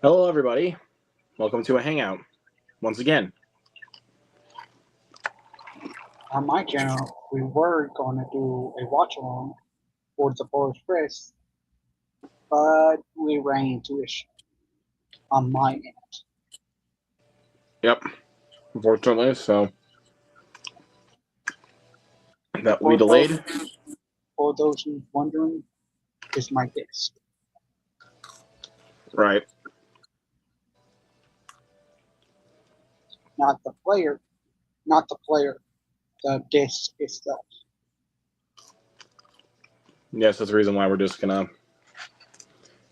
Hello, everybody. Welcome to a Hangout. Once again, On my channel, we were going to do a watch along for the Forest Express, but we ran into issues on my end. yep, unfortunately, so that will be For those, delayed. for those who's wondering, is my disc, Right. not the player, not the player, the disc itself. Yes, that's the reason why we're just going to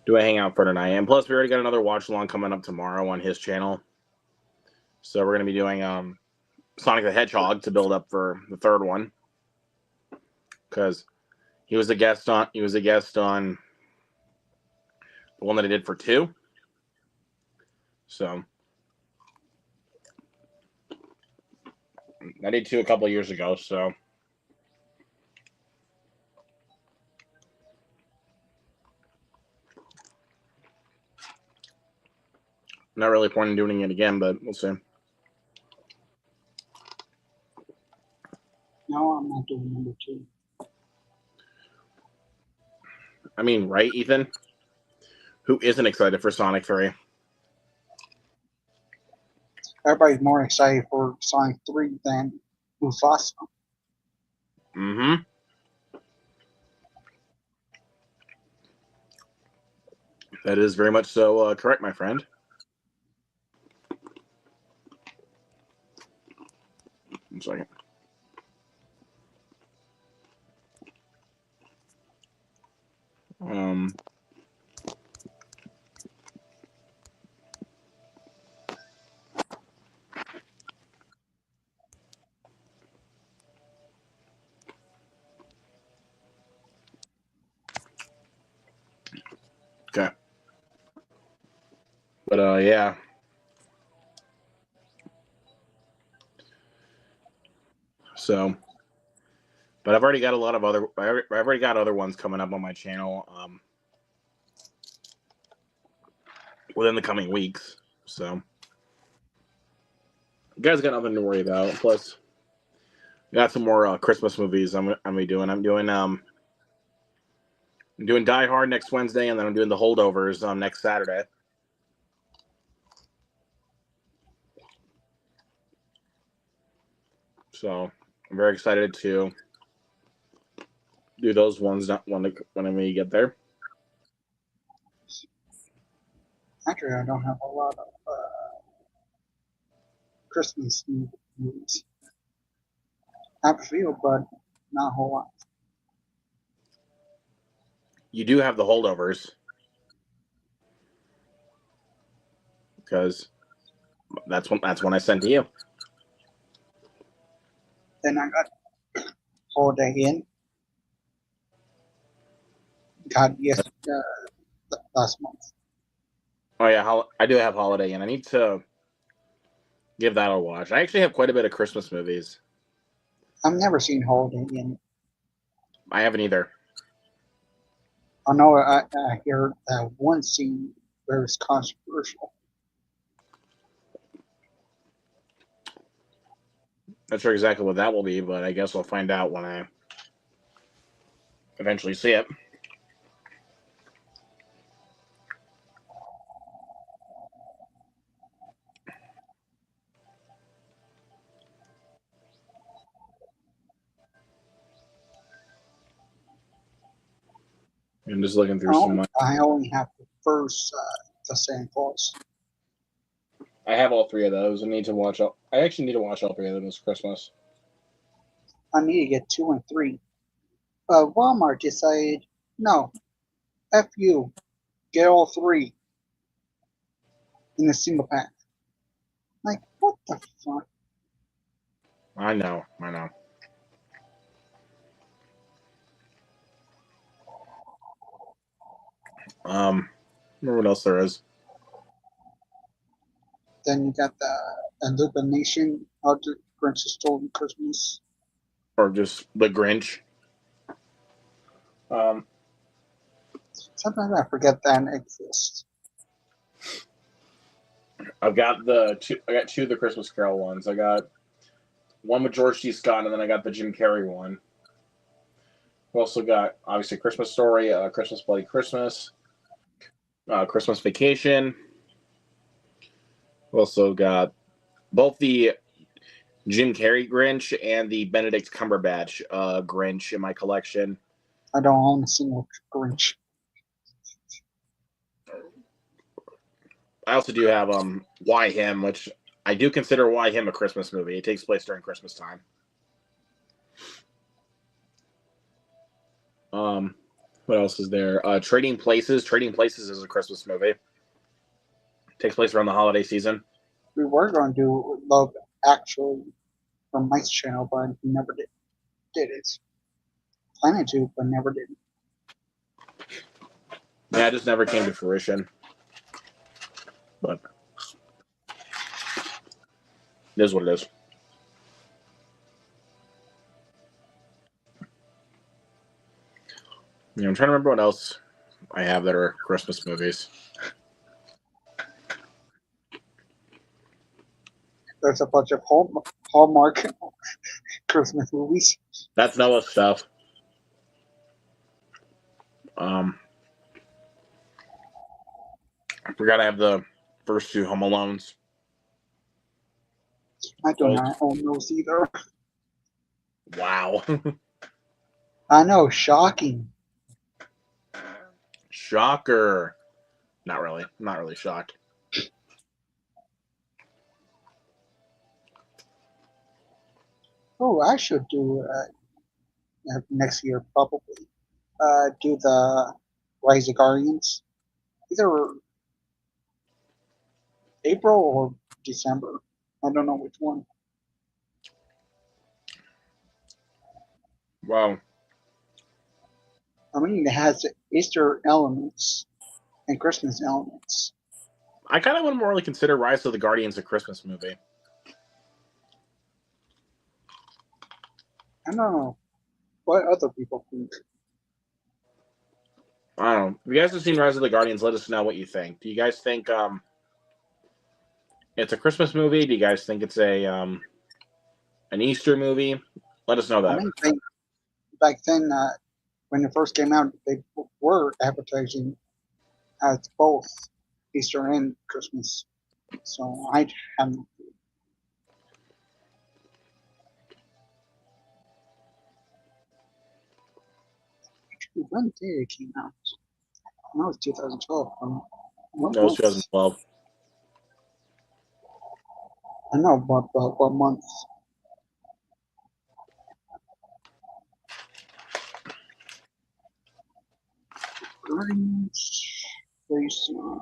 do a Hangout for tonight. And plus, we already got another watch along coming up tomorrow on his channel. So we're going to be doing Sonic the Hedgehog to build up for the third one. Because he was a guest on the one that I did for 2. So I did 2 a couple of years ago, so not really planning on doing it again, but we'll see. No, I'm not doing number 2. I mean, right, Ethan? Who isn't excited for Sonic 3? Everybody's more excited for Sonic 3 than Mufasa. Mm-hmm. That is very much so correct, my friend. One second. Um, okay. But yeah. So, but I've already got a lot of other. I've already got other ones coming up on my channel within the coming weeks. So, you guys got nothing to worry about. Plus, I got some more Christmas movies I'm gonna be doing. I'm doing Die Hard next Wednesday, and then I'm doing The Holdovers next Saturday. So I'm very excited to do those ones when we get there. Actually, I don't have a lot of Christmas movies. I have a few, but not a whole lot. You do have The Holdovers because that's when I sent to you. Then I got Holiday Inn. Got last month. Oh yeah, I do have Holiday Inn. I need to give that a watch. I actually have quite a bit of Christmas movies. I've never seen Holiday Inn. I haven't either. I know I hear that one scene where it's controversial. Not sure exactly what that will be, but I guess I'll find out when I eventually see it. I'm just looking through some. I only have the first, the Santa Claus. I have all 3 of those. I need to watch. I actually need to watch all 3 of them this Christmas. I need to get 2 and 3. Walmart decided, no, F you, get all 3 in a single pack. Like, what the fuck? I know. I know. Remember what else there is? Then you got the Illumination of the Grinch's Stolen Christmas. Or just The Grinch. Sometimes I forget that exists. I've got I got two of the Christmas Carol ones. I got one with George C. Scott, and then I got the Jim Carrey one. We also got obviously Christmas Story, Christmas Bloody Christmas, Christmas Vacation. We also got both the Jim Carrey Grinch and the Benedict Cumberbatch Grinch in my collection. I don't own a single Grinch. I also do have Why Him, which I do consider Why Him a Christmas movie. It takes place during Christmas time. What else is there? Trading Places. Trading Places is a Christmas movie. It takes place around the holiday season. We were going to do Love Actually from Mike's channel, but he never did it. Planned to, but never did. Yeah, it just never came to fruition. But it is what it is. I'm trying to remember what else I have that are Christmas movies. There's a bunch of Hallmark Christmas movies. That's Noah's stuff. I forgot I have the first two Home Alones. I do not own those either. Wow. I know, shocking. Shocker. Not really. I'm not really shocked. Oh, I should do next year probably. Do the Rise of Guardians. Either April or December. I don't know which one. Wow. I mean, it has Easter elements and Christmas elements. I kind of wouldn't really consider Rise of the Guardians a Christmas movie. I don't know what other people think. I don't know. If you guys have seen Rise of the Guardians, let us know what you think. Do you guys think it's a Christmas movie? Do you guys think it's a an Easter movie? Let us know that. I mean, back then, when it first came out, they were advertising as both Easter and Christmas. So I haven't. When did it came out? I know it's 2012. No, it was 2012. I know, but what month? Guardians. Very soon.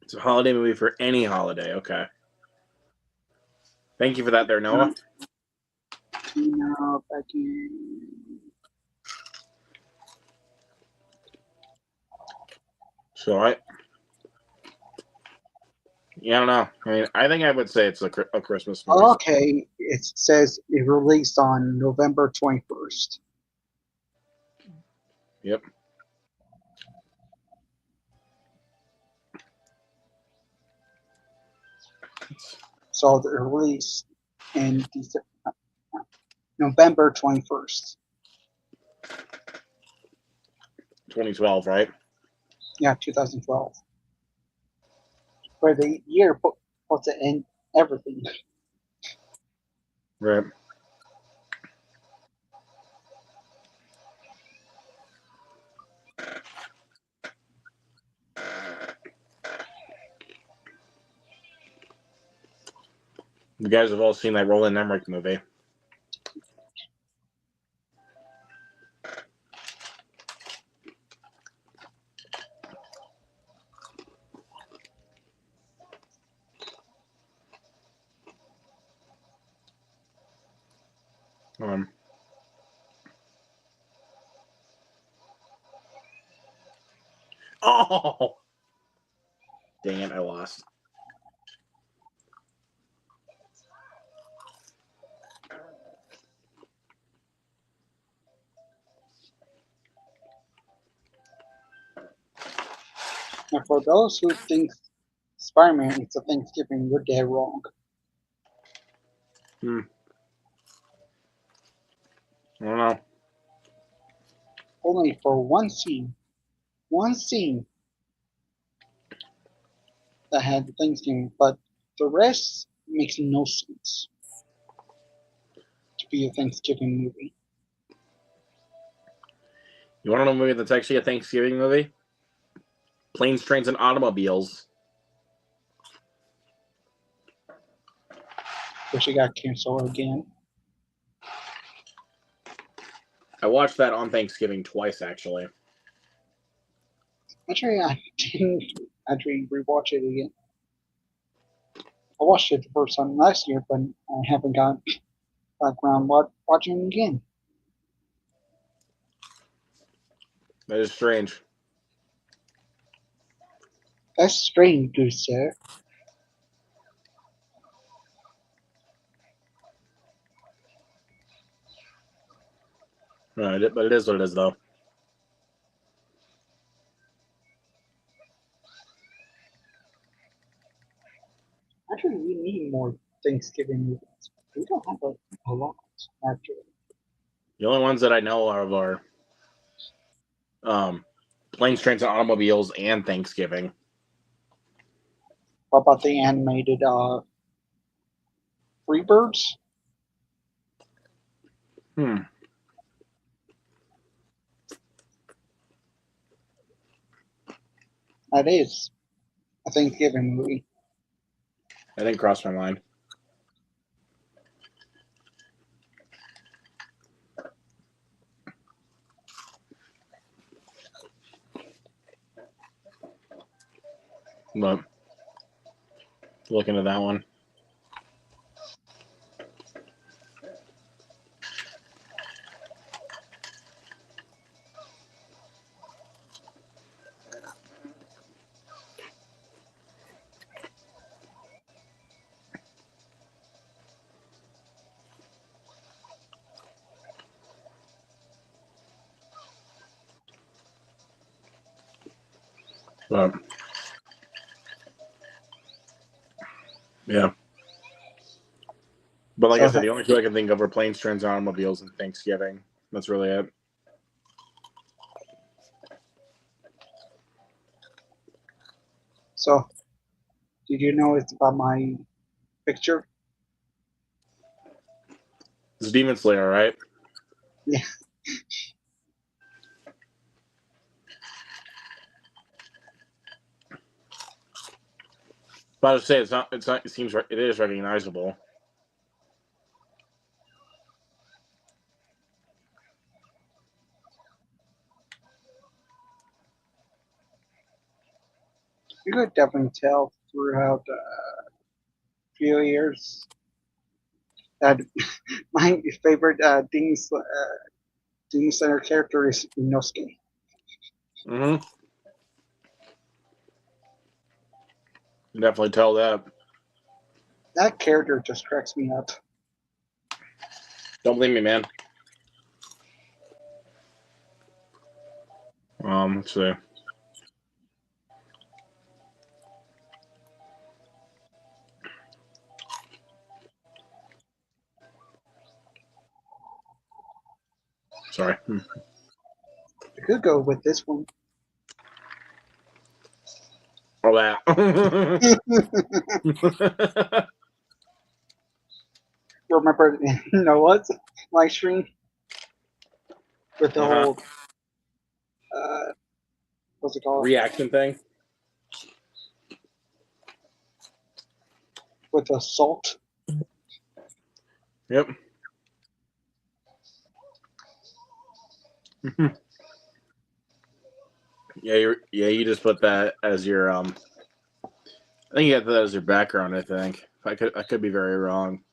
It's a holiday movie for any holiday. Okay. Thank you for that there, Noah. Back in. So I don't know. I mean, I think I would say it's a Christmas movie. Okay, it says it released on November 21st. Yep. So the release in November 21st. 2012, right? Yeah, 2012. Where the year puts it in everything. Right. You guys have all seen that Roland Emmerich movie. Oh! Dang it, I lost. And for those who think Spider-Man is a Thanksgiving, you're dead wrong. I don't know. Only for one scene that had Thanksgiving, but the rest makes no sense to be a Thanksgiving movie. You want to know a movie that's actually a Thanksgiving movie? Planes, Trains, and Automobiles. Wish it got canceled again. I watched that on Thanksgiving twice, actually. Actually, I didn't actually rewatch it again. I watched it the first time last year, but I haven't got back around watching it again. That is strange. That's strange, good sir. But it is what it is, though. Actually, we need more Thanksgiving movies. We don't have a lot, actually. The only ones that I know of are Planes, Trains, and Automobiles and Thanksgiving. What about the animated Freebirds? That is a Thanksgiving movie. That didn't cross my mind. But look into that one. But yeah. But like I said, the only two I can think of are Planes, Trains, and Automobiles and Thanksgiving. That's really it. So, did you know it's about my picture? It's Demon Slayer, right? Yeah. But I would say it's not. It seems. It is recognizable. You could definitely tell throughout a few years that my favorite Demon Slayer character is Inosuke. Mm-hmm. You definitely tell that. That character just cracks me up. Don't believe me, man. Let's see. Sorry. I could go with this one. Oh, that. Remember, what? Live stream with the whole what's it called? Reaction thing. With the salt. Yep. Yeah, you just put that as your I think you got that as your background, I think. I could be very wrong.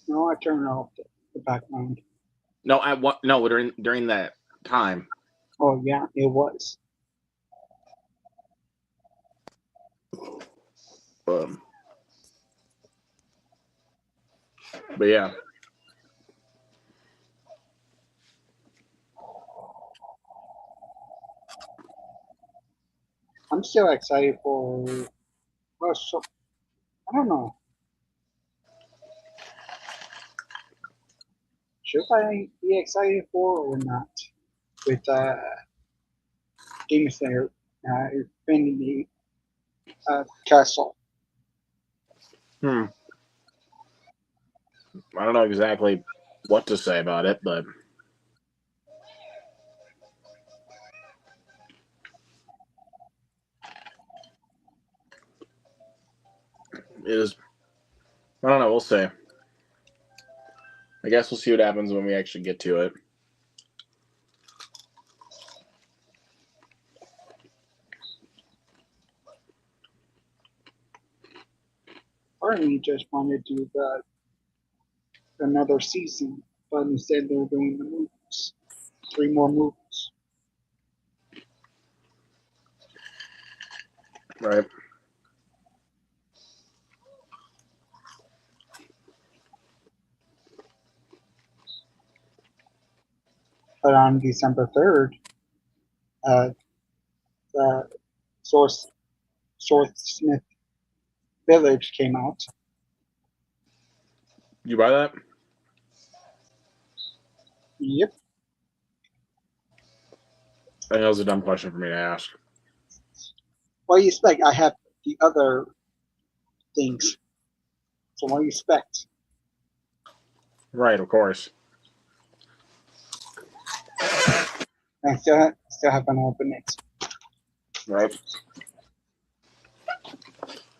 No, I turned off the background. No, during that time. Oh yeah, it was. But yeah. I'm still excited for. Well, so I don't know. Should I be excited for or not? With Demon Slayer, Infinity Castle. Hmm. I don't know exactly what to say about it, but it is. I don't know. We'll see. I guess we'll see what happens when we actually get to it. Part of me just wanted to do another season, but instead they're doing the movies. 3 more movies. Right. But on December 3rd, the Source Smith Village came out. You buy that? Yep. I think that was a dumb question for me to ask. What do you expect? I have the other things. So what do you expect? Right, of course. I still haven't opened it. Right.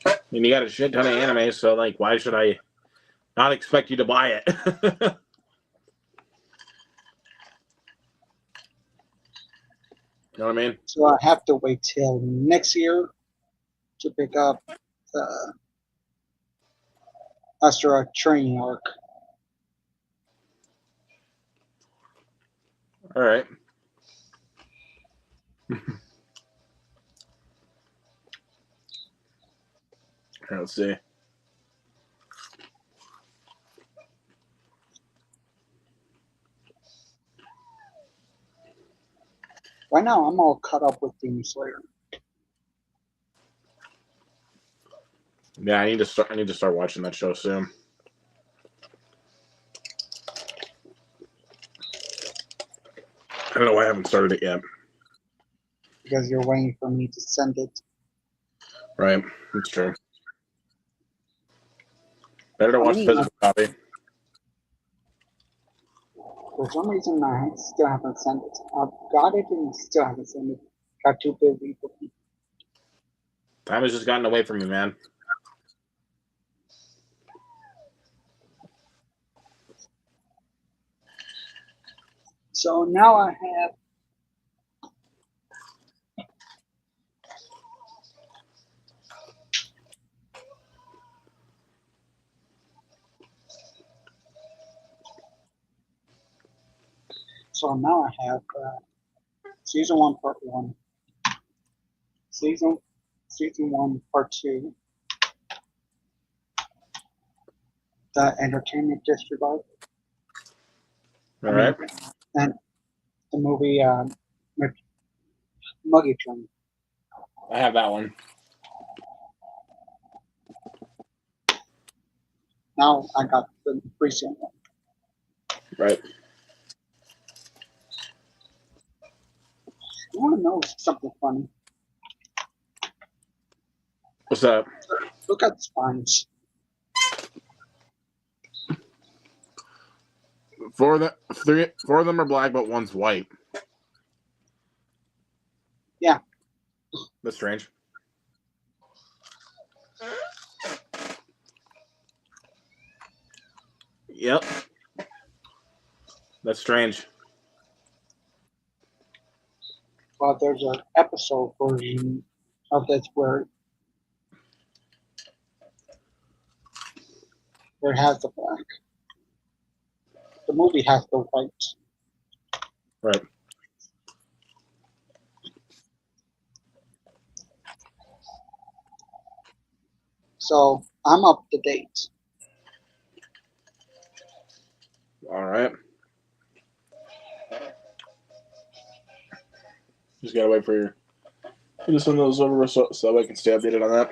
I mean, you got a shit ton of anime, so like, why should I not expect you to buy it? You know what I mean? So I have to wait till next year to pick up the Astra training arc. All right. Let's see. Right now, I'm all caught up with Demon Slayer. Yeah, I need to start. I need to start watching that show soon. I don't know why I haven't started it yet. Because you're waiting for me to send it. Right, that's true. Better to I watch the mean, physical copy. for some reason, I still haven't sent it. I've got it and still haven't sent it. Got too busy for me. Time has just gotten away from you, man. So now I have season 1 part 1, season 1 part 2, the entertainment district arc. All right. And the movie with Muggy Train. I have that one. Now I got the recent one. Right. You want to know something funny? What's that? Look at the spines. Four of them are black, but one's white. Yeah. That's strange. Yep. That's strange. Well, there's an episode version of this where it has the black. The movie has the white. Right. So I'm up to date. All right. Just gotta wait for I just send those over so I can stay updated on that.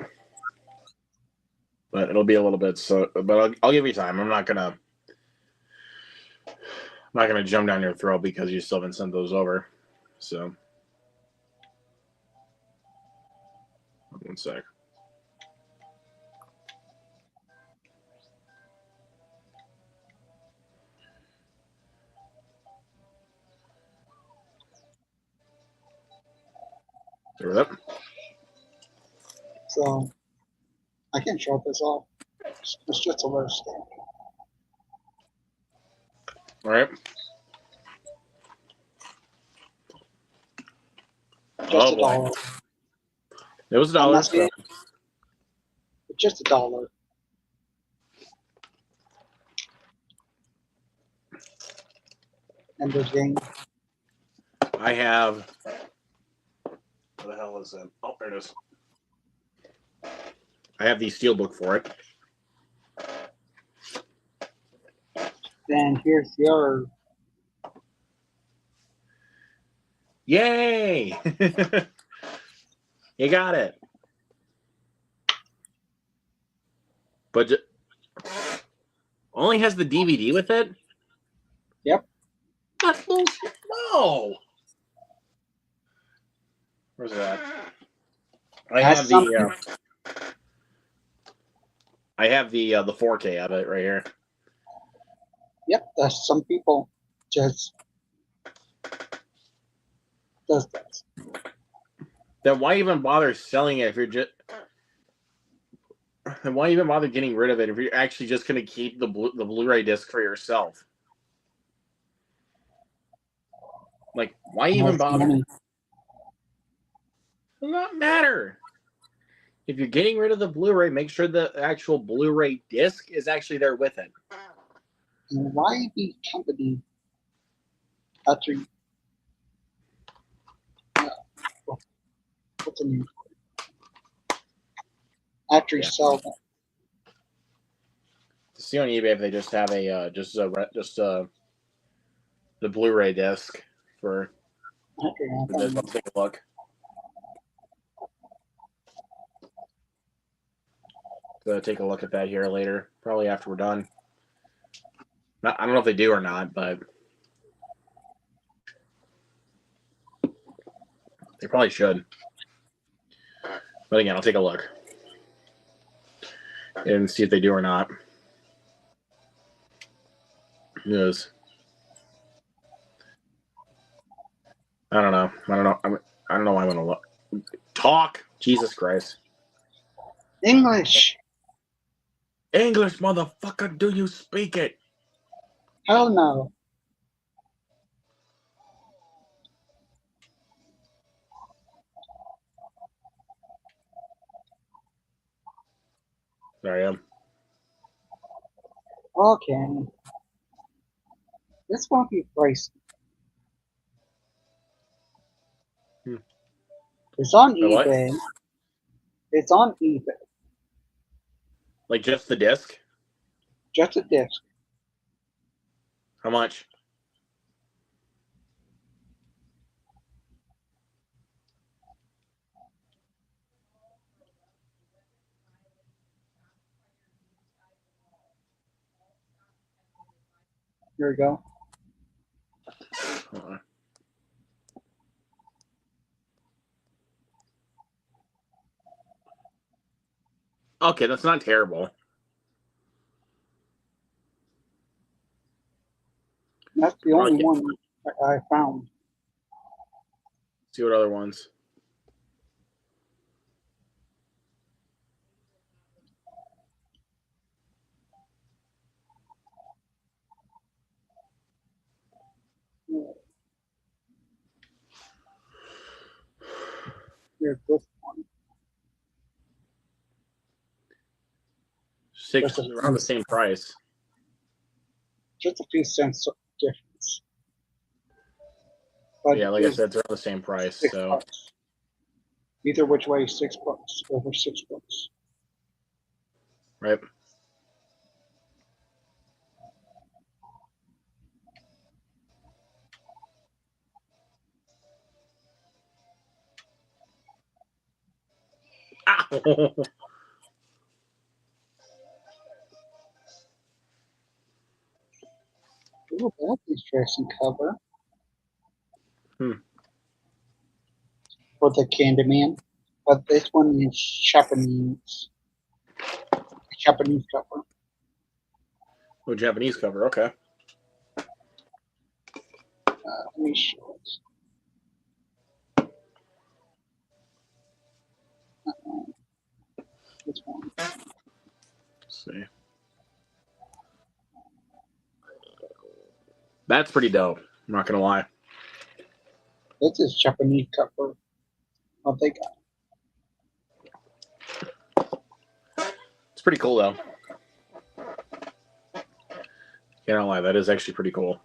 But it'll be a little bit but I'll give you time. I'm not gonna jump down your throat because you still haven't sent those over. So 1 sec. There we go. So I can shut this off. It's just a little stick. All right. Just Oh, a dollar. It was $1. That's it. It's just $1. And the game. I have. What the hell is it? Oh, there it is. I have the steelbook for it. Then here's your. Yay! You got it. But only has the DVD with it? Yep. That's bullshit. No. Where's that? I have the 4K of it right here. Yep, that's some people just does that. Then why even bother selling it if you're just? Then why even bother getting rid of it if you're actually just going to keep the Blu-ray disc for yourself? Like, why even bother? Money. It does not matter. If you're getting rid of the Blu-ray, make sure the actual Blu-ray disc is actually there with it. And why the company after what's the name? After you sell them. To see on eBay if they just have the Blu-ray disc for this. Let's take a look. Take a look at that here later, probably after we're done. I don't know if they do or not, but they probably should. But again, I'll take a look and see if they do or not. Yes. I don't know. I don't know why I'm gonna look. Talk. Jesus Christ. English. English, motherfucker. Do you speak it? Hell no. There I am. Okay. This won't be pricey. It's on eBay. What? It's on eBay. Like just the disc? Just a disc. How much? Here we go. Okay, that's not terrible. That's the only one that I found. See what other ones. Here's this one. Around the same price. Just a few cents difference. But yeah, like I said, it's around the same price. So bucks. Either which way, $6. Over $6. Right. Ooh, that's interesting cover. For the Candyman. But this one is Japanese. Japanese cover. Oh, Japanese cover. Okay. Let me show it. This one. Let's see. That's pretty dope. I'm not gonna lie. This is Japanese cover. What they got. It's pretty cool though. Can't lie. That is actually pretty cool.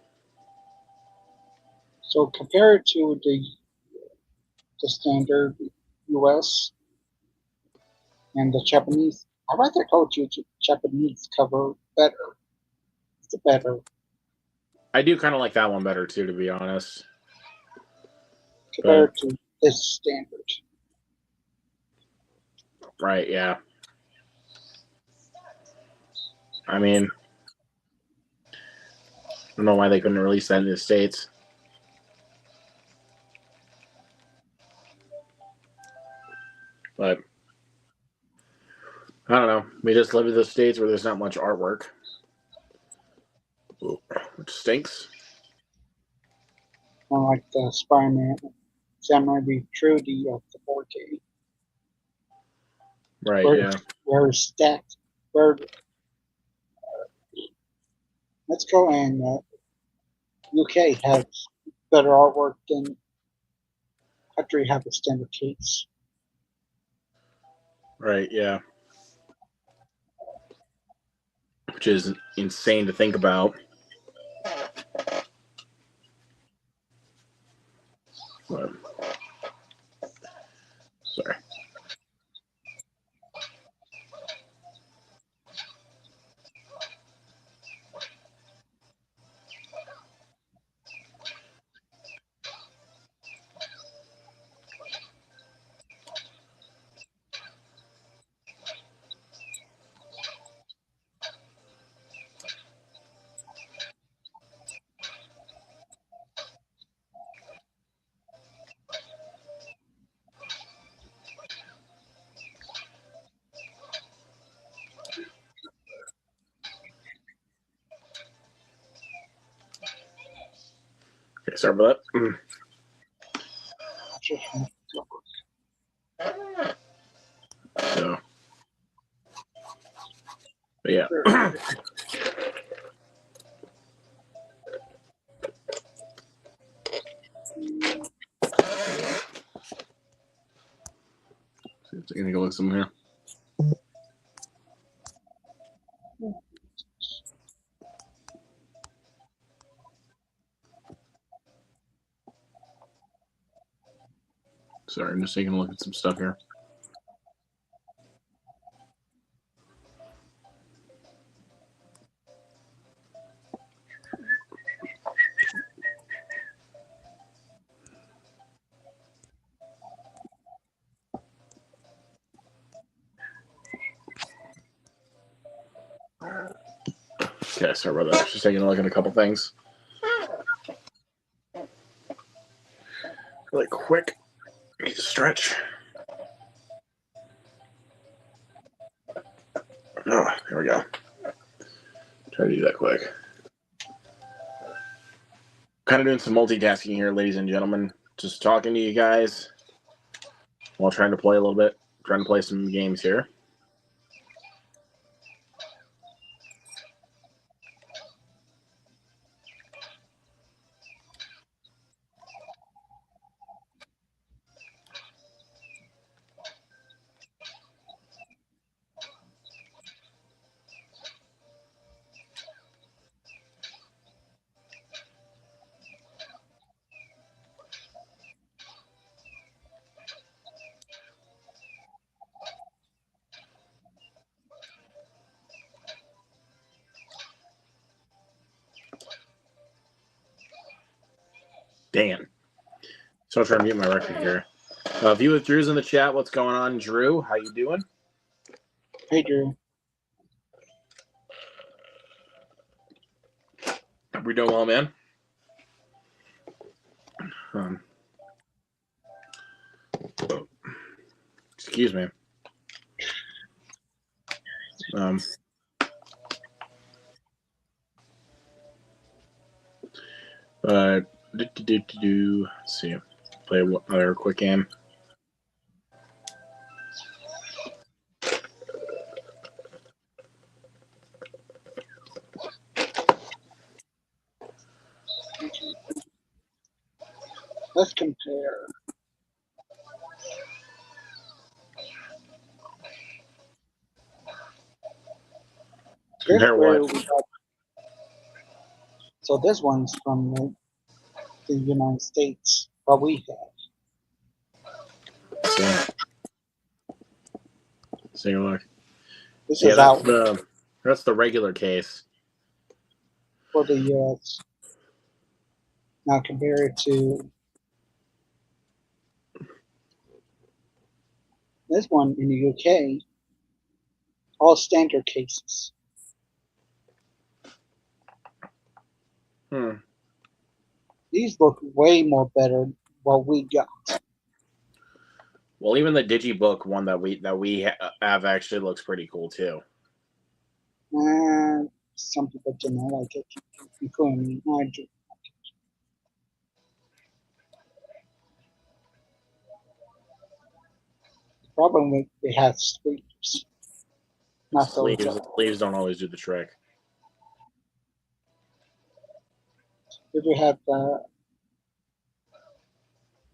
So compared to the standard US and the Japanese, I rather go to Japanese cover better. It's better I do kind of like that one better too, to be honest. compared to this standard. Right? Yeah. I mean, I don't know why they couldn't release that in the States. But I don't know. We just live in the States where there's not much artwork, which stinks. Unlike the Spider-Man Samurai Be Trudy of the 4K. Right? Yeah. Where stacked. Where let's go and UK has better artwork than country have a standard case. Right? Yeah. Which is insane to think about. But, sorry. Okay, sorry about that. So, but yeah. See if I can go look some here. Sorry, I'm just taking a look at some stuff here. Okay, sorry about that. Just taking a look at a couple things. Really quick. Need to stretch. Oh, there we go. Try to do that quick. Kind of doing some multitasking here, ladies and gentlemen. Just talking to you guys while trying to play a little bit. Trying to play some games here. Dang it. So I'll try to mute my record here. View with Drew's in the chat. What's going on, Drew? How you doing? Hey, Drew. We doing well, man. Excuse me. Let's see. Play another quick game. Let's compare. Compare what? So this one's from the United States, what we have. See. Let's take a look. This Yeah, is out that's the regular case for the U.S. Now compare it to this one in the U.K. All standard cases. These look way more better than what we got. Well, even the Digibook one that we have actually looks pretty cool too. Some people do not like it, including me. I do. The problem with it has sleeves. Not Sleeves don't always do the trick. If you have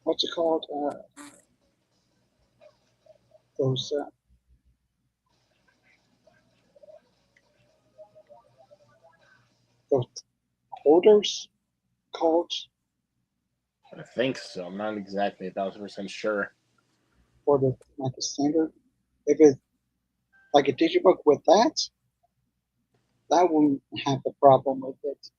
what's it called? Those holders called, I think so. I'm not exactly 1,000% sure. or the like a standard. If it's like a Digibook with that wouldn't have a problem with it.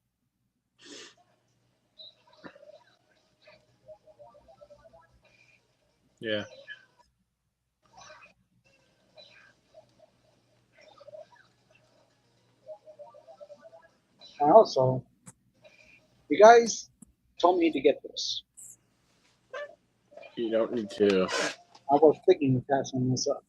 Yeah. And also, you guys told me to get this. You don't need to. I was thinking of passing this up.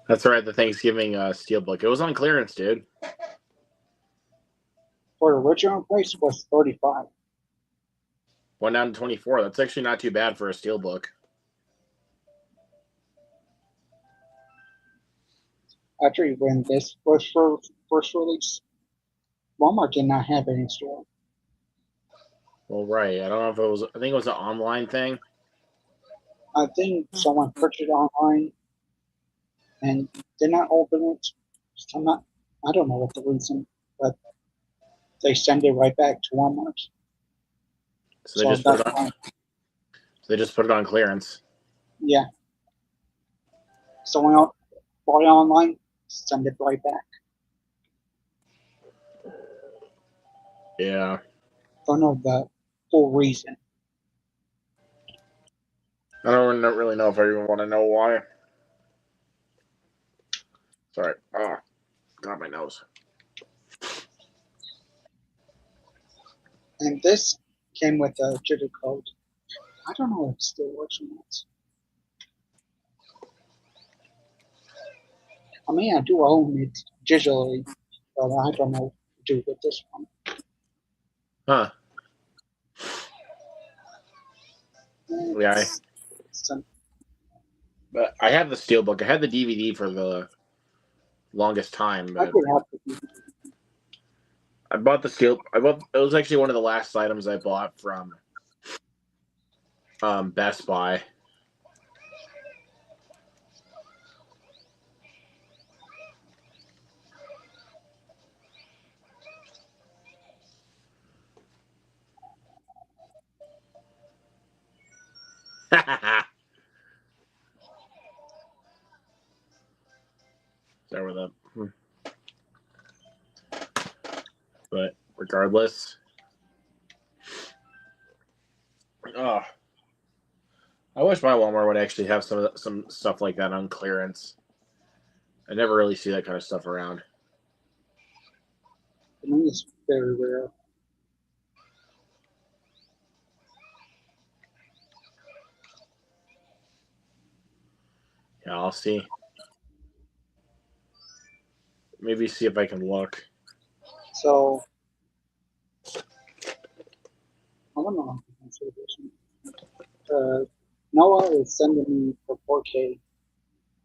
That's right, the Thanksgiving Steelbook. It was on clearance, dude. For the original price was $35. Went down to 24. That's actually not too bad for a Steelbook. Actually, when this was first released, Walmart did not have it in store. Well, right. I don't know if it was. I think it was an online thing. I think someone purchased it online and did not open it. I don't know what the reason, but they send it right back to Walmart. So they just put it on clearance. Yeah. Someone else bought it online, send it right back. Yeah. Don't know the full reason. I don't really know if I even want to know why. Sorry. Ah, got my nose. And this came with a jitter code. I don't know if it still works or not. I mean, I do own it digitally, but I don't know what to do with this one. Huh. Yeah. But I have the Steelbook. I had the DVD for the longest time. But I bought the Steel. It was actually one of the last items I bought from Best Buy. Sorry with that. But regardless. Oh, I wish my Walmart would actually have some stuff like that on clearance. I never really see that kind of stuff around. I mean, it's very rare. Yeah, I'll see. Maybe see if I can look. So, I don't know how to answer this. Noah is sending me for 4K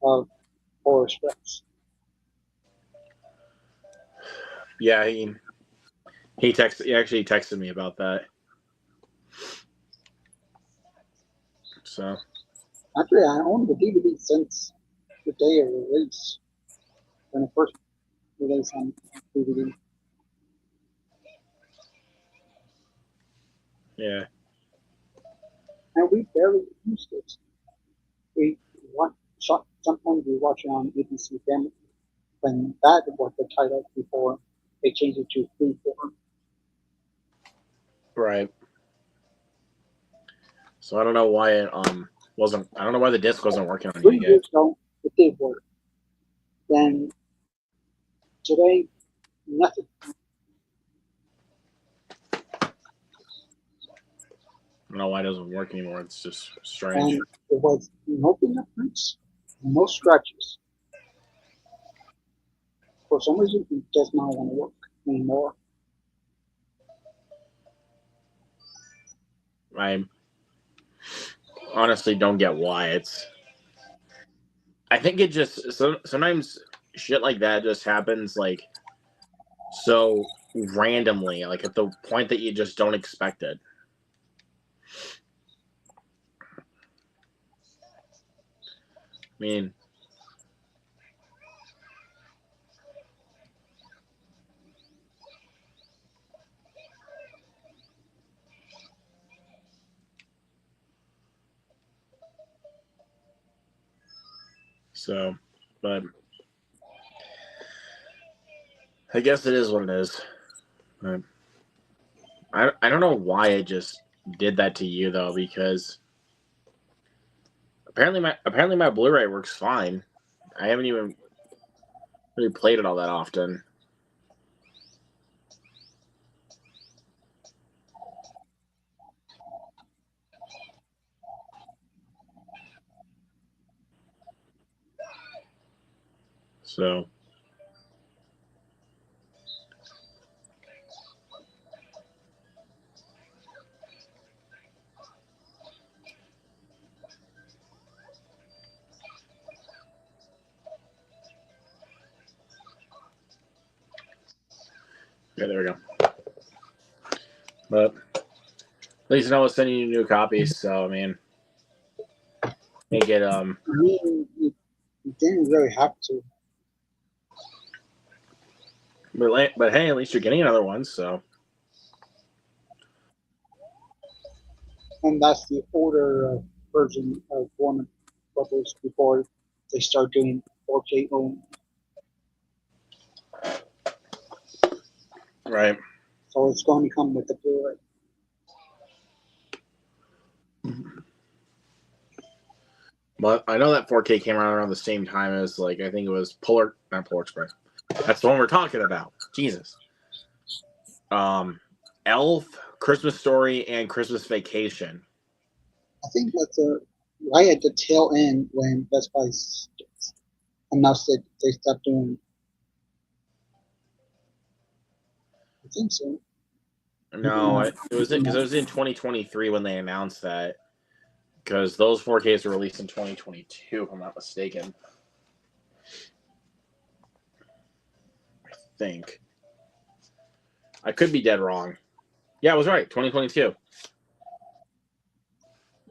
of Polar Express. Yeah, he actually texted me about that. So Actually, I own the DVD since the day of release. When it first released on DVD. yeah. And we barely used it. We watch, sometimes we watch it on ABC Family when that was the title before they changed it to Freeform. Right. So I don't know why it wasn't. I don't know why the disc wasn't working on you 3 yet. years ago, it did work. Then today, nothing. I don't know why it doesn't work anymore. It's just strange. And it was no fingerprints, no scratches. For some reason, it does not want to work anymore. I honestly don't get why. I think it just sometimes shit like that just happens like so randomly, like at the point that you just don't expect it. I mean, so, but I guess it is what it is. But I don't know why it just did that to you though, because apparently my Blu-ray works fine. I haven't even really played it all that often. So yeah, there we go. But at least Noah's sending you new copies, so I mean, make it I mean, you didn't really have to. but hey, at least you're getting another one. So And that's the older version of Warner Brothers before they start doing 4K only. right. So it's going to come with the Blu-ray. But I know that 4K came out around the same time as like I think it was not Polar Express. That's the one we're talking about. Jesus. Elf, Christmas Story, and Christmas Vacation. I think that's right at the tail end when Best Buy announced that they stopped doing. I think so. No, it was because it was in 2023 when they announced that. Because those 4Ks were released in 2022, if I'm not mistaken. I think. I could be dead wrong. Yeah, I was right. 2022.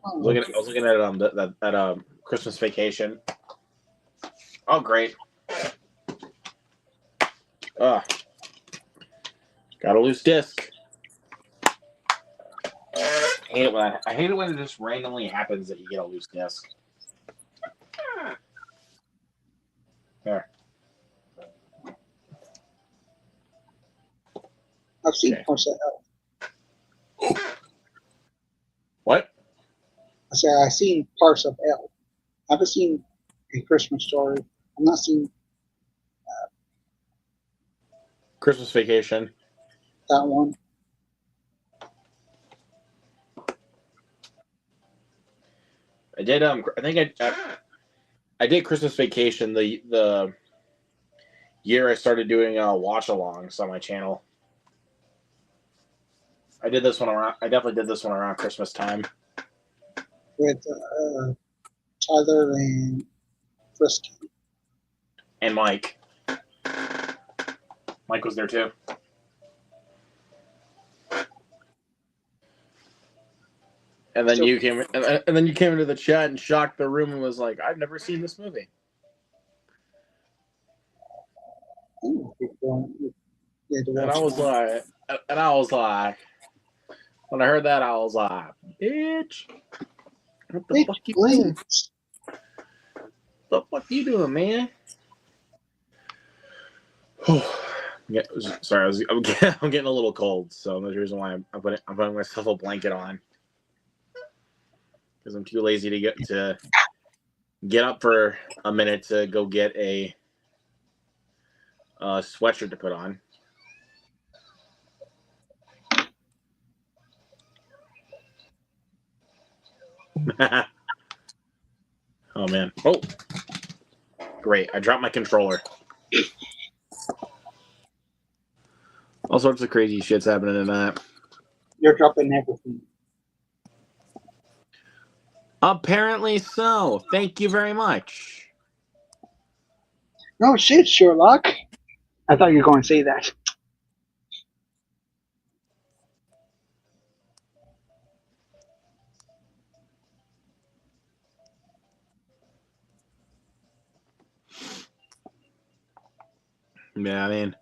I was looking at Christmas Vacation. Oh, great. Ugh. Got a loose disc. I hate it when it just randomly happens that you get a loose disc. There. I've seen Okay. parts of Elf. What? I said I've seen parts of Elf. I haven't seen A Christmas Story. I've not seen Christmas Vacation. that one. I did. I think I did Christmas Vacation the year I started doing watch-alongs on my channel. I did this one around. I definitely did this one around Christmas time. With Tyler and Frisky. And Mike. Mike was there too. And then So- you came, and then you came into the chat and shocked the room and was like, "I've never seen this movie." And I was like, when I heard that, I was like, "Bitch, what the fuck you doing? What the fuck you doing, man?" Yeah, sorry, I'm getting a little cold, so that's the reason why I'm putting myself a blanket on, because I'm too lazy to get up for a minute to go get a sweatshirt to put on. Oh man! Oh, great! I dropped my controller. All sorts of crazy shit's happening in that. You're dropping everything. Apparently so. Thank you very much. No shit, Sherlock. I thought you were going to say that. Yeah, I mean,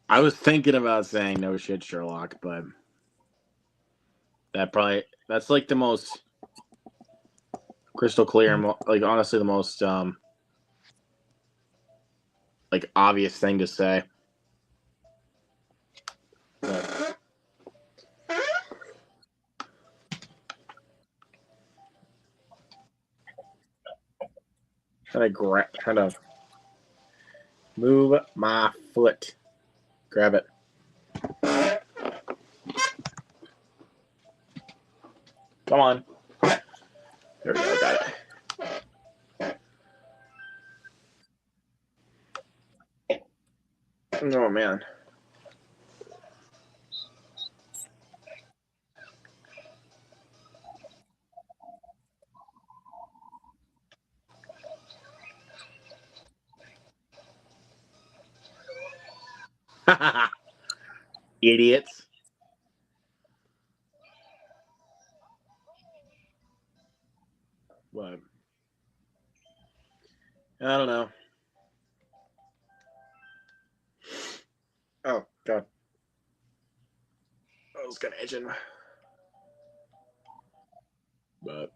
I was thinking about saying no shit, Sherlock, but that's like the most crystal clear, like honestly the most like obvious thing to say. But, trying to move my foot. Grab it. Come on. There we go. Got it. Oh man. Idiots. What? I don't know. Oh god. I was kind of itching. But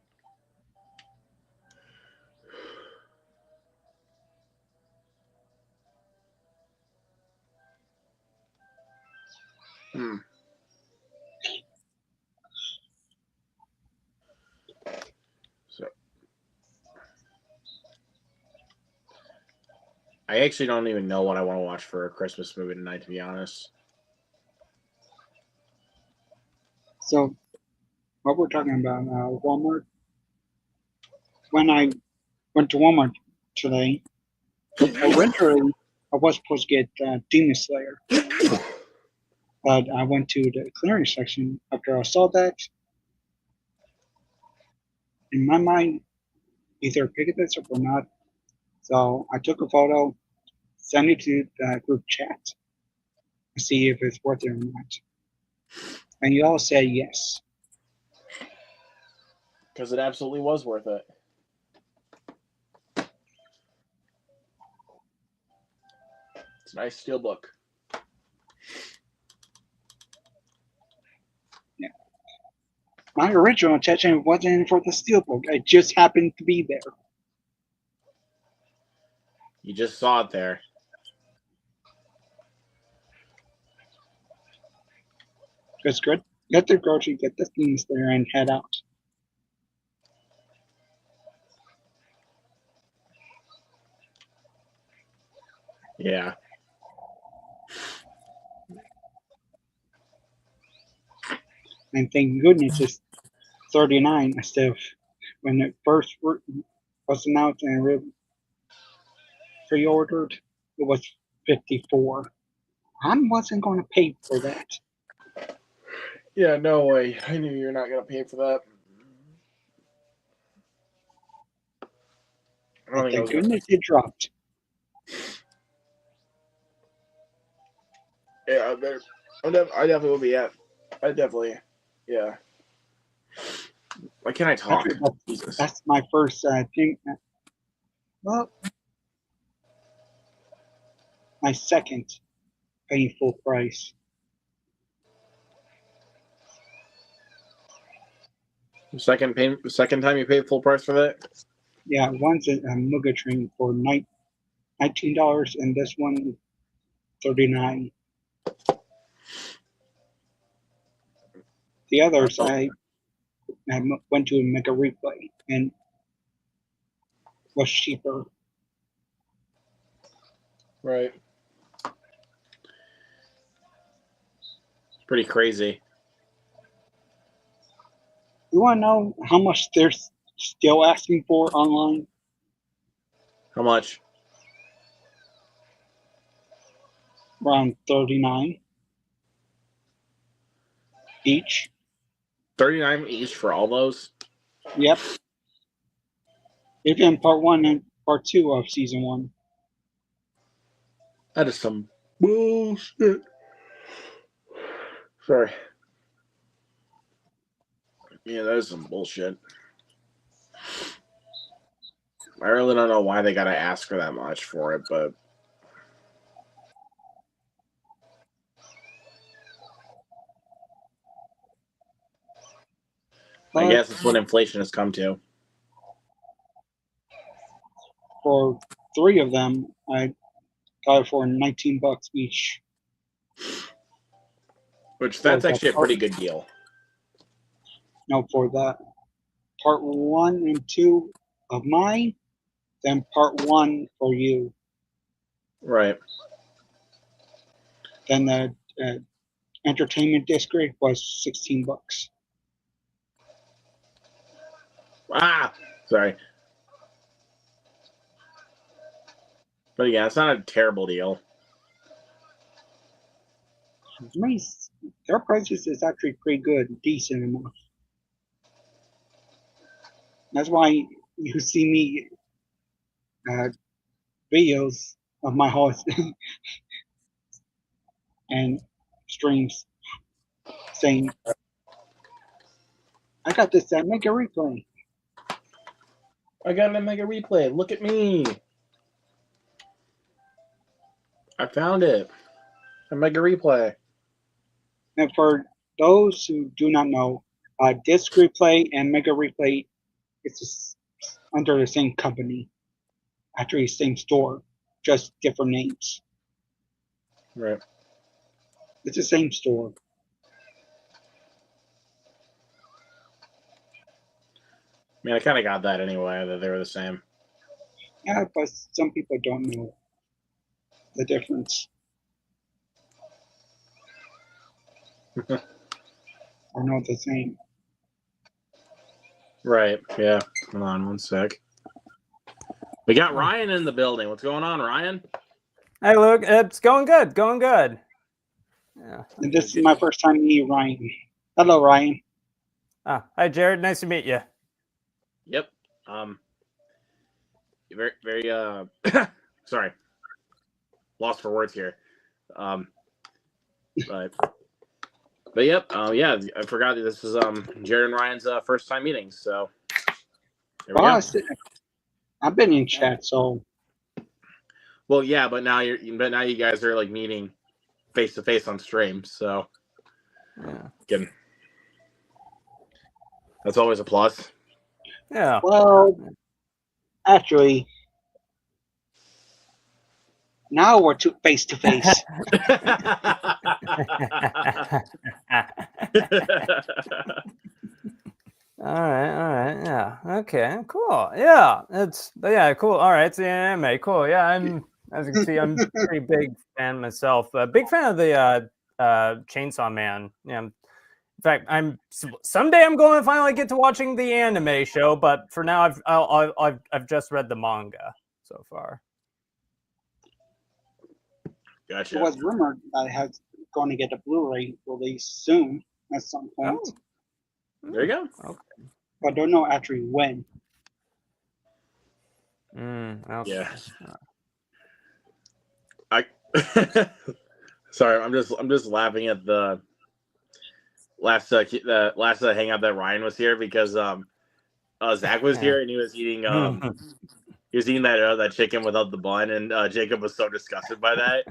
so I actually don't even know what I want to watch for a Christmas movie tonight, to be honest. So, what we're talking about, Walmart. When I went to Walmart today, originally I was supposed to get Demon Slayer, but I went to the clearance section after I saw that. In my mind, either pick this up or not. So I took a photo, sent it to the group chat to see if it's worth it or not. And you all said yes. Because it absolutely was worth it. It's a nice steelbook. Yeah. My original intention wasn't for the steelbook. I just happened to be there. You just saw it there. It's good. Get the grocery, get the things there, and head out. Yeah. And thank goodness it's 39 instead of when it first was announced and pre-ordered, it was 54. I wasn't going to pay for that. Yeah, no way. I knew you're not gonna pay for that. I don't But think I thank was gonna. goodness it dropped. Yeah, I definitely will be at. I definitely. Yeah. Why can't I talk? Actually, Jesus. that's my first thing. Well, my second paying full price. Second time you paid full price for that? Yeah, one's a Muga train for $19, and this one $39. The others I went to a Mega Replay and was cheaper. Right. It's pretty crazy. You want to know how much they're still asking for online? How much? Around 39 each. 39 each for all those? Yep. Even part 1 and part 2 of season 1. That is some bullshit. Sorry. Yeah, that is some bullshit. I really don't know why they gotta ask for that much for it, but I guess it's what inflation has come to. For 3 of them, I got it for $19 each. Which that's actually a pretty good deal. No, for that part 1 and 2 of mine, then part 1 for you. Right. Then the entertainment district was $16. Sorry. But yeah, it's not a terrible deal. Their prices is actually pretty good, decent enough. That's why you see me videos of my horse and streams saying, I got this Mega Replay. I got a Mega Replay. Look at me. I found it. A Mega Replay. And for those who do not know, Disc Replay and Mega Replay is under the same company, actually same store, just different names. Right. It's the same store. I mean, I kind of got that anyway, that they were the same. Yeah, but some people don't know the difference. Or know the same. Right, yeah. Hold on one sec. We got Ryan in the building. What's going on, Ryan? Hey, Luke. It's going good. Going good. Yeah. And this is my first time meeting Ryan. Hello, Ryan. Hi, Jared. Nice to meet you. Yep. Very sorry. Lost for words here. But yep. Yeah, I forgot that this is Jared and Ryan's first time meetings. So there we go. I've been in chat, so. Well, yeah, but now you guys are like meeting face to face on stream. So yeah, that's always a plus. Yeah. Well, actually, now we're face to face. All right, yeah, okay, cool, yeah, cool. All right, it's the anime, cool. Yeah, as you can see, I'm a pretty big fan myself. Big fan of the Chainsaw Man. Yeah, in fact, someday I'm going to finally get to watching the anime show, but for now, I've just read the manga so far. Gotcha. It was rumored that it has going to get a Blu-ray release soon at some point. Oh. There you go. Okay. But I don't know actually when. Okay. Yeah. Sorry, I'm just laughing at the last hangout that Ryan was here because Zach was here and he was eating that chicken without the bun, and Jacob was so disgusted by that.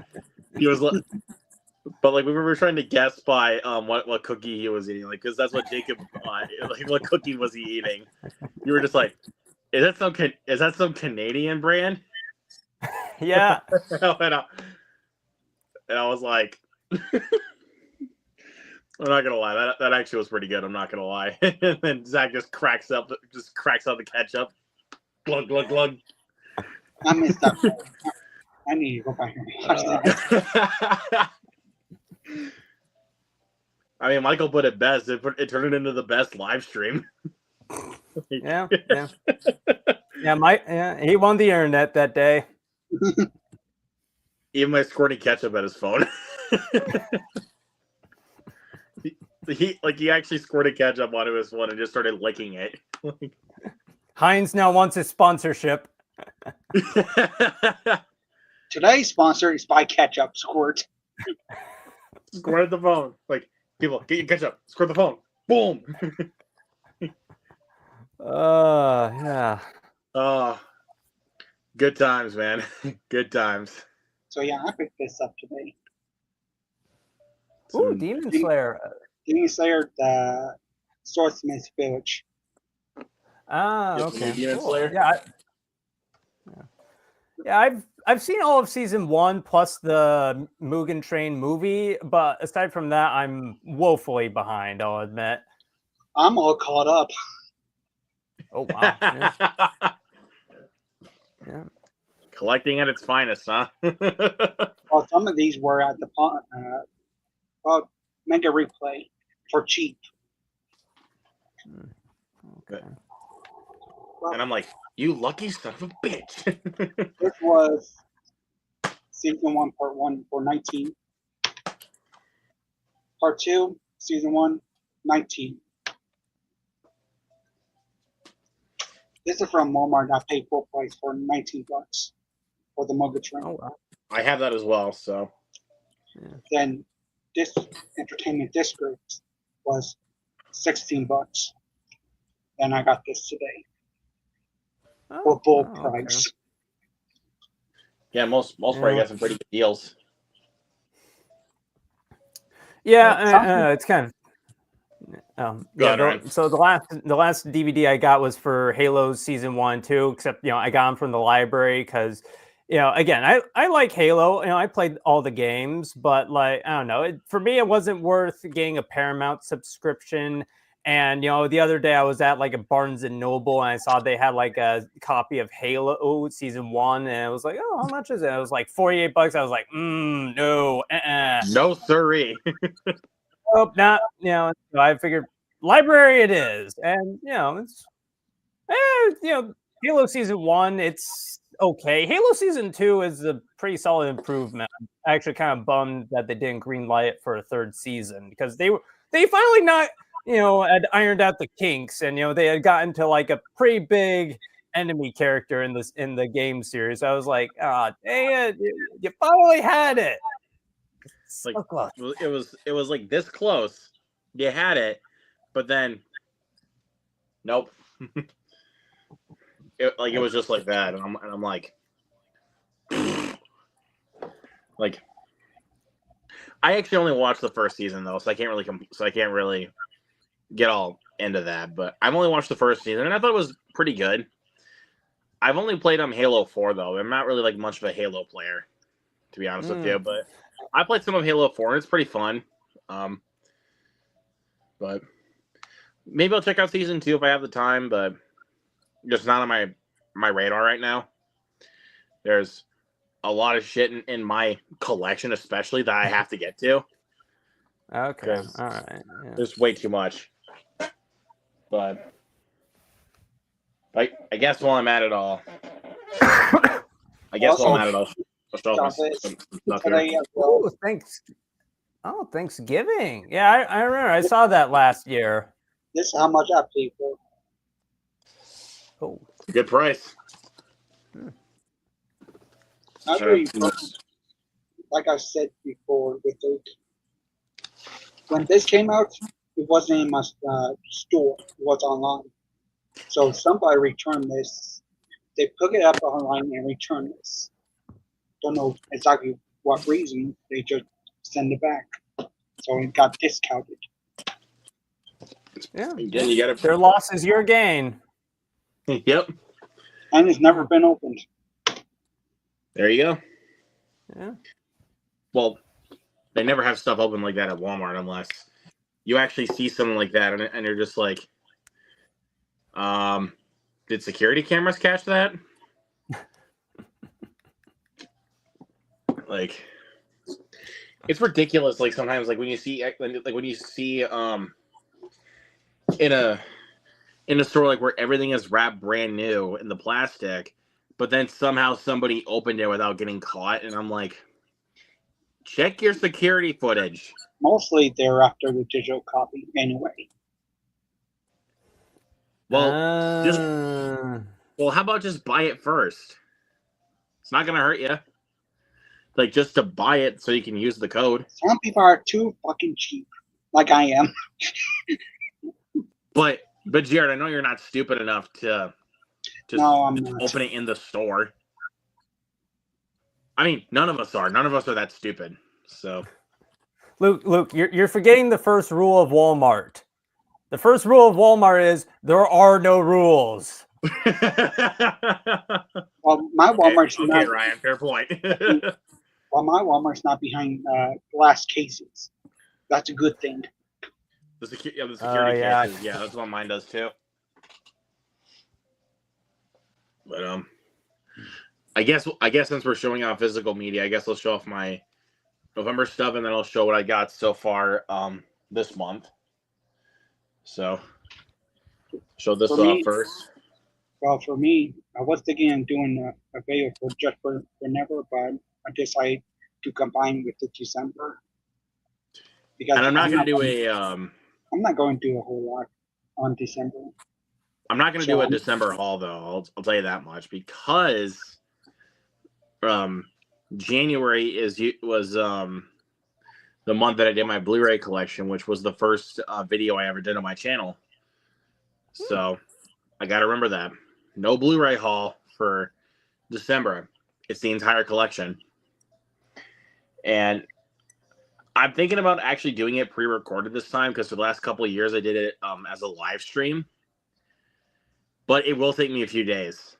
He was but like we were trying to guess by what cookie he was eating, like, because that's what Jacob like what cookie was he eating? You were just like, is that some Canadian brand? Yeah. And I was like, I'm not gonna lie, that actually was pretty good. I'm not gonna lie. And then Zach just cracks out the ketchup. Glug glug glug. I missed that part. I need to go back and watch that. I mean, Michael put it best. It turned it into the best live stream. Yeah. He won the internet that day. Even by squirting ketchup at his phone. he actually squirted ketchup onto his phone and just started licking it. Heinz now wants his sponsorship. Today's sponsor is by Ketchup Squirt. Squirt the phone. Like, people, get your ketchup. Squirt the phone. Boom. Yeah. Good times, man. Good times. So yeah, I picked this up today. Ooh, Demon Slayer. Demon Slayer, the Swordsmith's Village. Okay. Demon Cool. Slayer? Yeah, I've seen all of season 1 plus the Mugen Train movie, but aside from that, I'm woefully behind, I'll admit. I'm all caught up. Oh wow. Yeah. Collecting at its finest, huh? Well, some of these were at the Mega Replay for cheap. Okay. Well, And I'm like, you lucky son of a bitch. this was season 1, part 1 for 19. Part 2, season 1, 19. This is from Walmart. I paid full price for $19 for the Mega Train. Oh wow. I have that as well, so. Yeah. Then this Entertainment District was $16. And I got this today for full price. Okay. Yeah, most probably got some pretty good deals. Yeah, it's kind of. Go ahead, So the last DVD I got was for Halo Season 1 too, except I got them from the library because again I like Halo. I played all the games, but like I don't know, for me it wasn't worth getting a Paramount subscription. And the other day I was at like a Barnes and Noble and I saw they had like a copy of Halo Season 1 and I was like, oh, how much is it? It was like $48. I was like, no, No siree. oh, not I figured library it is, and it's Halo Season 1, it's okay. Halo Season 2 is a pretty solid improvement. I'm actually kind of bummed that they didn't greenlight it for a third season because they finally not had ironed out the kinks, and they had gotten to like a pretty big enemy character in the game series. I was like, dang it, you finally had it. Like So close. it was like this close. You had it, but then nope. It was just like that, and I'm like I actually only watched the first season though, so I can't really get all into that. But I've only watched the first season, and I thought it was pretty good. I've only played Halo 4 though. I'm not really like much of a Halo player, to be honest with you, but I played some of Halo 4 and it's pretty fun. but maybe I'll check out season 2 if I have the time, but just not on my radar right now. There's a lot of shit in my collection, especially that I have to get to. Okay, all right. Yeah. There's way too much. But I guess while I'm at it all, I'll show my some stuff here. Oh, thanks. Oh, Thanksgiving. Yeah, I remember. I saw that last year. This is how much I paid for. Oh, Good price. I agree. Like I said before, when this came out, it wasn't in my store. It was online. So somebody returned this. They pick it up online and return this. Don't know exactly what reason. They just send it back. So it got discounted. yeah. Again, you gotta... Their loss is your gain. Yep. And it's never been opened. There you go. Yeah. Well, they never have stuff open like that at Walmart unless you actually see something like that and you're just like, did security cameras catch that? Like, it's ridiculous. Like sometimes, like when you see in a store like where everything is wrapped brand new in the plastic, but then somehow somebody opened it without getting caught, and I'm like, check your security footage. Mostly they're after the digital copy anyway. Well, how about just buy it first? It's not gonna hurt you. Like just to buy it so you can use the code. Some people are too fucking cheap, like I am. But Jared, I know you're not stupid enough to just open it in the store. I mean, none of us are. None of us are that stupid. So, Luke, you're forgetting the first rule of Walmart. The first rule of Walmart is there are no rules. Well, my Walmart's not. Ryan, fair point. Well, my Walmart's not behind glass cases. That's a good thing. The security cases, yeah, that's what mine does too. But I guess since we're showing off physical media, I guess I'll show off my November stuff, and then I'll show what I got so far this month. So, show this off first. Well, for me, I was thinking of doing a video for Never, but I decided to combine with the December. Because and I'm not going to do a. I'm not going to do a whole lot on December. I'm not going to do a December haul though. I'll tell you that much, because January was the month that I did my Blu-ray collection, which was the first video I ever did on my channel. So I got to remember that. No Blu-ray haul for December. It's the entire collection. And I'm thinking about actually doing it pre-recorded this time, because for the last couple of years I did it as a live stream. But it will take me a few days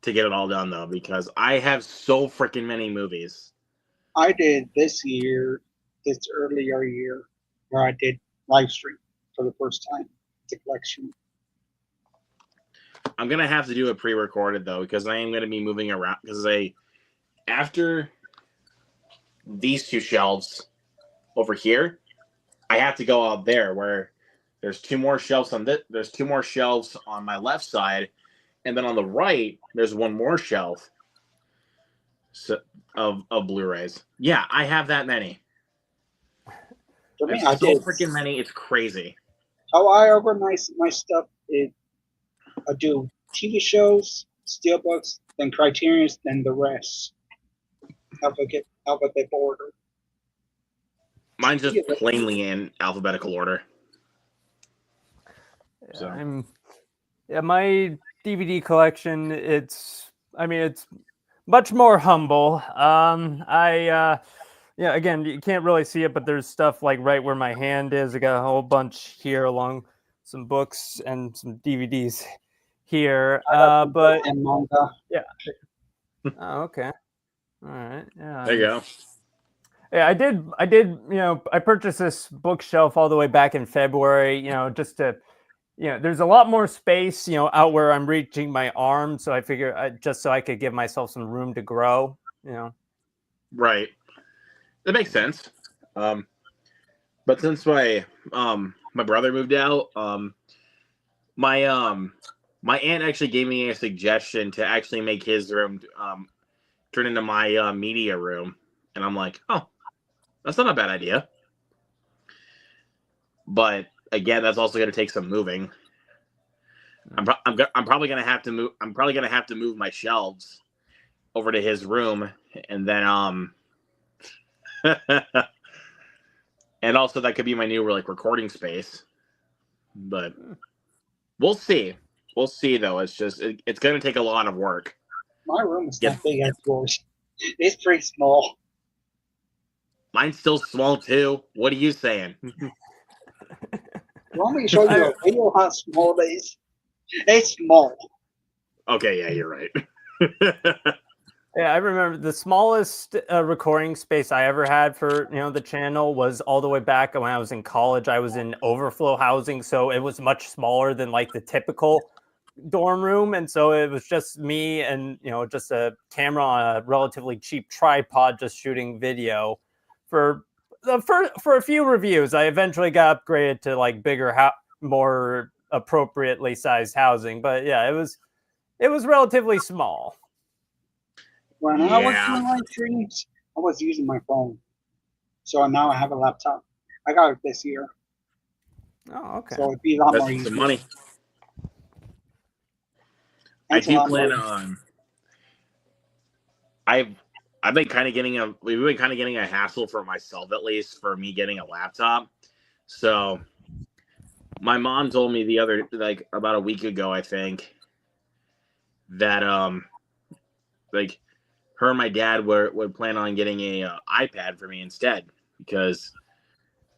to get it all done, though, because I have so freaking many movies. I did this earlier year, where I did live stream for the first time. The collection. I'm going to have to do it pre-recorded, though, because I am going to be moving around. Because after these two shelves over here, I have to go out there where there's two more shelves on this. There's two more shelves on my left side, and then on the right, there's one more shelf of Blu-rays. Yeah, I have that many. For me, I did freaking many. It's crazy. How I organize my stuff is I do TV shows, steelbooks, then Criterions, then the rest. Alphabetical order. Mine's just plainly in alphabetical order. So. My DVD collection, it's much more humble. Again, you can't really see it, but there's stuff like right where my hand is. I got a whole bunch here along some books and some DVDs here. But and manga. Yeah. Oh, okay. All right. Yeah. There you go. Yeah, I did. I purchased this bookshelf all the way back in February. Just to, there's a lot more space, out where I'm reaching my arm. So I figure just so I could give myself some room to grow. Right. That makes sense. But since my brother moved out, my my aunt actually gave me a suggestion to actually make his room turn into my media room, and I'm like, oh, that's not a bad idea. But again, that's also going to take some moving. I'm probably going to have to move. I'm probably going to have to move my shelves over to his room, and then and also that could be my new recording space. But we'll see. We'll see though. It's just it's going to take a lot of work. My room is not big as yours. It's pretty small. Mine's still small too. What are you saying? You want me to show you a video how small it is? It's small. Okay, yeah, you're right. Yeah, I remember the smallest recording space I ever had for the channel was all the way back when I was in college. I was in overflow housing, so it was much smaller than like the typical dorm room, and so it was just me and just a camera on a relatively cheap tripod, just shooting video for a few reviews. I eventually got upgraded to like bigger, more appropriately sized housing, but yeah, it was relatively small. When I was doing my streams, I was using my phone. So now I have a laptop. I got it this year. Oh, okay. So it'd be a lot more That's easier. some money. That's I do plan on. I've been kind of getting we've been kind of getting a hassle for myself, at least for me getting a laptop. So my mom told me the other about a week ago, I think, that like her and my dad would plan on getting a iPad for me instead, because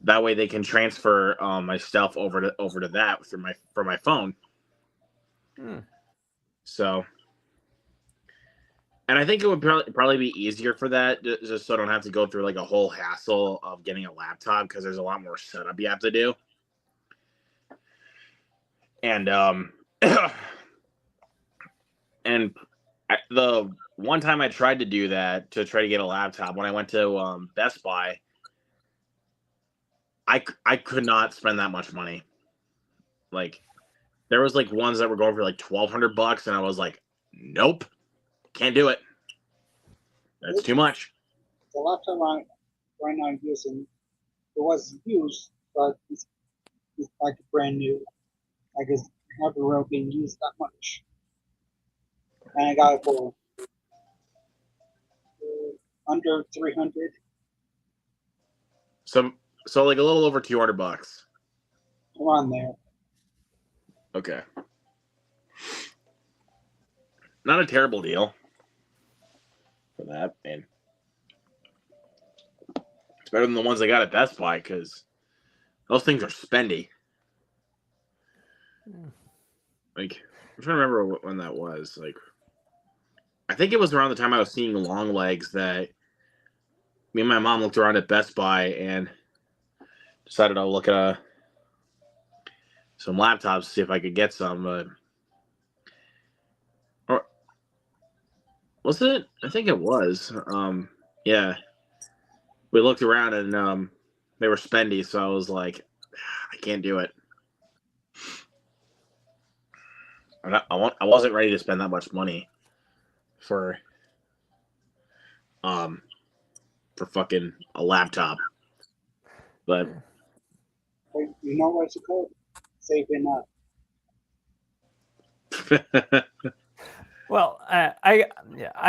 that way they can transfer my stuff over to that through my phone. So, and I think it would probably be easier for that, just so I don't have to go through like a whole hassle of getting a laptop, because there's a lot more setup you have to do. And and the one time I tried to do that, to try to get a laptop, when I went to Best Buy, I could not spend that much money. Like, there was like ones that were going for like $1,200, and I was like, nope, can't do it. That's too much. The laptop right now I'm using, it was used, but it's like brand new. Like it's never really been used that much. And I got it for under 300. So like a little over $200. Around there. Okay. Not a terrible deal for that, and it's better than the ones I got at Best Buy, because those things are spendy. Like, I'm trying to remember when that was. Like, I think it was around the time I was seeing Long Legs that me and my mom looked around at Best Buy and decided to look at some laptops to see if I could get some. Or was it? I think it was. Yeah. We looked around and they were spendy, so I was like, I can't do it. I wasn't ready to spend that much money for fucking a laptop. But You know what's it called? Saving up. Well, I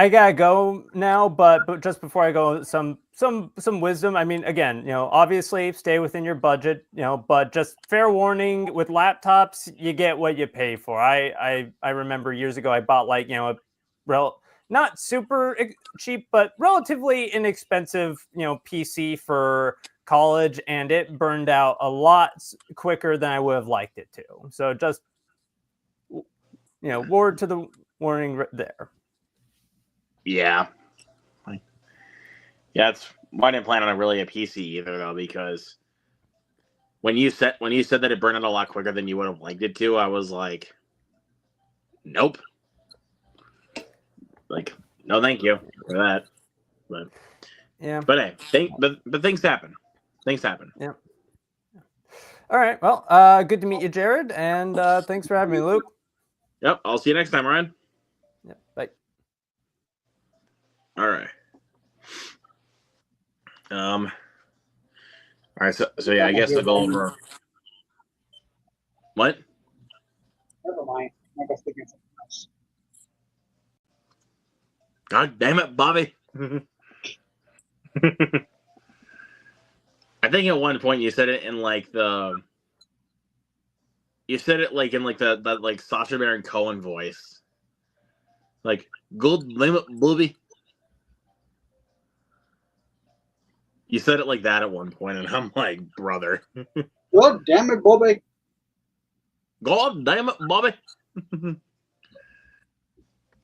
gotta go now, but just before I go, some wisdom. I mean, again, obviously stay within your budget, but just fair warning, with laptops, you get what you pay for. I remember years ago I bought like a not super cheap, but relatively inexpensive PC for college, and it burned out a lot quicker than I would have liked it to. So just word to the warning there. Yeah. Yeah, I didn't plan on really a PC either though, because when you said that it burned out a lot quicker than you would have liked it to, I was like, nope. Like, no, thank you for that. Yeah. But hey, but things happen. Things happen. Yeah. All right. Well, good to meet you, Jared, and thanks for having me, Luke. Yep. I'll see you next time, Ryan. Yeah. Bye. All right. All right. So yeah, I guess to go over what? Never mind. I was thinking something else. God damn it, Bobby. I think at one point you said it in like you said it like in like that like Sacha Baron Cohen voice. Like, good damn it, Bobby. You said it like that at one point, and I'm like, brother. God damn it, Bobby. God damn it, Bobby.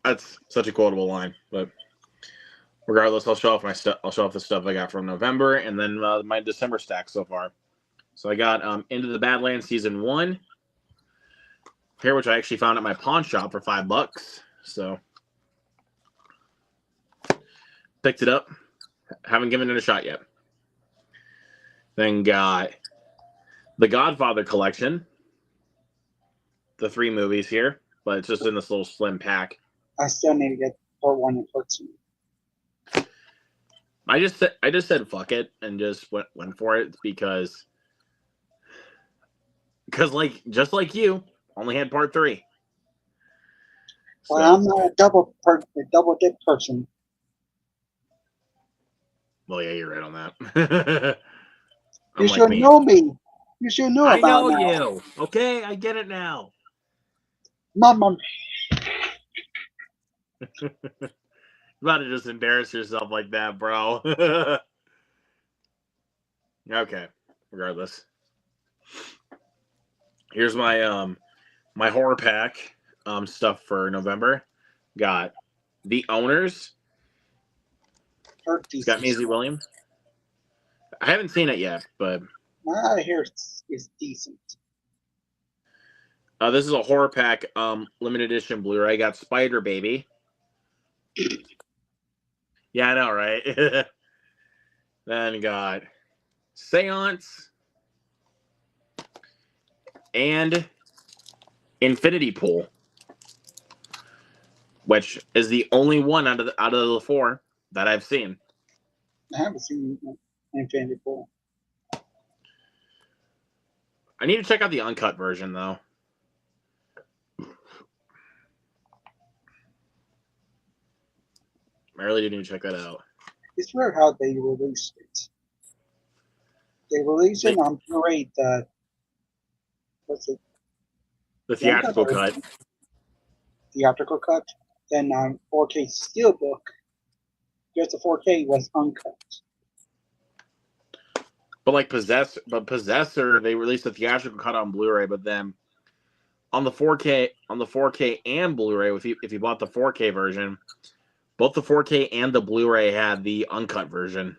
That's such a quotable line, but regardless, I'll show off my stuff. I'll show off the stuff I got from November, and then my December stack so far. So I got Into the Badlands Season 1 here, which I actually found at my pawn shop for $5. So picked it up. Haven't given it a shot yet. Then got the Godfather collection. The 3 movies here, but it's just in this little slim pack. I still need to get part 1 and part 2. I just said fuck it and just went for it because like just like you only had part 3. Well, So, I'm not a double dip person. well, yeah, you're right on that. You should know me. You should know I about know now. you. Okay, I get it now. Mama. You're about to just embarrass yourself like that, bro. Okay, regardless. Here's my my horror pack stuff for November. Got The Owners. It's got Maisie Williams. I haven't seen it yet, but I hear it's decent. this is a horror pack limited edition Blu-ray. Got Spider Baby. Yeah, I know, right? Then got Seance and Infinity Pool, which is the only one out of the 4 that I've seen. I haven't seen Infinity Pool. I need to check out the uncut version though. I really do need to check that out. It's weird how they released it. They released it on Blu-ray. What's it? The theatrical cut. Theatrical cut. Then on 4K Steelbook, just the 4K was uncut. But like Possessor, they released a theatrical cut on Blu-ray, but then on the 4K and Blu-ray, if you bought the 4K version, both the 4K and the Blu-ray had the uncut version.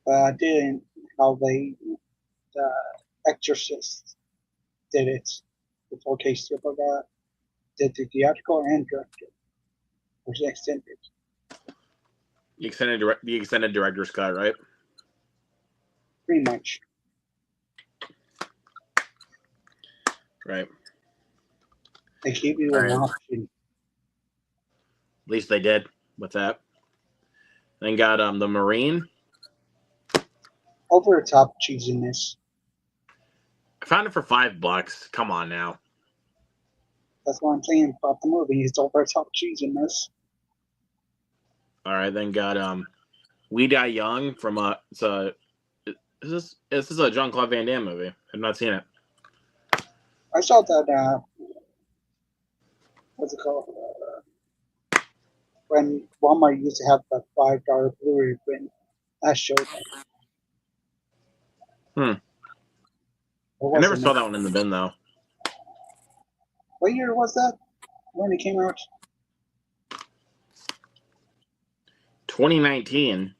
Didn't how they Exorcist did it. The 4K Steelbook did the theatrical and director, which is extended. The extended director's cut, right? Pretty much. Right. They gave you an option. At least they did with that. Then got the Marine. Over the top cheesiness. I found it for $5. Come on now. That's what I'm saying about the movie. It's over the top cheesiness. All right, then got We Die Young from this is a Jean-Claude Van Damme movie. I've not seen it. I saw that. What's it called? When Walmart used to have the $5 Blu-ray print, that showed that. I never saw that one in the bin though. What year was that? When it came out? 2019.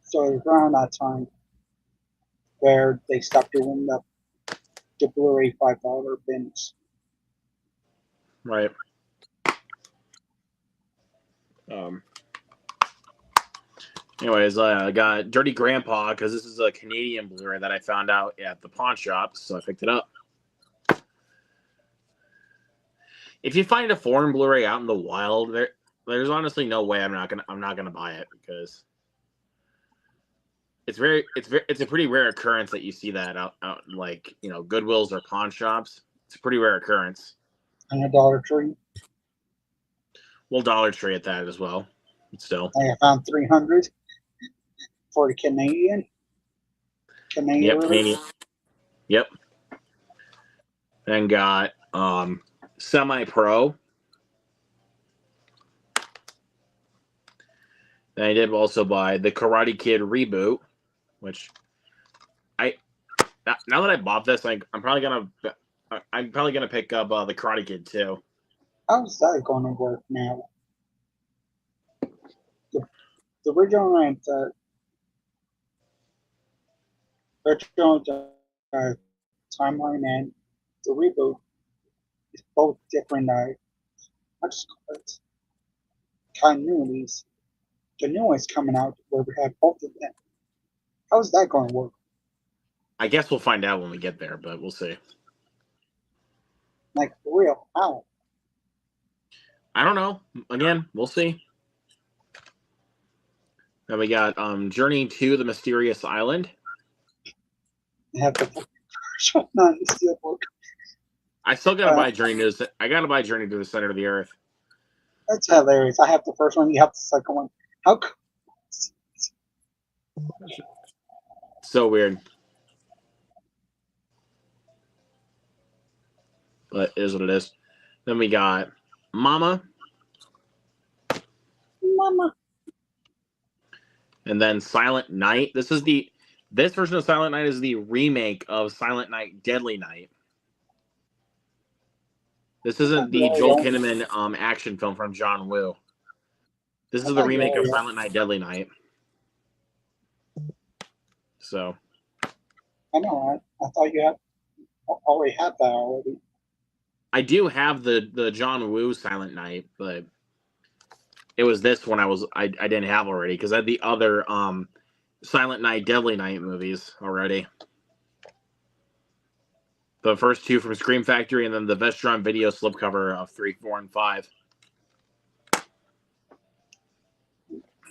So around that time where they stopped doing the Blu-ray $5 bins. Right. Um. Anyways, I got Dirty Grandpa because this is a Canadian Blu-ray that I found out at the pawn shop, so I picked it up. If you find a foreign Blu-ray out in the wild, there's honestly no way I'm not gonna buy it because it's a pretty rare occurrence that you see that out like Goodwills or pawn shops. It's a pretty rare occurrence. And a Dollar Tree. Well, Dollar Tree at that as well. But still. I found 300 for the Canadian. Yep, release. Canadian. Yep. Then got Semi-Pro. Then I did also buy the Karate Kid reboot, which now that I bought this, I'm probably gonna pick up the Karate Kid too. How's that going to work now? The original timeline and the reboot is both different. I just call it continuities. The new one's coming out where we have both of them. How's that going to work? I guess we'll find out when we get there, but we'll see. Like for real? How? I don't know. Again, we'll see. Then we got Journey to the Mysterious Island. I have the not the steelbook. I still gotta buy Journey to. I gotta buy Journey to the Center of the Earth. That's hilarious. I have the first one. You have the second one. How? So weird. But it is what it is. Then we got Mama. And then Silent Night. This version of Silent Night is the remake of Silent Night Deadly Night. This isn't the Joel Kinnaman action film from John Woo. This is the remake of Silent Night Deadly Night. So I know. I thought you already had that already. I do have the John Woo Silent Night, but it was this one I didn't have already because I had the other Silent Night Deadly Night movies already. The first two from Scream Factory and then the Vestron video slipcover of 3, 4, and 5.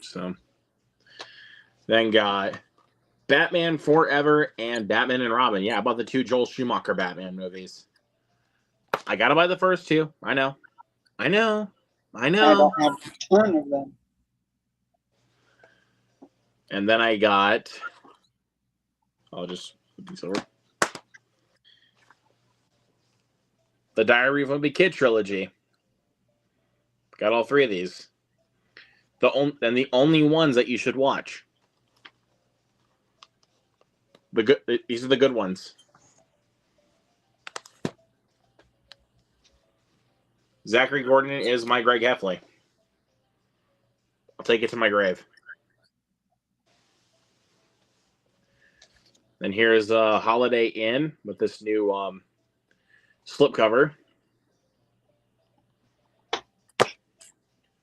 So then got Batman Forever and Batman and Robin. Yeah, I bought the 2 Joel Schumacher Batman movies. I gotta buy the first 2. I know. I don't have a ton of them. And then I got. I'll just put these over. The Diary of a Wimpy Kid trilogy. Got all 3 of these. The only ones that you should watch. These are the good ones. Zachary Gordon is my Greg Heffley. I'll take it to my grave. And here's Holiday Inn with this new slipcover.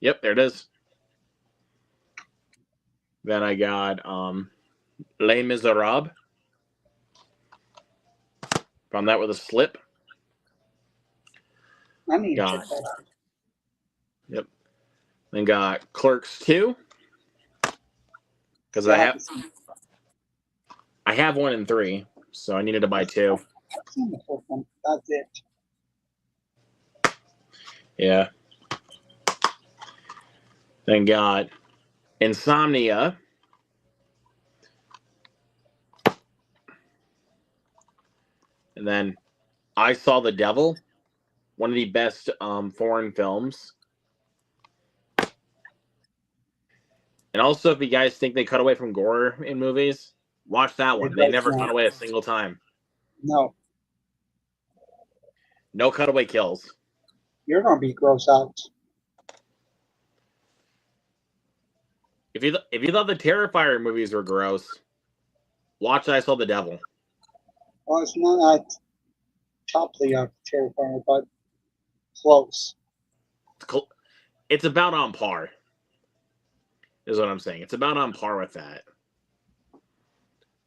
Yep, there it is. Then I got Les Miserables. Found that with a slip. I need to check that out. Yep. Then got Clerks 2. Because I have 1 and 3, so I needed to buy 2. I've seen the first one. That's it. Yeah. Then got Insomnia. And then I Saw the Devil, one of the best foreign films. And also, if you guys think they cut away from gore in movies, watch that one. They never cut away a single time. No. No cutaway kills. You're going to be gross out. If you thought the Terrifier movies were gross, watch I Saw the Devil. Well, it's not at toply of terrifying, but close. It's about on par. Is what I'm saying. It's about on par with that.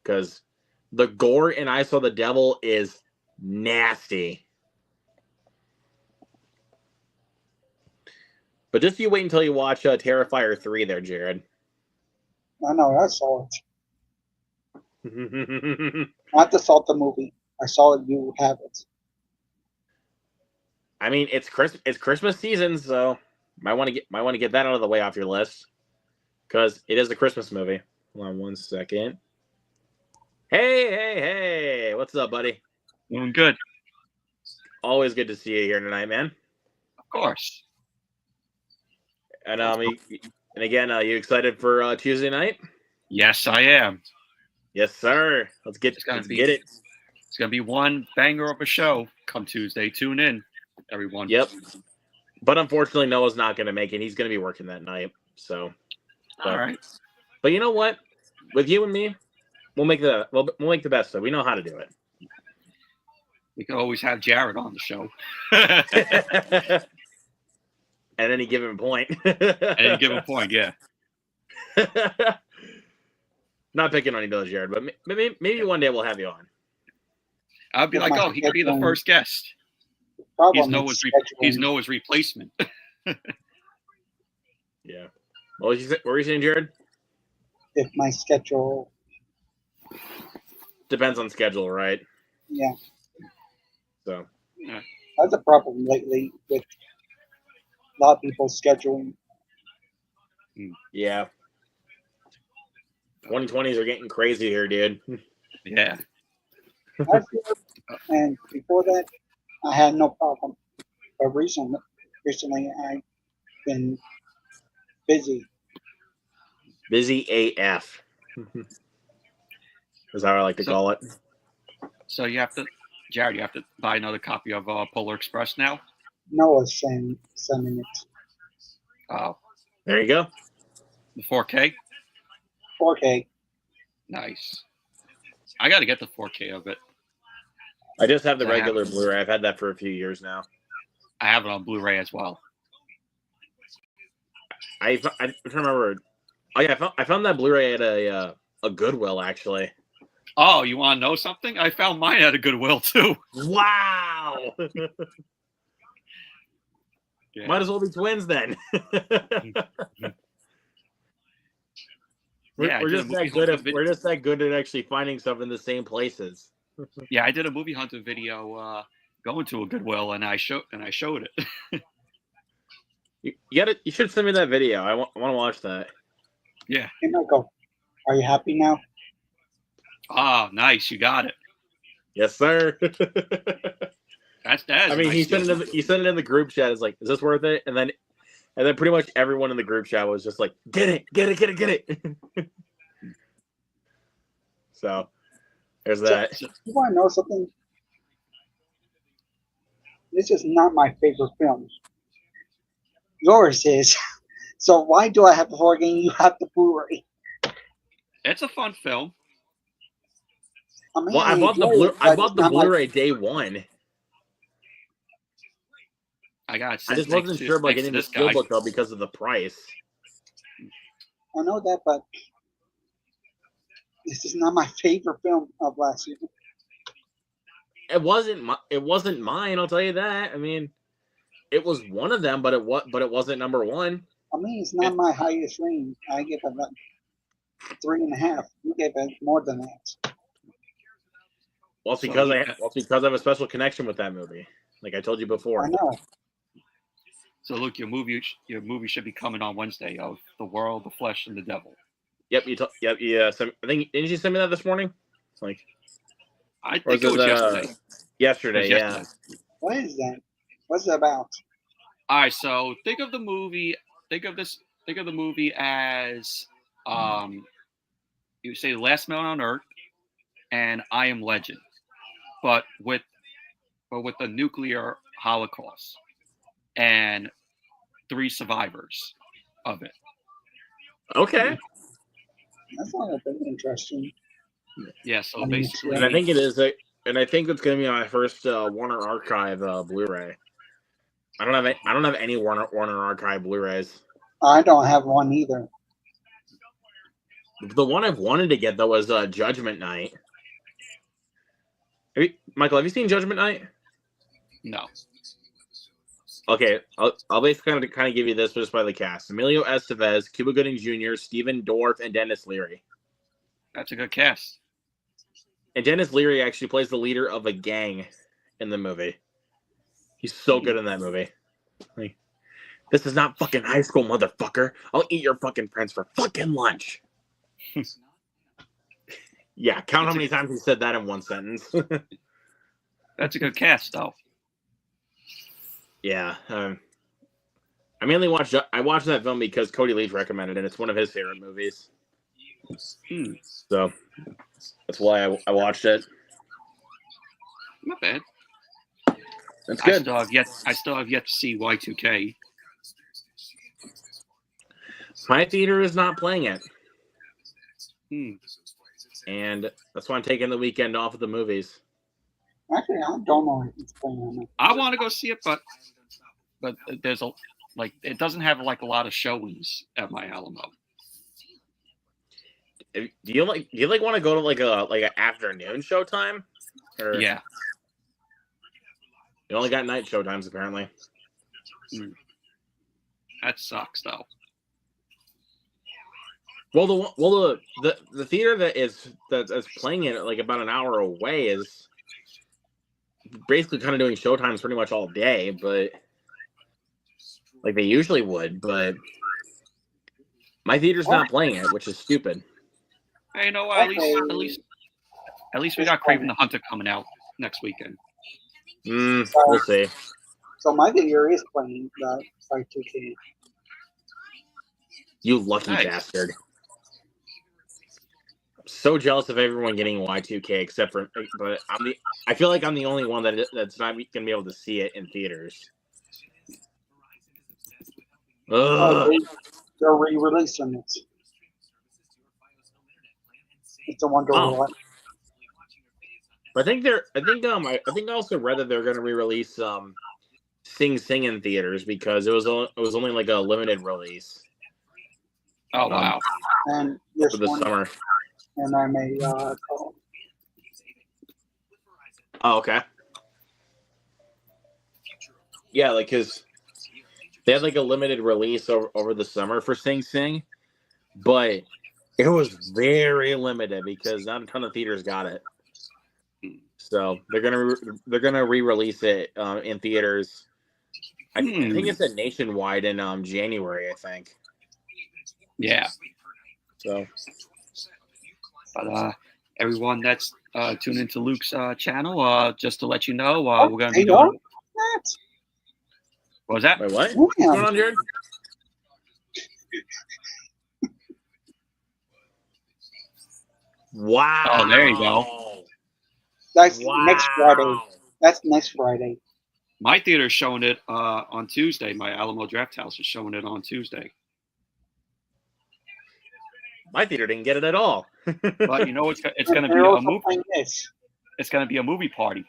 Because the gore in I Saw the Devil is nasty. But just you wait until you watch Terrifier 3 there, Jared. I know, I saw it. Not the Salt the movie. I saw it. You have it. I mean, it's Christmas season, so might want to get that out of the way off your list, because it is a Christmas movie. Hold on 1 second. Hey! What's up, buddy? Doing good. Always good to see you here tonight, man. Of course. And again, you excited for Tuesday night? Yes, I am. Yes, sir. Let's get it. It's gonna be one banger of a show come Tuesday. Tune in, everyone. Yep. But unfortunately, Noah's not going to make it. He's going to be working that night. So. All right. But you know what? With you and me, we'll make the best of it. We know how to do it. We can always have Jared on the show. At any given point. At any given point, yeah. Not picking on you, though, Jared, but maybe one day we'll have you on. I'll be like, oh, he could be the first guest. He's Noah's replacement. Yeah. What were you saying, Jared? If my schedule depends on schedule, right? Yeah. So. Yeah. That's a problem lately with a lot of people scheduling. Yeah. 2020s are getting crazy here, dude. Yeah. And before that, I had no problem. But recently I've been busy. Busy AF. Is how I like to call it. So Jared, you have to buy another copy of Polar Express now? Noah's sending it. Oh. There you go. The 4K? 4K. Nice. I got to get the 4K of it. I just have the regular Blu-ray. I've had that for a few years now. I have it on Blu-ray as well. I remember. Oh yeah, I found that Blu-ray at a Goodwill actually. Oh, you want to know something? I found mine at a Goodwill too. Wow. Yeah. Might as well be twins then. We're just that good at actually finding stuff in the same places. Yeah, I did a movie hunter video going to a Goodwill, and I showed it. You should send me that video. I want to watch that. Yeah. Hey, Michael, are you happy now? Ah, nice. You got it. Yes, sir. That's I mean, he sent it in the group chat. It's like, is this worth it? And then pretty much everyone in the group chat was just like, get it. So there's that. You want to know something? This is not my favorite film. Yours is. So why do I have the 4K and you have the Blu-ray? It's a fun film. I mean, well, I bought the Blu-ray day one. I just wasn't sure about getting the Steelbook though because of the price. I know that, but this is not my favorite film of last year. It wasn't mine. I'll tell you that. I mean, it was one of them, but it wasn't number one. I mean, it's not my highest range. I give it about 3.5. You gave it more than that. Well, it's because I have a special connection with that movie, like I told you before. I know. So, Luke, your movie should be coming on Wednesday of The World, the Flesh, and the Devil. Yep. Yeah. So I think didn't you send me that this morning? It's like. I think it was yesterday. Yesterday, yeah. What is that? What's it about? All right, so think of the movie as you say The Last Man on Earth and I Am Legend, but with the nuclear holocaust and 3 survivors of it. Okay. That's not a bit interesting. Yeah, so And basically, And I think it is. And I think it's going to be my first Warner Archive Blu-ray. I don't have any Warner Archive Blu-rays. I don't have one either. The one I've wanted to get though was Judgment Night. Michael, have you seen Judgment Night? no. Okay, I'll basically kind of give you this just by the cast: Emilio Estevez, Cuba Gooding Jr., Stephen Dorff, and Dennis Leary. That's a good cast. And Dennis Leary actually plays the leader of a gang in the movie. He's so good in that movie. Like, this is not fucking high school, motherfucker. I'll eat your fucking friends for fucking lunch. Yeah, count how many times he said that in one sentence. That's a good cast, though. Yeah. I mainly watched that film because Cody Leach recommended it. It's one of his favorite movies. So that's why I watched it. Not bad. That's good. I still have yet to see Y2K. My theater is not playing it. And that's why I'm taking the weekend off of the movies. Actually, I don't know if it's playing on it. I want to go see it, but there's it doesn't have like a lot of showings at my Alamo. Do you want to go to like an afternoon showtime? Or Yeah. You only got night showtimes apparently. That sucks though. Well, the theater that's playing it like about an hour away is basically kind of doing showtimes pretty much all day, but like they usually would. But my theater's not playing it, which is stupid. Hey, you know what? At least we got Kraven the Hunter coming out next weekend. We'll see. So my theater is playing that Y2K. You lucky bastard. So jealous of everyone getting Y2K except for, but I feel like I'm the only one that's not gonna be able to see it in theaters. They're re-releasing it. It's a Wonder Woman. I think I also read that they're gonna re-release Sing Sing in theaters because it was only like a limited release. Oh wow! And for the summer. And I may call. Oh, okay. Yeah, like because they had like a limited release over the summer for Sing Sing, but it was very limited because not a ton of theaters got it. So they're gonna re-release it in theaters. I think it's nationwide in January. I think. Yeah. So. But everyone that's tuned into Luke's channel, just to let you know, we're going to be doing. What was that? Wait, what? What's going on, Jared? Wow. Oh, there you go. That's next Friday. That's next Friday. My theater's showing it on Tuesday. My Alamo Draft House is showing it on Tuesday. My theater didn't get it at all. But you know, it's going to be a movie. It's going to be a movie party.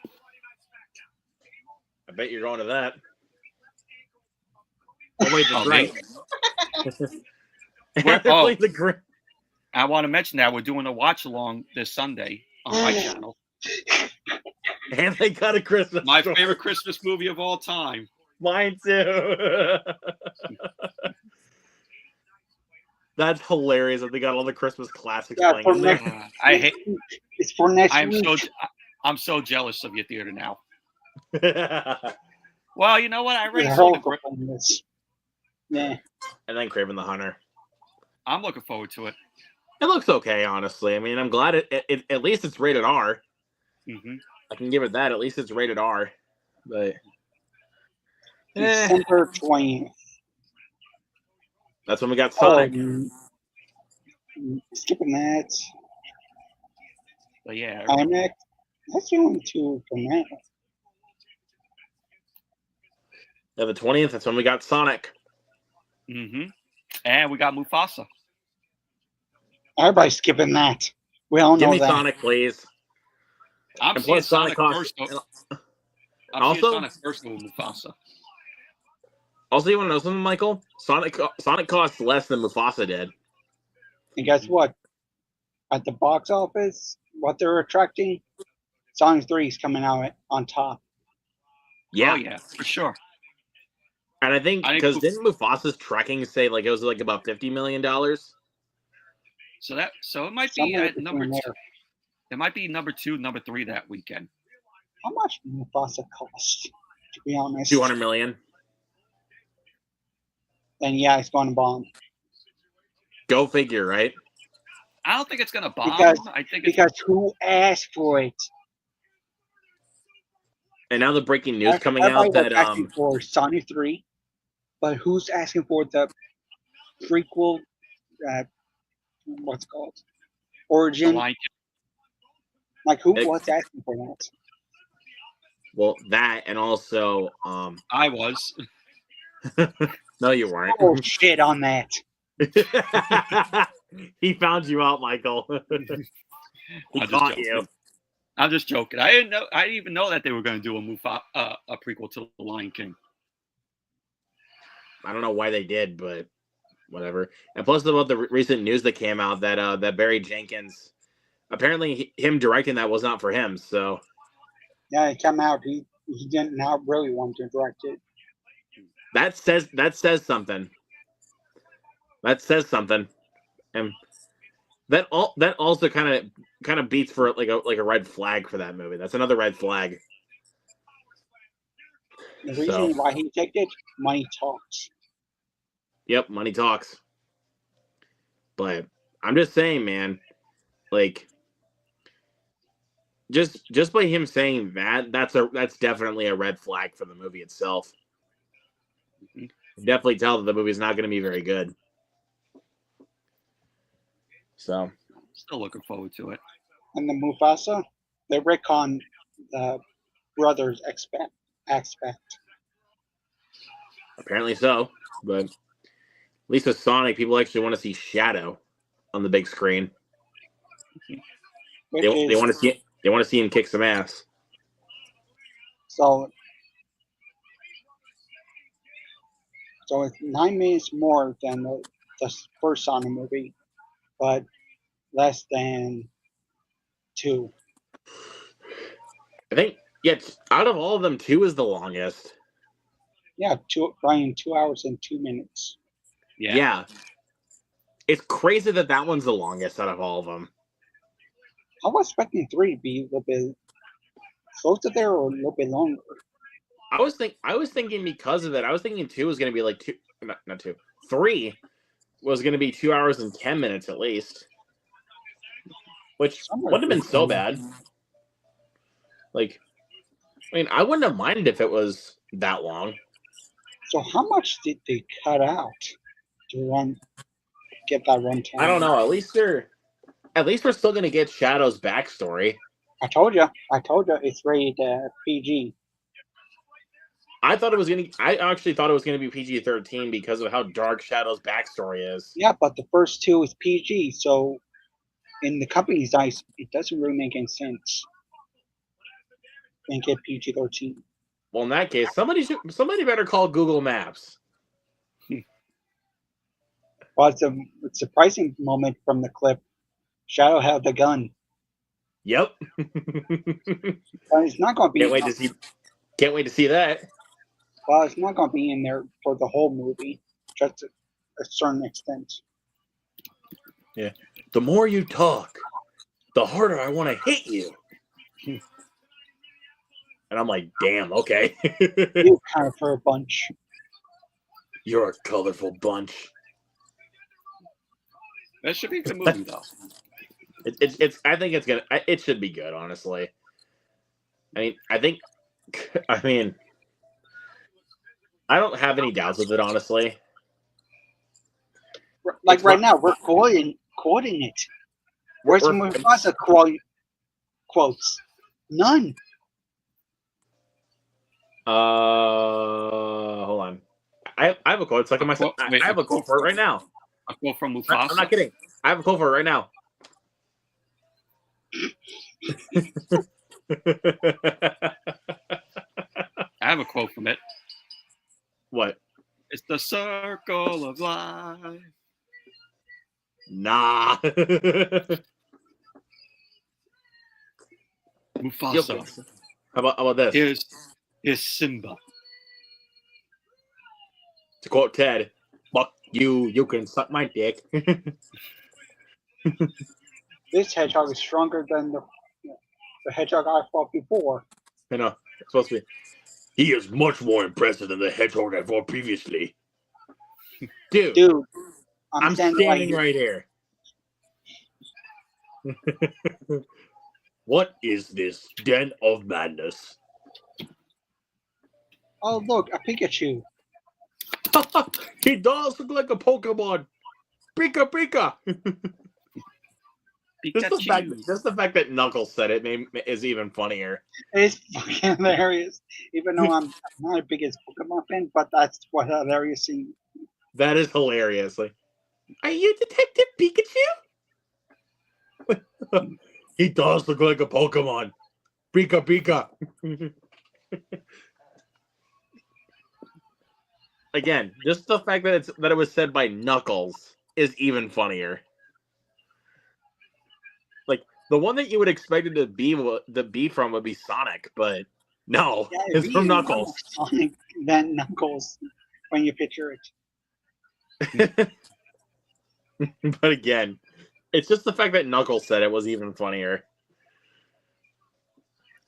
I bet you're going to that. Oh wait, the drink. I want to mention that we're doing a watch along this Sunday on my channel. And they got a Christmas. My favorite Christmas movie of all time. Mine too. That's hilarious that they got all the Christmas classics playing in there. It's for next week. I'm so jealous of your theater now. Well, you know what? I already saw the Yeah. And then Kraven the Hunter. I'm looking forward to it. It looks okay, honestly. I mean, I'm glad it at least it's rated R. Mm-hmm. I can give it that. At least it's rated R. But December 20th. That's when we got Sonic. Skipping that. But yeah. IMAX. That's the only two from that. Yeah, the 20th, that's when we got Sonic. Mm-hmm. And we got Mufasa. Everybody's skipping that. We all Give know me that. Sonic, please. I'm And seeing plus, Sonic Sonic costs. first. I'm Also- seeing Sonic first over Mufasa. Also, you want to know something, Michael? Sonic costs less than Mufasa did. And guess what? At the box office, what they're attracting, Sonic 3 is coming out on top. Yeah, Oh yeah, for sure. and I think I think because didn't Mufasa's tracking say like it was like about $50 million? So it might be Somewhere at number between two. there. It might be number 2, number 3 that weekend. How much Mufasa cost? To be honest, 200 million. then yeah, it's going to bomb. Go figure, right? I don't think it's gonna bomb. I think it's Because who asked for it? And now the breaking news coming Everybody out that was asking for Sonic 3, but who's asking for the prequel? What's it called? the Origin. Lion King. Like who It- was asking for that? well, that and also I was. no, you weren't. Oh shit on that. He found you out, Michael. He I'm just caught joking. you. I'm just joking. I didn't know. I didn't even know that they were going to do a prequel to The Lion King. I don't know why they did, but whatever. And plus, about the recent news that came out that that Barry Jenkins, apparently him directing that was not for him. So Yeah, it came out. He didn't not really want to direct it. that says something. That says something, and that also kind of beats for like a red flag for that movie. That's another red flag. The reason why he took it, money talks. Yep, money talks. But I'm just saying, man, like just by him saying that, that's definitely a red flag for the movie itself. You definitely tell that the movie's not going to be very good. So Still looking forward to it. And the Mufasa, they retcon the brothers aspect. apparently so, but at least with Sonic, people actually want to see Shadow on the big screen. Which They is want to see him kick some ass. so it's 9 minutes more than the first Sonic movie, but less than 2. I think out of all of them, 2 is the longest. Yeah, running 2 hours and 2 minutes. Yeah. It's crazy that one's the longest out of all of them. I was expecting 3 to be a little bit closer there or a little bit longer. I was thinking because of that. I was thinking 2 was going to be like 2, not 2. 3 was going to be 2 hours and 10 minutes at least, which wouldn't have been so bad. Like, I mean, I wouldn't have minded if it was that long. So how much did they cut out to get that runtime? I don't know. At least we're still going to get Shadow's backstory. I told you, it's rated PG. I actually thought it was going to be PG-13 because of how dark Shadow's backstory is. Yeah, but the first 2 is PG, so in the company's eyes, it doesn't really make any sense. And get PG-13. Well, in that case, somebody better call Google Maps. Well, it's a surprising moment from the clip. Shadow had the gun. Yep. But it's not going to be. Can't wait to see that. Well, it's not going to be in there for the whole movie, just to a certain extent. Yeah. The more you talk, the harder I want to hit you. And I'm like, damn, okay. You kind of for a bunch. You're a colorful bunch. That should be a good movie, though. I think it should be good, honestly. I don't have any doubts with it, honestly. Like right now, we're quoting it. Where's the Mufasa quotes? None. Hold on. I have a quote. It's like I have a quote for it right now. A quote from Mufasa. I'm not kidding. I have a quote for it right now. I have a quote from it. What? It's the circle of life. Nah. Mufasa. How about this? Here's Simba. To quote Ted, "Fuck you, you can suck my dick." This hedgehog is stronger than the hedgehog I fought before. I know. It's supposed to be. He is much more impressive than the hedgehog I fought previously. Dude, I'm standing right here. What is this den of madness? Oh, look, a Pikachu. He does look like a Pokemon. Pika Pika. Just the fact that Knuckles said it is even funnier. It's fucking hilarious. Even though I'm not the biggest Pokemon fan, but that's what hilarious scene. That is hilarious. Like, are you Detective Pikachu? He does look like a Pokemon. Pika Pika. Again, just the fact that it was said by Knuckles is even funnier. Like, the one that you would expect it to be from would be Sonic, but no, Yeah, it's from Knuckles. Sonic than Knuckles when you picture it. But again, it's just the fact that Knuckles said it was even funnier.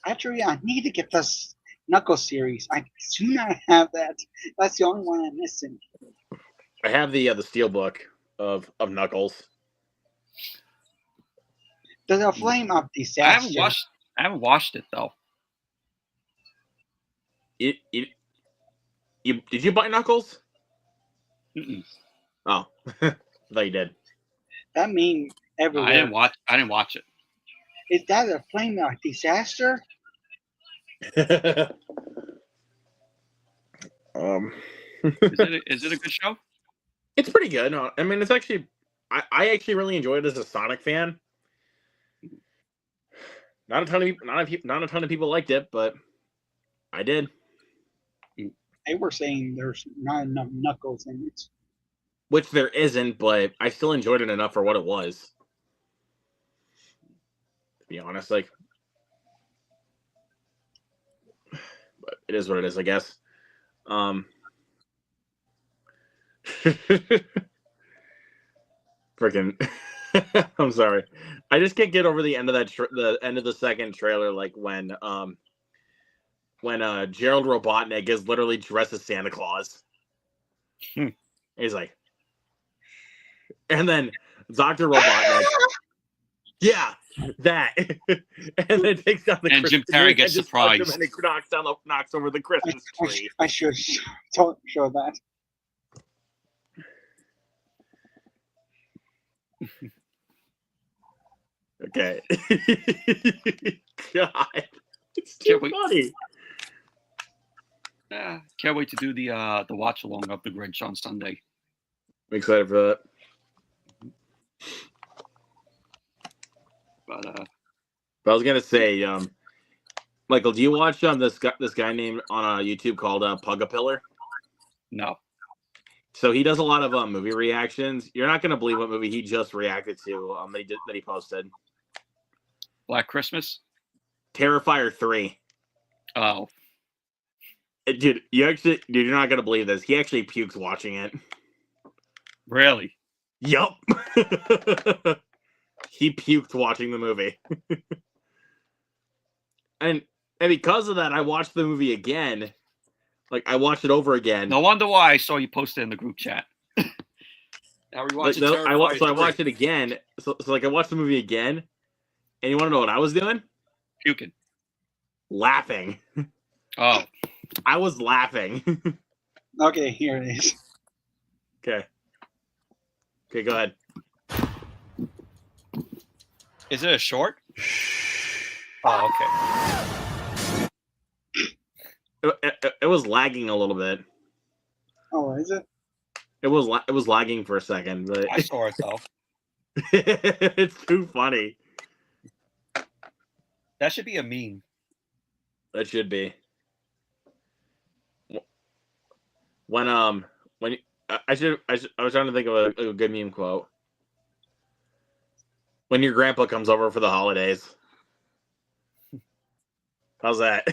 Actually, I need to get this Knuckles series. I do not have that. That's the only one I'm missing. I have the Steelbook of Knuckles. There's a flame of disaster. I haven't watched it though. Did you buy Knuckles? Mm-mm. Oh, I thought you did. That means everywhere. I didn't watch it. Is that a flame of disaster? Is it a good show? It's pretty good. I mean, it's actually I actually really enjoyed it as a Sonic fan. Not a ton of people liked it, but I did. They were saying there's not enough Knuckles in it. Which there isn't, but I still enjoyed it enough for what it was. To be honest, like, but it is what it is, I guess. Freaking, I'm sorry. I just can't get over the end of the end of the second trailer, like when Gerald Robotnik is literally dressed as Santa Claus. He's like, and then Dr. Robotnik, yeah, that, and then takes down the and Jim Carrey gets surprised and he knocks over the Christmas tree. I should show that. Okay. God, it's too funny. Yeah, can't wait to do the watch along of the Grinch on Sunday. I'm excited for that. But I was gonna say, Michael, do you watch this guy named on YouTube called Pug-a-Pillar? No. So he does a lot of movie reactions. You're not gonna believe what movie he just reacted to that he posted. Black Christmas? Terrifier 3. Oh. Dude, you're not gonna believe this. He actually pukes watching it. Really? Yup. He puked watching the movie. and because of that, I watched the movie again. Like, I watched it over again. No wonder why I saw you post it in the group chat. Now we watch I watched it again. So like I watched the movie again, and you want to know what I was doing? Puking. Laughing. Oh. I was laughing. Okay, here it is. Okay, go ahead. Is it a short? Oh, okay. It was lagging a little bit. Oh, is it? It was lagging for a second, but I saw it though. It's too funny. That should be a meme. That should be. When I was trying to think of a good meme quote. When your grandpa comes over for the holidays. How's that?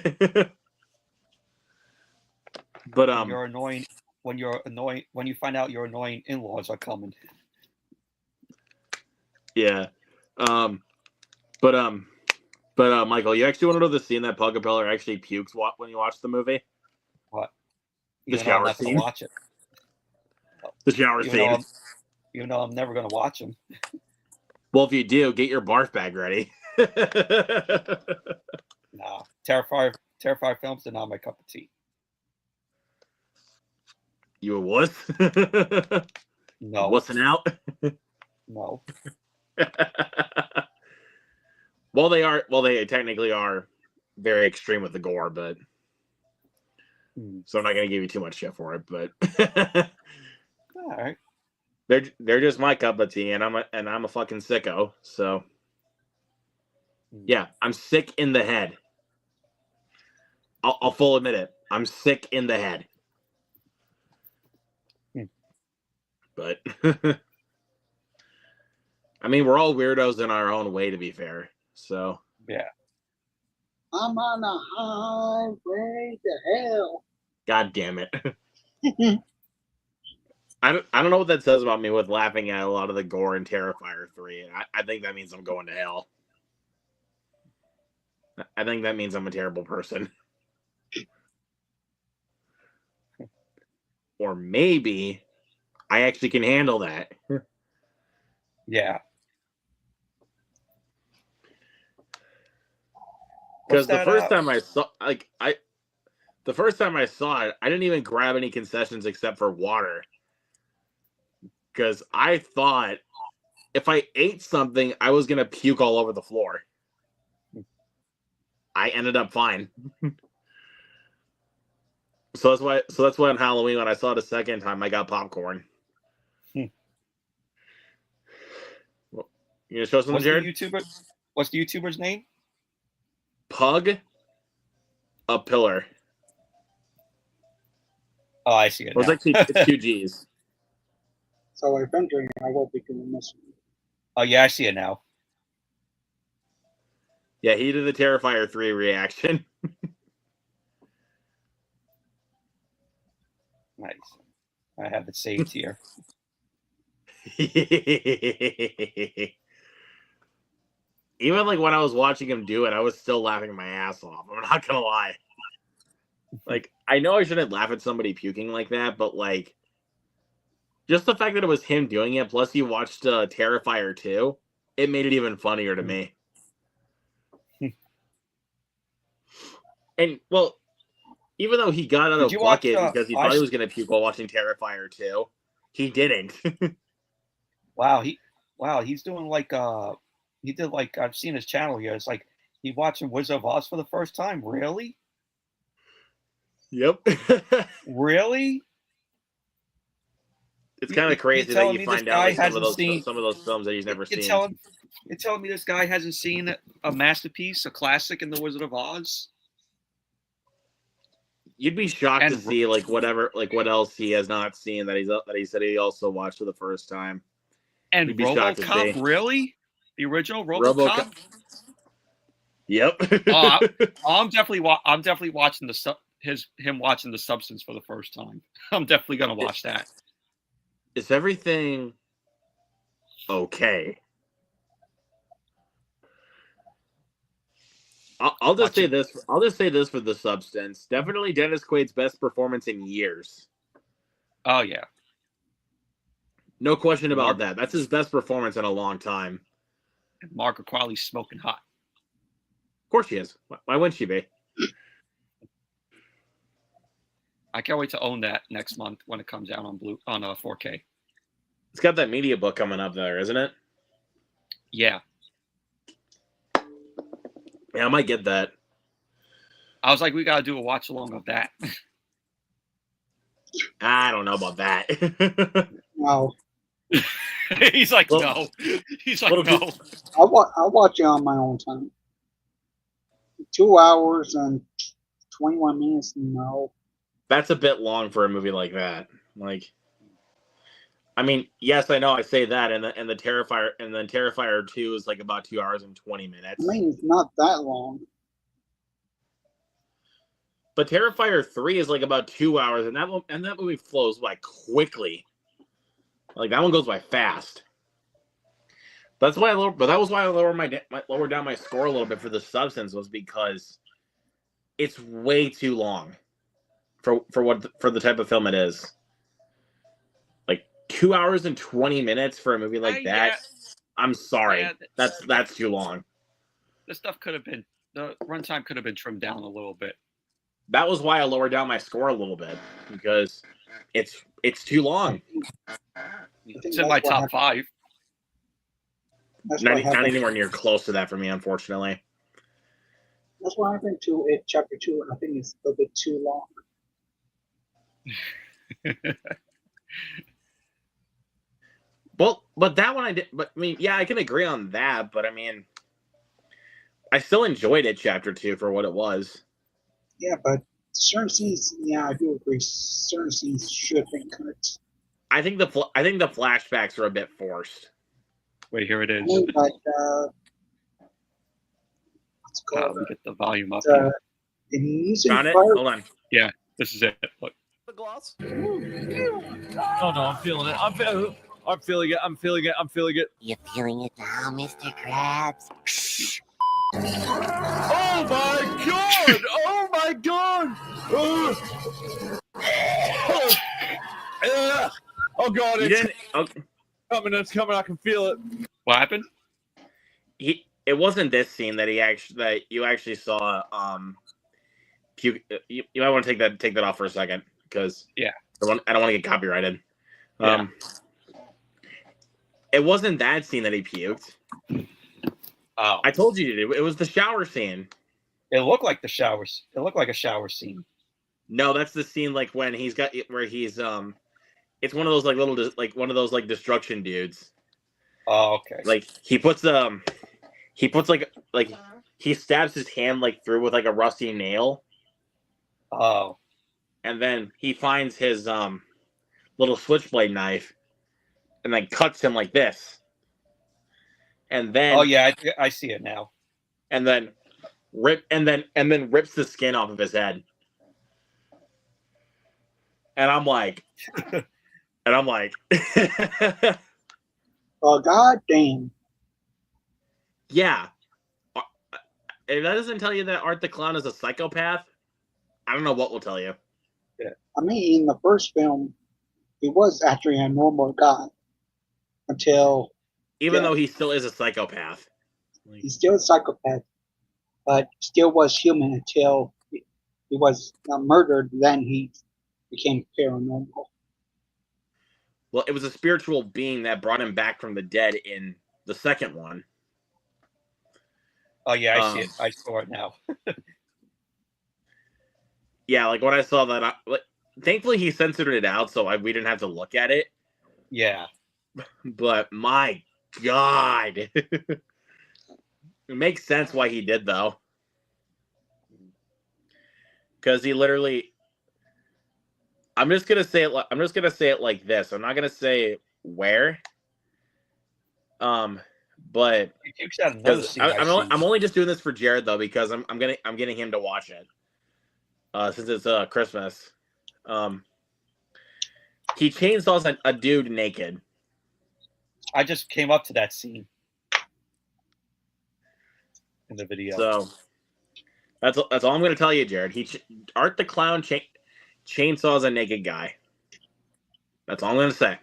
But when you find out your annoying in-laws are coming. Yeah. But Michael, you actually want to know the scene that Puggapeller actually pukes when you watch the movie? What? The shower scene. Watch it. The shower scene. Even though I'm never gonna watch them. Well, if you do, get your barf bag ready. Nah, Terrifier films are not my cup of tea. You a wuss? No. Wussing out? No. Well, they technically are very extreme with the gore, but so I'm not gonna give you too much shit for it. But All right, they're just my cup of tea, and I'm a fucking sicko. So yeah, I'm sick in the head. I'll full admit it. I'm sick in the head. But I mean, we're all weirdos in our own way, to be fair. So yeah. I'm on a highway to hell. God damn it. I don't know what that says about me with laughing at a lot of the gore in Terrifier 3. I think that means I'm going to hell. I think that means I'm a terrible person. Or maybe I actually can handle that. Yeah. Because the first time I saw it, I didn't even grab any concessions except for water. Because I thought if I ate something, I was gonna puke all over the floor. I ended up fine. So that's why on Halloween when I saw it a second time, I got popcorn. Well, you gonna show something, Jared? What's the YouTuber's name? Pug a pillar. Oh, I see it. Well, it's actually 2 G's. So eventually I will become this. Oh yeah, I see it now. Yeah, he did the Terrifier 3 reaction. Nice. I have it saved here. Even like when I was watching him do it, I was still laughing my ass off. I'm not gonna lie. Like, I know I shouldn't laugh at somebody puking like that, but like, just the fact that it was him doing it, plus he watched Terrifier 2, it made it even funnier to me. And well, even though he got out of bucket because he thought he was gonna puke while watching Terrifier 2, he didn't. Wow, he's doing like he did like I've seen his channel here. It's like he watching Wizard of Oz for the first time. Really? Yep. Really? It's kind of crazy that you find out like, some of those films that he's never seen. You're telling me this guy hasn't seen a masterpiece, a classic in the Wizard of Oz? You'd be shocked to see like what else he has not seen that he said he also watched for the first time. And RoboCop, really? The original RoboCop? Yep. I'm definitely watching him watching The Substance for the first time. I'm definitely gonna watch that. Is everything okay? I'll just say this for The Substance. Definitely Dennis Quaid's best performance in years. Oh yeah. No question about that. That's his best performance in a long time. And Margaret Qualley's smoking hot. Of course she is. Why wouldn't she be? I can't wait to own that next month when it comes out on 4K. It's got that media book coming up there, isn't it? Yeah. Yeah, I might get that. I was like, we gotta do a watch along of that. I don't know about that. Wow. He's like, Well- no. He's like, well, no. I'll watch it on my own time. 2 hours and 21 minutes. No. That's a bit long for a movie like that. Like, I mean, yes, I know I say that, and the Terrifier and then Terrifier 2 is like about 2 hours and 20 minutes. I mean, it's not that long. But Terrifier 3 is like about 2 hours, and that movie flows by quickly. Like that one goes by fast. That's why that was why I lowered down my score a little bit for The Substance, was because it's way too long for the type of film it is. Like 2 hours and 20 minutes for a movie like that. Yeah. I'm sorry, Yeah, that's too long. The runtime could have been trimmed down a little bit. That was why I lowered down my score a little bit, because it's too long. It's in my top 5. That's Not what happened. anywhere near close to that for me, unfortunately. That's what happened to it. Chapter 2, I think it's a bit too long. Well, but that one I did. But I mean, yeah, I can agree on that. But I mean, I still enjoyed it, Chapter 2, for what it was. Yeah, but certain scenes, yeah, I do agree. Certain scenes should have been cut. I think the flashbacks are a bit forced. Wait, here it I is. mean, but what's it Let called? me get the volume up. The music Found it? part. Hold on. This is it. Look. The gloss. Oh no, I'm feeling it. I'm feeling it. I'm feeling it. I'm feeling it. You feeling it now, Mr. Krabs? Oh my god! Oh my god! Oh god, You it's didn't. Okay. coming. It's coming. I can feel it. What happened? It wasn't this scene that you actually saw. You might want to take that off for a second, because Yeah. I don't want to get copyrighted. Yeah. It wasn't that scene that he puked. Oh, I told you it was the shower scene. it looked like the showers. It looked like a shower scene. No, that's the scene like when he's got where he's it's one of those like little one of those like destruction dudes. Oh, okay. Like he puts like he stabs his hand like through with like a rusty nail, Oh, and then he finds his little switchblade knife and then cuts him like this. And then oh yeah, I see it now. and then rips the skin off of his head. And I'm like Oh, god damn. yeah. If that doesn't tell you that Art the Clown is a psychopath, I don't know what will tell you. I mean, in the first film, he was actually a normal guy until Even Yeah. though he still is a psychopath. he's still a psychopath, but still was human until he was murdered. Then he became paranormal. Well, it was a spiritual being that brought him back from the dead in the second one. Oh yeah, I see it. I saw it now. Yeah, like when I saw that, thankfully he censored it out, so we didn't have to look at it. Yeah. But my God, it makes sense why he did though, because he literally. I'm just gonna say it like this. I'm not gonna say where. But He pukes out another scene. I'm only just doing this for Jared though, because I'm getting him to watch it. Since it's Christmas. He chainsaws a dude naked. I just came up to that scene in the video. So that's all I'm gonna tell you, Jared. Art the Clown chainsaws a naked guy. That's all I'm gonna say.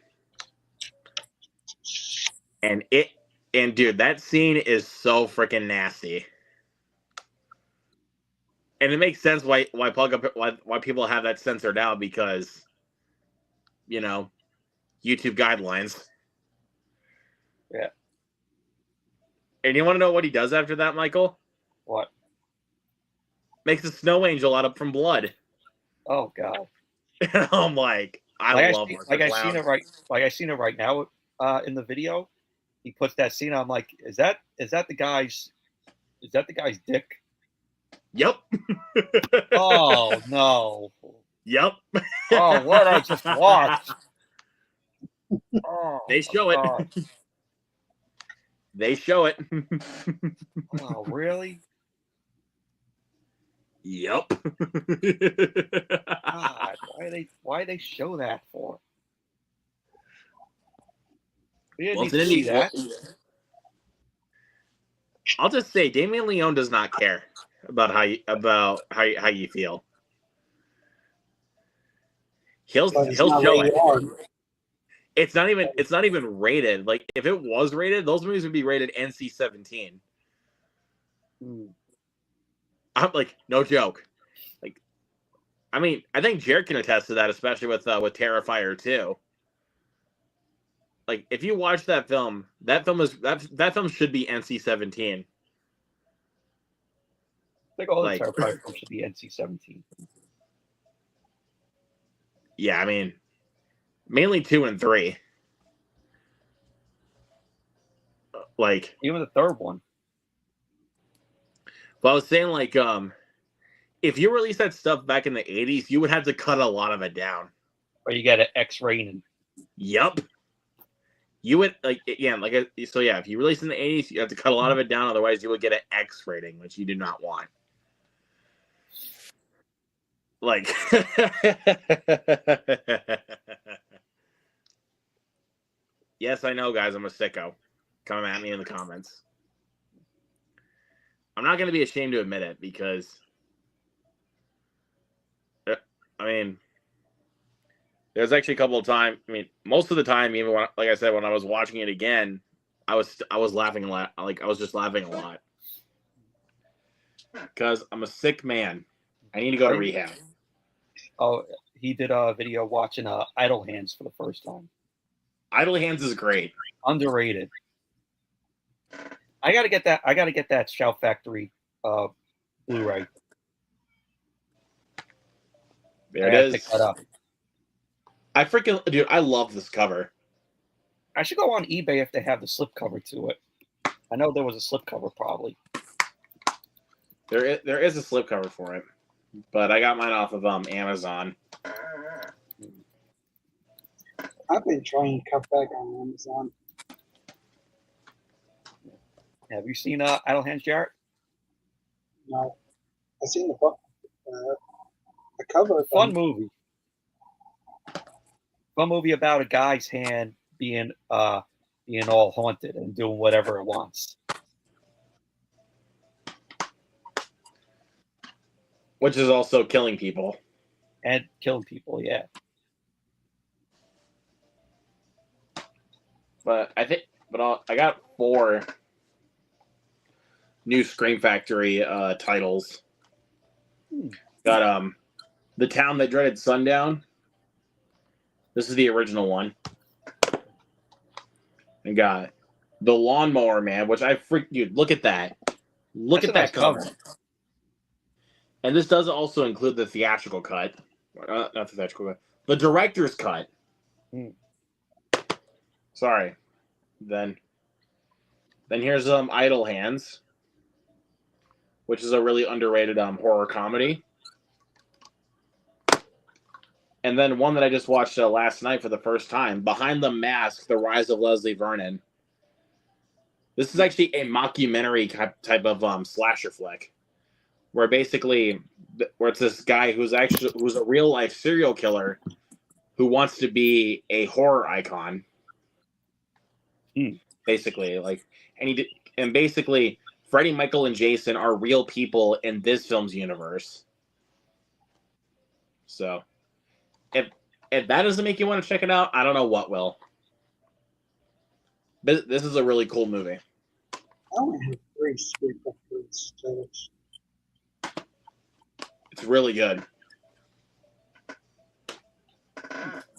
And dude, that scene is so freaking nasty. And it makes sense why people have that censored out, because YouTube guidelines. Yeah. And you want to know what he does after that, Michael? What? Makes a snow angel out of from blood. Oh god. And I'm like, I love Art the Clown. I seen it right now. in the video, he puts that scene. I'm like, is that the guy's dick? Yep. Oh no. Yep. Oh, what I just watched. Oh, They show God. it. They show it. Oh, really? Yep. God, why they show that for? We didn't Well, need to see that. I'll just say Damien Leone does not care about how you feel. He'll But it's he'll not show rated it. R. It's not even rated. Like if it was rated, those movies would be rated NC-17. I'm like, no joke. Like, I mean, I think Jared can attest to that, especially with Terrifier 2. Like, if you watch that film that film should be NC-17. I think all the Like- Terrifier films should be NC-17. Yeah, I mean, mainly 2 and 3. Like, Even the third one. but I was saying, like, if you released that stuff back in the 80s, you would have to cut a lot of it down. Or you get an X rating. Yep. You would, like, yeah, like, so yeah, if you release in the 80s, you have to cut a lot of it down, otherwise you would get an X rating, which you do not want. Like, yes, I know, guys, I'm a sicko. Come at me in the comments. I'm not going to be ashamed to admit it because, I mean, there's actually a couple of times. I mean, most of the time, even when, like I said, when I was watching it again, I was laughing a lot. Like I was just laughing a lot because I'm a sick man. I need to go to rehab. Oh, he did a video watching Idle Hands for the first time. Idle Hands is great. Underrated. I gotta get that Shout Factory Blu-ray. There I it gotta is. pick that up. I freaking dude, I love this cover. I should go on eBay if they have the slipcover to it. I know there was a slipcover probably. There is a slipcover for it, but I got mine off of Amazon. I've been trying to cut back on Amazon. Have you seen Idle Hands, Jarrett? No, I've seen the book, the cover. Fun movie. Fun movie about a guy's hand being all haunted and doing whatever it wants. Which is also killing people. And killing people, yeah. But I got 4 new Scream Factory titles. Got The Town That Dreaded Sundown. This is the original one. And got The Lawnmower Man, which dude, look at that. Look That's at a nice that cover. And this does also include the theatrical cut. Not the theatrical cut. The director's cut. Sorry. Then here's Idle Hands, which is a really underrated horror comedy. And then one that I just watched last night for the first time, Behind the Mask: The Rise of Leslie Vernon. This is actually a mockumentary type of slasher flick, where it's this guy who's a real life serial killer who wants to be a horror icon. Basically, and basically, Freddie, Michael, and Jason are real people in this film's universe. So, if that doesn't make you want to check it out, I don't know what will. This is a really cool movie. I only have 3 Scream Factory titles. It's really good.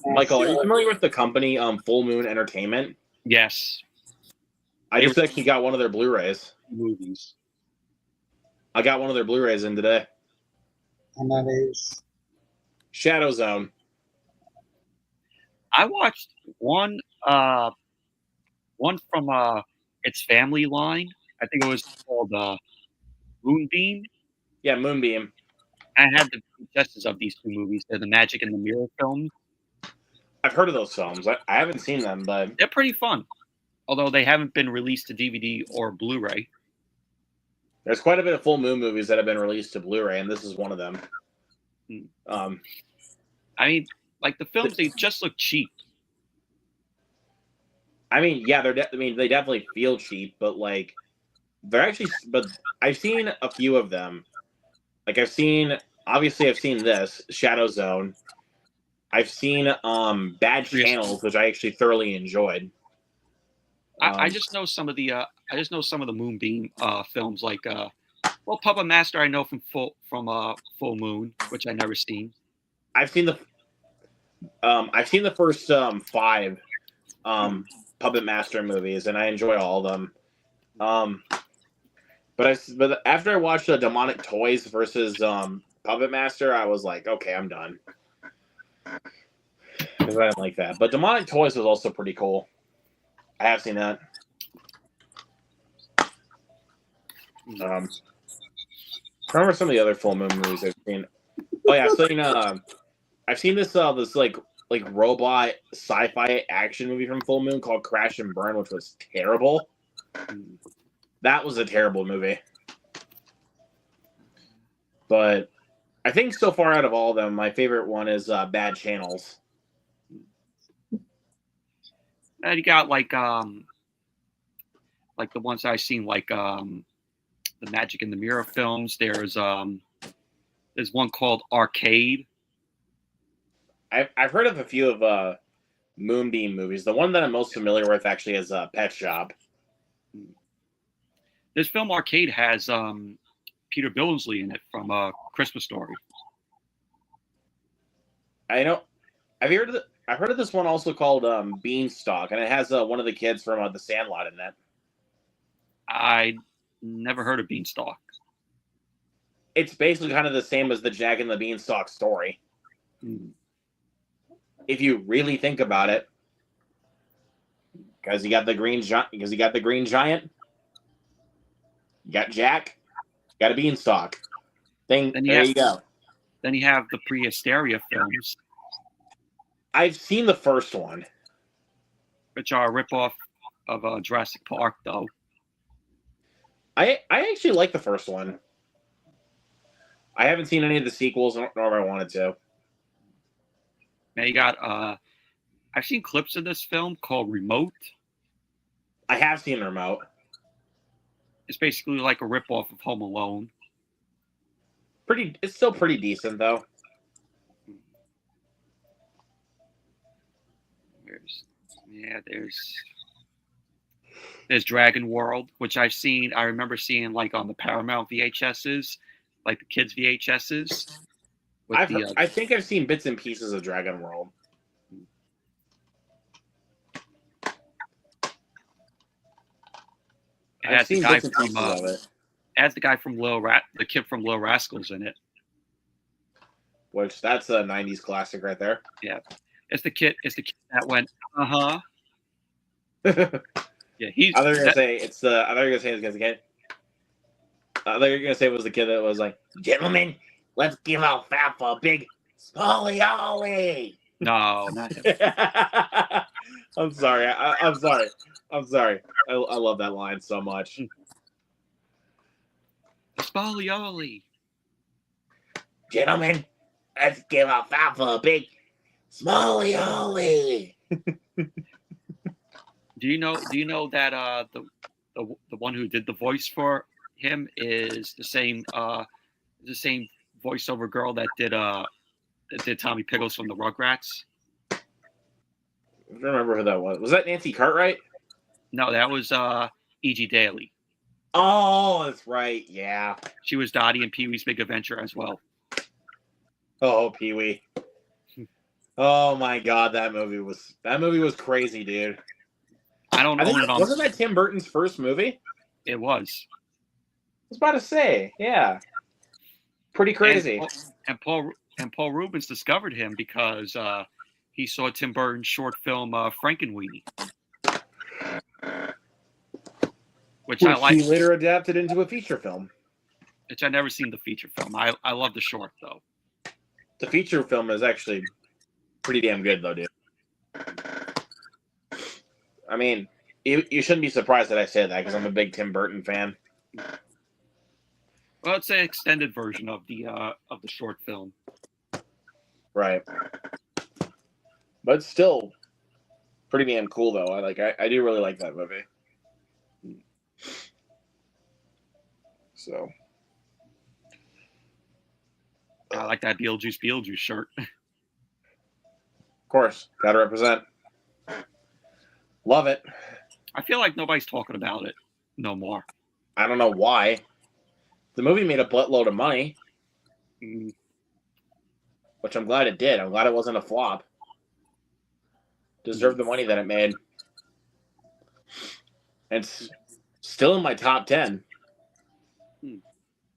Michael, are you familiar with the company Full Moon Entertainment? Yes. I just actually got one of their Blu-rays. Movies. I got one of their Blu-rays in today. And that is Shadow Zone. I watched one one from its family line. I think it was called Moonbeam. Yeah, Moonbeam. I had the VHSs of these two movies. They're the Magic in the Mirror films. I've heard of those films. I haven't seen them, but They're pretty fun, although they haven't been released to DVD or Blu-ray. there's quite a bit of Full Moon movies that have been released to Blu-ray, and this is one of them. I mean, like the films, they just look cheap. I mean, yeah, they definitely feel cheap, but like they're actually. But I've seen a few of them. Like I've seen this Shadow Zone. I've seen Bad Channels, which I actually thoroughly enjoyed. I just know some of the Moonbeam films, like Puppet Master. I know from Full Moon, which I never seen. I've seen the first 5 Puppet Master movies, and I enjoy all of them. But after I watched the Demonic Toys versus Puppet Master, I was like, okay, I'm done. Because I didn't like that. But Demonic Toys was also pretty cool. I have seen that. Remember some of the other Full Moon movies I've seen. Oh yeah, so I've seen this like robot sci-fi action movie from Full Moon called Crash and Burn, which was terrible. That was a terrible movie. But I think so far out of all of them, my favorite one is Bad Channels. And you got like the ones I've seen, like the Magic in the Mirror films. There's one called Arcade. I've heard of a few of Moonbeam movies. The one that I'm most familiar with actually is Pet Shop. This film Arcade has Peter Billingsley in it from Christmas Story. I know. I've heard of this one also called Beanstalk, and it has one of the kids from The Sandlot in it. I never heard of Beanstalk. It's basically kind of the same as the Jack and the Beanstalk story. If you really think about it, because you got the green giant, you got Jack, you got a Beanstalk. There you go. Then you have the Pre-Hysteria films, I've seen the first one, which are a ripoff of Jurassic Park, though. I actually like the first one. I haven't seen any of the sequels, nor have I wanted to. Now you got I've seen clips of this film called Remote. I have seen Remote. It's basically like a ripoff of Home Alone. It's still pretty decent though. There's Dragon World, which I've seen. I remember seeing like on the Paramount VHSs, like the kids VHSs. I think I've seen bits and pieces of Dragon World. I've seen bits and pieces of it. It has the guy from the kid from Little Rascals in it. Which that's a '90s classic right there. Yeah, it's the kid that went yeah, he's. I thought you were gonna say it's the. I thought you were gonna say it was the kid. I thought you were gonna say it was the kid that was like, "Gentlemen, let's give Alfalfa a big Spolly-Ollie." No, not him. I'm sorry. I'm sorry. I'm sorry. I love that line so much. Spolly-Ollie. Gentlemen, let's give Alfalfa a big Spolly-Ollie. Do you know that the one who did the voice for him is the same voiceover girl that did Tommy Pickles from the Rugrats? I don't remember who that was. Was that Nancy Cartwright? No, that was E.G. Daly. Oh, that's right. Yeah. She was Dottie in Pee-wee's Big Adventure as well. Oh, Pee-wee. Oh my God, that movie was crazy, dude. I don't know. Wasn't that Tim Burton's first movie? It was. I was about to say, yeah. Pretty crazy. And Paul Rubens discovered him because he saw Tim Burton's short film Frankenweenie. which I like. He later adapted into a feature film. Which I never seen the feature film. I love the short though. The feature film is actually pretty damn good, though, dude. I mean, you shouldn't be surprised that I say that because I'm a big Tim Burton fan. Well, it's an extended version of the short film. Right. But still pretty damn cool, though. I do really like that movie. So. I like that Beetlejuice shirt. Of course. Gotta represent. Love it. I feel like nobody's talking about it no more. I don't know why. The movie made a buttload of money. Which I'm glad it did. I'm glad it wasn't a flop. Deserved the money that it made. And it's still in my top 10.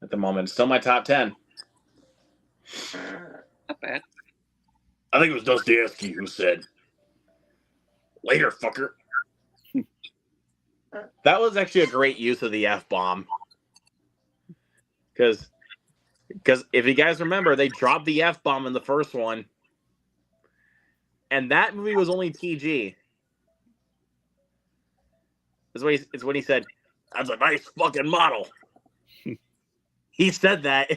At the moment. Still my top 10. Not bad. I think it was Dostoevsky who said, "Later, fucker." That was actually a great use of the F-bomb. Because if you guys remember, they dropped the F-bomb in the first one. And that movie was only PG. It's when he said, "That's a nice fucking model." He said that.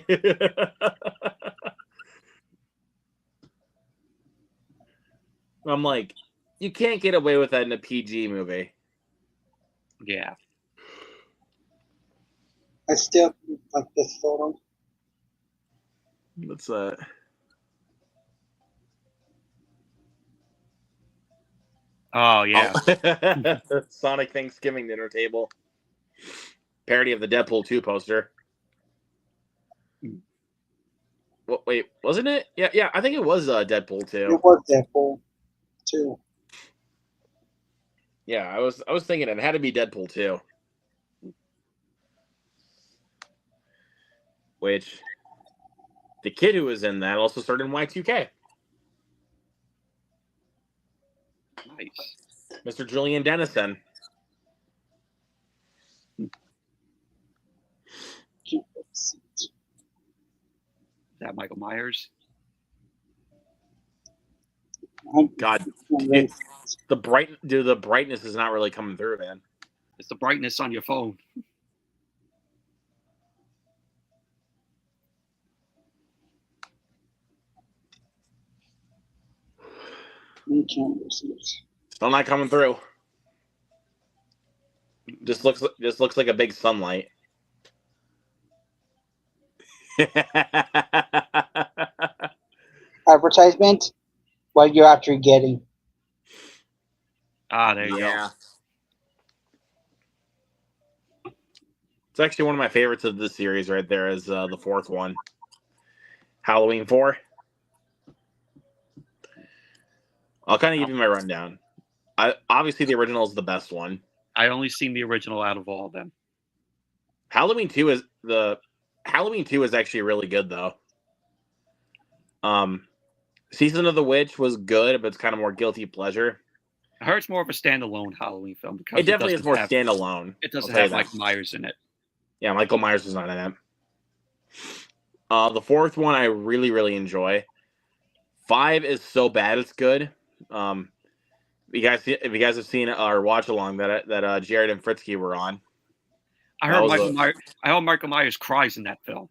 I'm like, you can't get away with that in a PG movie. Yeah. I still like this photo. Let's Oh yeah. Sonic Thanksgiving dinner table. Parody of the Deadpool 2 poster. Well, wait, wasn't it? Yeah, I think it was Deadpool 2. It was Deadpool 2. Yeah, I was thinking it had to be Deadpool 2. Which the kid who was in that also started in Y2K. Nice. Mr. Julian Dennison. Is that Michael Myers? God, the brightness is not really coming through, man. It's the brightness on your phone. Still not coming through. Just looks like a big sunlight. Advertisement? What you're actually getting. Ah, there you go. It's actually one of my favorites of this series right there is the fourth one. Halloween 4. I'll kind of give you my rundown. Obviously, the original is the best one. I only seen the original out of all of them. Halloween 2 is actually really good though. Season of the Witch was good, but it's kind of more guilty pleasure. I heard it's more of a standalone Halloween film because It definitely is more standalone. It doesn't have Michael Myers in it. Yeah, Michael Myers is not in it. The fourth one I really, really enjoy. 5 is so bad it's good. If you guys have seen our watch along that Jared and Fritzky were on. I heard Michael Myers cries in that film.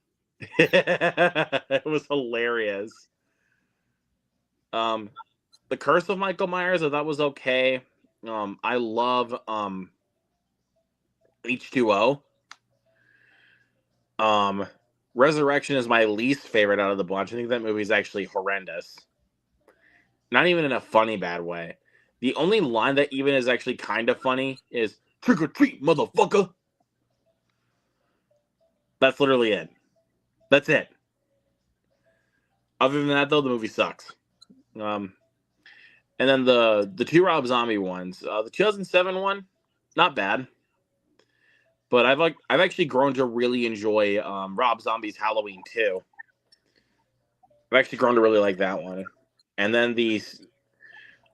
It was hilarious. The Curse of Michael Myers, I thought was okay. I love H2O. Resurrection is my least favorite out of the bunch. I think that movie is actually horrendous. Not even in a funny, bad way. The only line that even is actually kind of funny is "Trick or treat, motherfucker." That's literally it. That's it. Other than that, though, the movie sucks. And then the two Rob Zombie ones. The 2007 one, not bad. But I've actually grown to really enjoy Rob Zombie's Halloween 2. I've actually grown to really like that one. And then the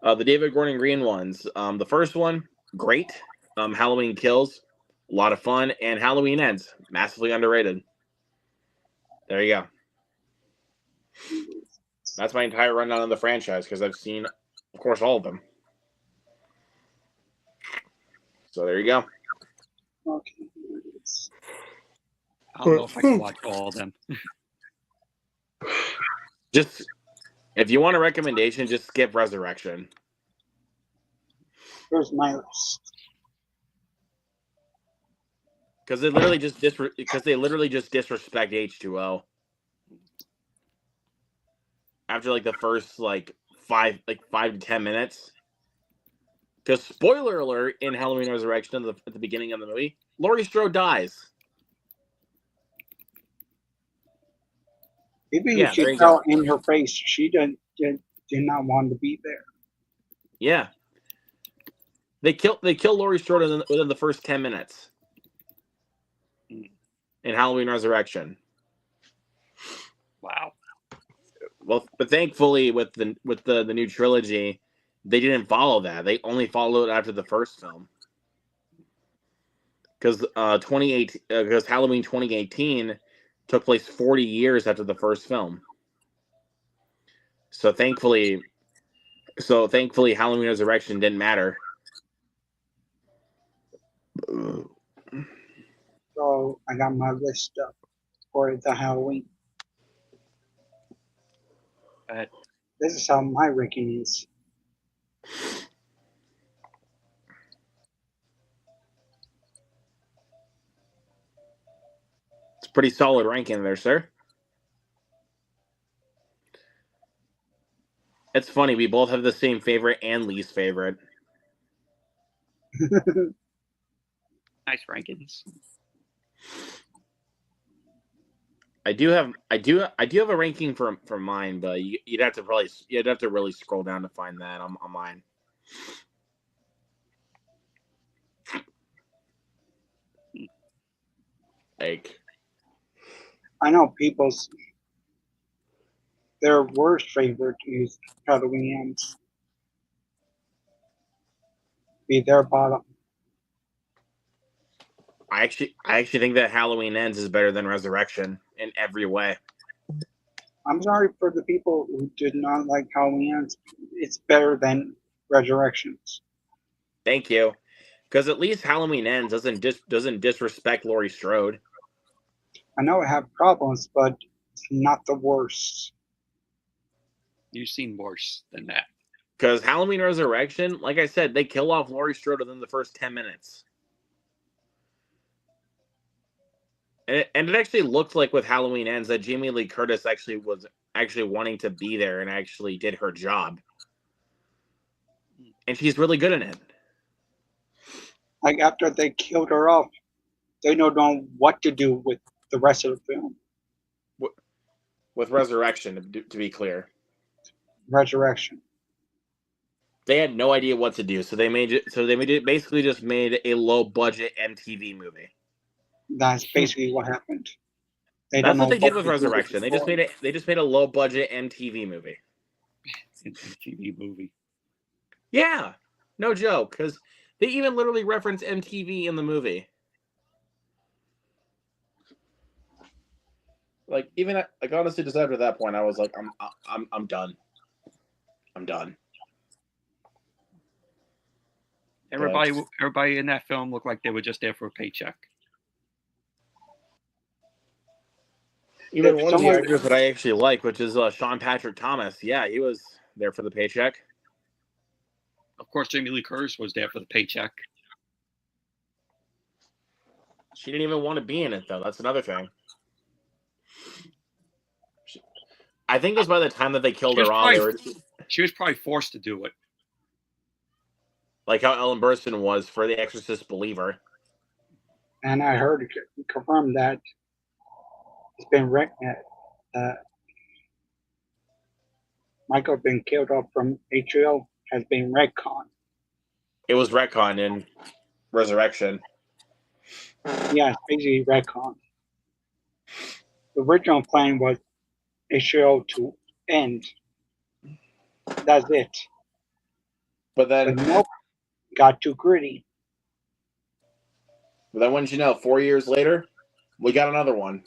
David Gordon Green ones. The first one, great. Halloween Kills. A lot of fun. And Halloween Ends, massively underrated. There you go. That's my entire rundown of the franchise because I've seen, of course, all of them. So there you go. Okay. I don't know if I can watch all of them. Just if you want a recommendation, just skip Resurrection. Here's my list. Because they literally just disrespect H2O. After like the first like 5 to 10 minutes. Because spoiler alert in Halloween Resurrection at the beginning of the movie, Laurie Strode dies. Even Yeah, if there she you fell go. in her face, she did not want to be there. Yeah. They kill Laurie Strode within the first 10 minutes. In Halloween Resurrection. Wow. Well, but thankfully with the new trilogy, they didn't follow that. They only followed after the first film. Because Halloween 2018 took place 40 years after the first film. So thankfully Halloween Resurrection didn't matter. So I got my list up for the Halloween. This is how my ranking is. It's a pretty solid ranking there, sir. It's funny, we both have the same favorite and least favorite. Nice rankings. I do have a ranking for mine, but you'd have to really scroll down to find that on mine. Like, I know their worst favorite is Halloween Ends. Be their bottom. I actually think that Halloween Ends is better than Resurrection in every way. I'm sorry for the people who did not like Halloween Ends. It's better than Resurrections. Thank you, because at least Halloween Ends doesn't disrespect Laurie Strode. I know it have problems, but it's not the worst. You've seen worse than that. Because Halloween Resurrection, like I said, they kill off Laurie Strode within the first 10 minutes. And it actually looked like with Halloween Ends that Jamie Lee Curtis was wanting to be there and actually did her job. And she's really good in it. Like after they killed her off, they don't know what to do with the rest of the film. With Resurrection, to be clear. Resurrection. They had no idea what to do, so they basically just made a low budget MTV movie. That's basically what happened. That's what they did with Resurrection. They just made a low budget MTV movie. MTV movie. Yeah, no joke, because they even literally reference MTV in the movie. Like honestly, just after that point, I was like, I'm done. I'm done. Everybody in that film looked like they were just there for a paycheck. Even one of the actors that I actually like, which is Sean Patrick Thomas. Yeah, he was there for the paycheck. Of course, Jamie Lee Curtis was there for the paycheck. She didn't even want to be in it, though. That's another thing. I think it was by the time that they killed her off. She was probably forced to do it. Like how Ellen Burstyn was for The Exorcist Believer. And I heard confirmed that it's been Michael been killed off from HBO has been retconned. It was retconned in Resurrection. Yeah, it's basically retconned. The original plan was HBO to end. That's it. But then nope, got too gritty. But then wouldn't you know, 4 years later, we got another one.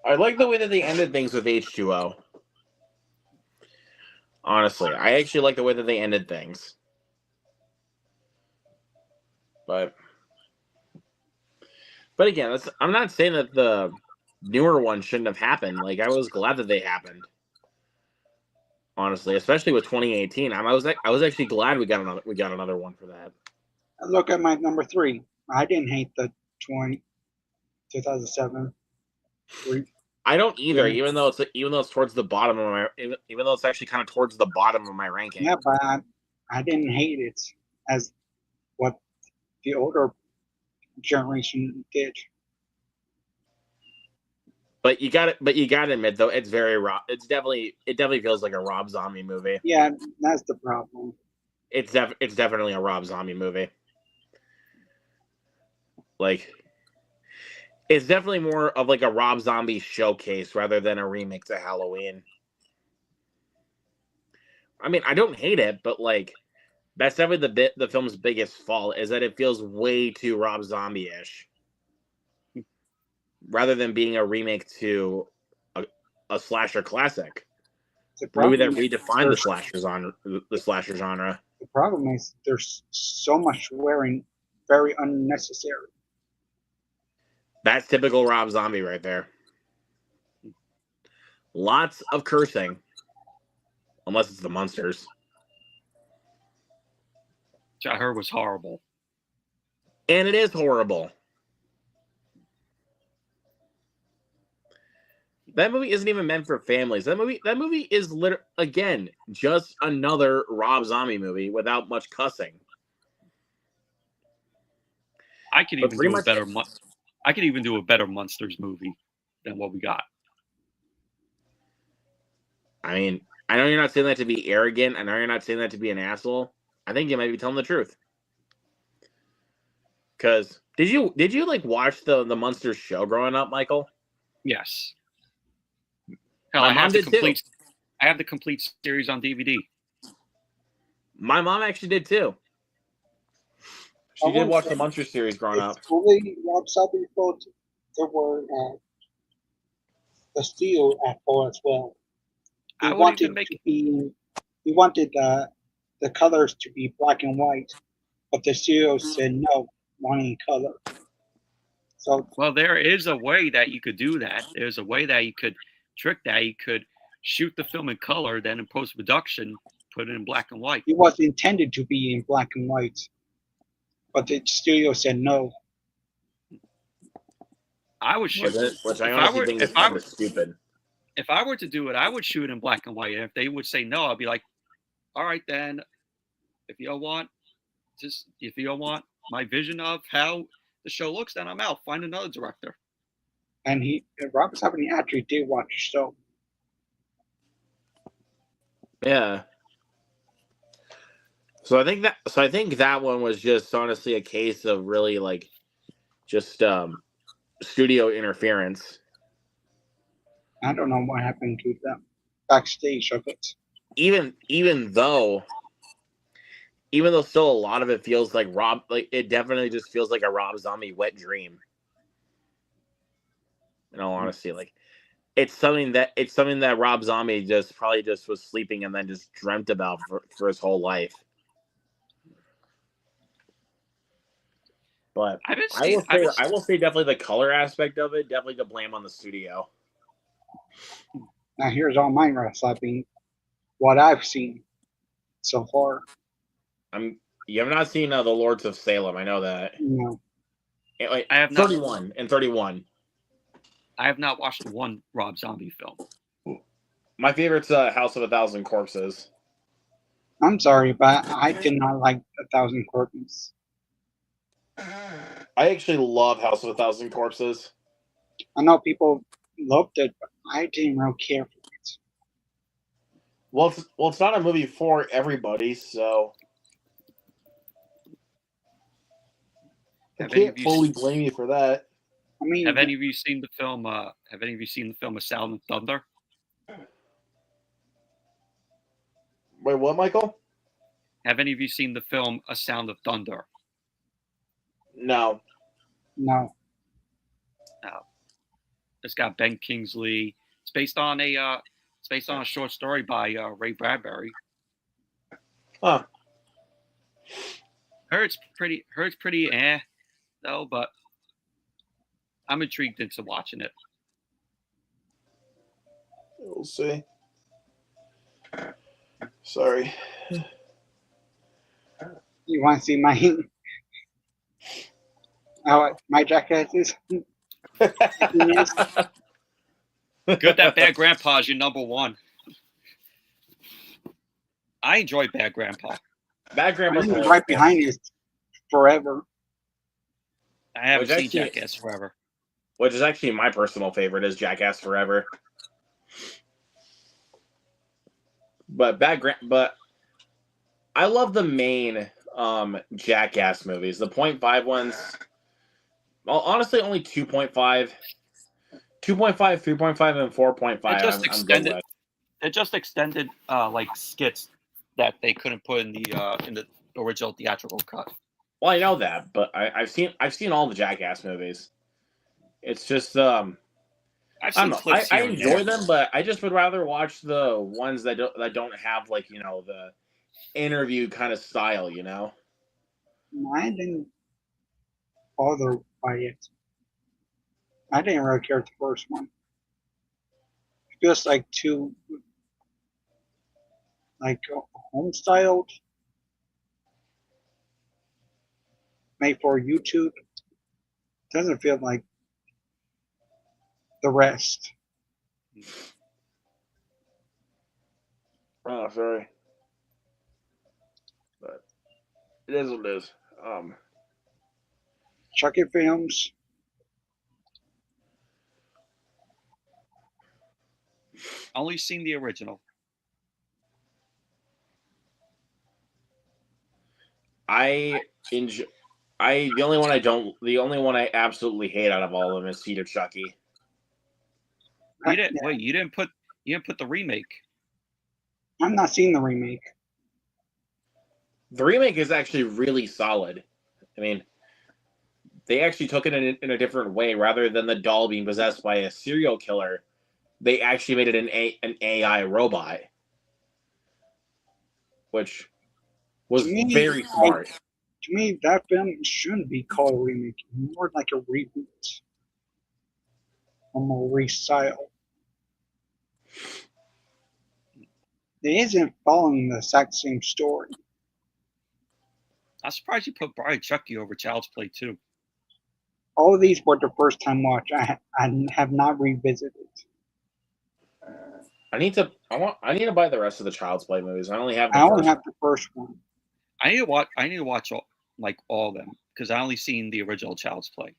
I like the way that they ended things with H2O. Honestly, I actually like the way that they ended things. But again, I'm not saying that the newer one shouldn't have happened. Like, I was glad that they happened. Honestly, especially with 2018, I was actually glad we got another one for that. Look at my number 3. I didn't hate the 2007. I don't either, even though it's towards the bottom of my even though it's actually kind of towards the bottom of my ranking. Yeah, but I didn't hate it as what the older generation did. But you got to admit though, it definitely feels like a Rob Zombie movie. Yeah, that's the problem. It's definitely a Rob Zombie movie. Like, it's definitely more of like a Rob Zombie showcase rather than a remake to Halloween. I mean, I don't hate it, but like, that's definitely the film's biggest fault is that it feels way too Rob Zombie-ish, rather than being a remake to a slasher classic, a movie that redefined the slasher genre. The problem is there's so much swearing, very unnecessary. That's typical Rob Zombie right there. Lots of cursing, unless it's the monsters. Which I heard was horrible. And it is horrible. That movie isn't even meant for families. That movie is again just another Rob Zombie movie without much cussing. I could even do a better. I could even do a better Monsters movie than what we got. I mean, I know you're not saying that to be arrogant. I know you're not saying that to be an asshole. I think you might be telling the truth. Because did you like watch the Monsters show growing up, Michael? Yes. Hell, I have the complete series on DVD. My mom actually did too. She did watch the Monsters series growing up. Fully Rob Zombie fault. There were the studio at fault as well. He wanted the colors to be black and white, but the studio said no, wanting color. So well, there is a way that you could do that. There's a way that you could trick that. You could shoot the film in color, then in post-production, put it in black and white. it was intended to be in black and white, but the studio said no. I would shoot. Which I honestly think is kind of stupid. If I were to do it, I would shoot in black and white. And if they would say no, I'd be like, all right, then. If you don't want my vision of how the show looks, then I'm out. Find another director. And Rob Zombie actually did watch the show. Yeah. So I think that one was just honestly a case of really like just studio interference. I don't know what happened to the backstage of it. Even though still a lot of it feels like it definitely just feels like a Rob Zombie wet dream. In all honesty, like it's something that Rob Zombie probably was sleeping and then just dreamt about for his whole life. But I will say definitely the color aspect of it, definitely to blame on the studio. Now here's all my wrestling, what I've seen so far. You have not seen the Lords of Salem, I know that. No. I have 31 and 31. I have not watched one Rob Zombie film. My favorite's House of a Thousand Corpses. I'm sorry, but I did not like 1,000 Corpses. I actually love House of a Thousand Corpses. I know people loved it, but I didn't really care for it. Well, it's not a movie for everybody, so I can't fully blame you for that. I mean, have any of you seen the film? Have any of you seen the film A Sound of Thunder? Wait, what, Michael? Have any of you seen the film A Sound of Thunder? No. No. It's got Ben Kingsley. It's based on a short story by Ray Bradbury. Huh. Heard it's pretty though, but I'm intrigued into watching it. We'll see. Sorry. You want to see my my jackasses? Good that Bad Grandpa is your number one. I enjoy Bad Grandpa. Bad Grandpa's Right behind you is Forever. I haven't Which seen actually- Jackass Forever. Which is actually my personal favorite is Jackass Forever. But but I love the main Jackass movies. The 0.5 ones, well, honestly, only 2.5, 2.5, 3.5, and 4.5. I'm good with. It just extended like skits that they couldn't put in the original theatrical cut. Well, I know that, but I've seen all the Jackass movies. It's just I've I seen don't know. clips I here and enjoy there. them, but I just would rather watch the ones that don't have, like, you know, the interview kind of style, you know. I didn't bother by it. I didn't really care the first one. It feels like too like home styled, made for YouTube. Doesn't feel like the rest. Oh, sorry. But it is what it is. Chucky films. Only seen the original. I enjoy. The only one I absolutely hate out of all of them is Seed of Chucky. You didn't put the remake. I'm not seeing the remake. The remake is actually really solid. I mean, they actually took it in a different way. Rather than the doll being possessed by a serial killer, they actually made it an AI robot, which was very smart. To me, that film shouldn't be called a remake. More like a reboot. Or more restyle. It isn't following the exact same story. I'm surprised you put Bride of Chucky over Child's Play 2. All of these were the first time watch. I have not revisited. I need to buy the rest of the Child's Play movies. I only have the I only first. have the first one. I need to watch all of them because I only seen the original Child's Play.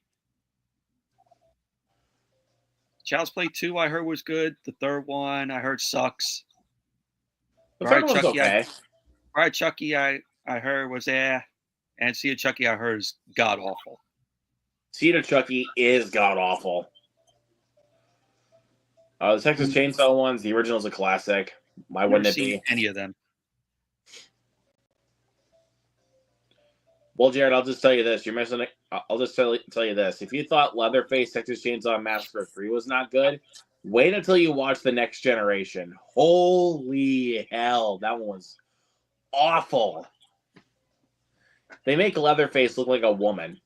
Child's Play 2 I heard was good. The third one I heard sucks. The third one's okay. Bride of Chucky I heard was and Seed of Chucky I heard is god awful. Seed of Chucky is god awful. The Texas Chainsaw ones, the original's a classic. Why wouldn't it be? Any of them? Well, Jared, I'll just tell you this. You're missing it. I'll just tell you this. If you thought Leatherface Texas Chainsaw Massacre 3 was not good, wait until you watch The Next Generation. Holy hell, that one was awful. They make Leatherface look like a woman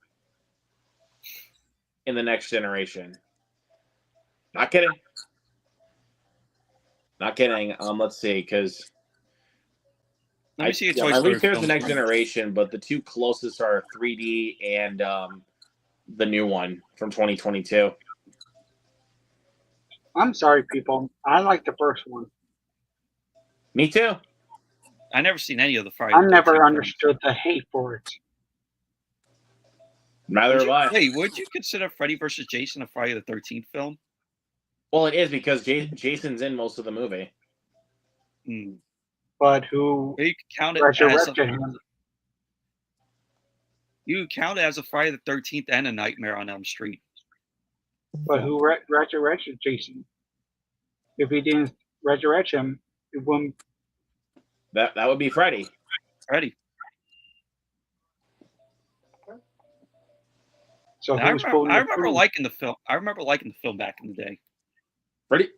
in The Next Generation. Not kidding. Not kidding. Let's see, because Let me see a Toy my Story least favorite is The film. Next Generation, but the two closest are 3D and the new one from 2022. I'm sorry, people. I like the first one. Me too. I never seen any of the Friday. I the 13th never films. understood the hate for it. Neither have I. Hey, would you consider Freddy vs. Jason a Friday the 13th film? Well, it is because Jason's in most of the movie. But who You can count it resurrected him? You can count it as a Friday the 13th and a Nightmare on Elm Street. But who resurrected Jason? If he didn't resurrect him, it wouldn't. That would be Freddy. Ready. So And I who's remember, voting I for remember who? liking the film. I remember liking the film back in the day. Freddy,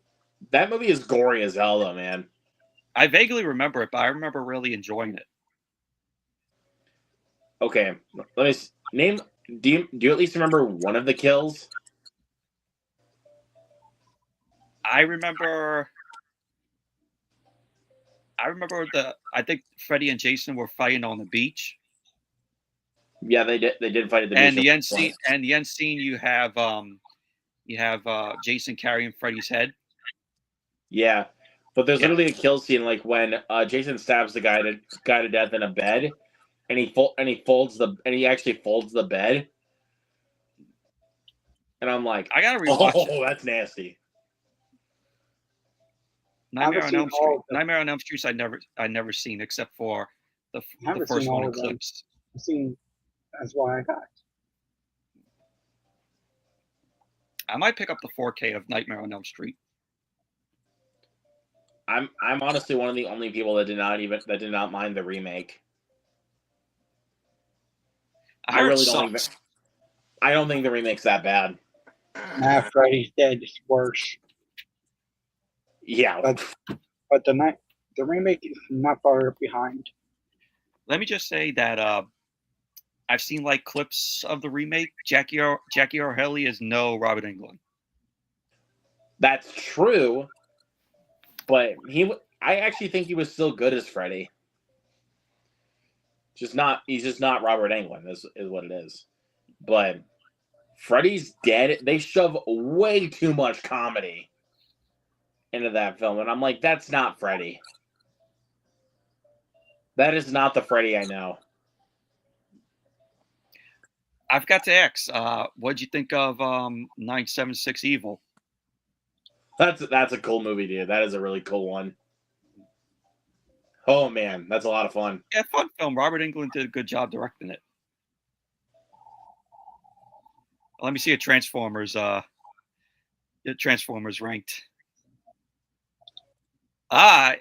that movie is gory as hell, though, man. I vaguely remember it, but I remember really enjoying it. Okay, let me name. Do you at least remember one of the kills? I remember I think Freddy and Jason were fighting on the beach. Yeah, they did. They did fight at the And beach. the end scene, you have Jason carrying Freddy's head. Yeah, but there's Yeah. literally a kill scene like when Jason stabs the guy to death in a bed, and he actually folds the bed, and I'm like, I gotta rewatch it. oh, that's nasty. Nightmare on Elm Street. all of them. Nightmare on Elm Street. I never seen except for the I haven't first seen one all in of them. clips. I've seen. That's why I got. I might pick up the 4K of Nightmare on Elm Street. I'm honestly one of the only people that did not mind the remake. I really don't think I don't think the remake's that bad. Nah, Freddy's Dead is worse. Yeah, But the remake is not far behind. Let me just say that I've seen like clips of the remake. Jackie Earle Haley is no Robert Englund. that's true. But I actually think he was still good as Freddy. He's just not Robert Englund. Is what it is. But Freddy's Dead. They shove way too much comedy into that film, and I'm like, that's not Freddy. That is not the Freddy I know. I've got to ask, what'd you think of 976 Evil? That's a cool movie, dude. That is a really cool one. Oh man, that's a lot of fun. Yeah, fun film. Robert Englund did a good job directing it. Let me see a Transformers. Transformers ranked. I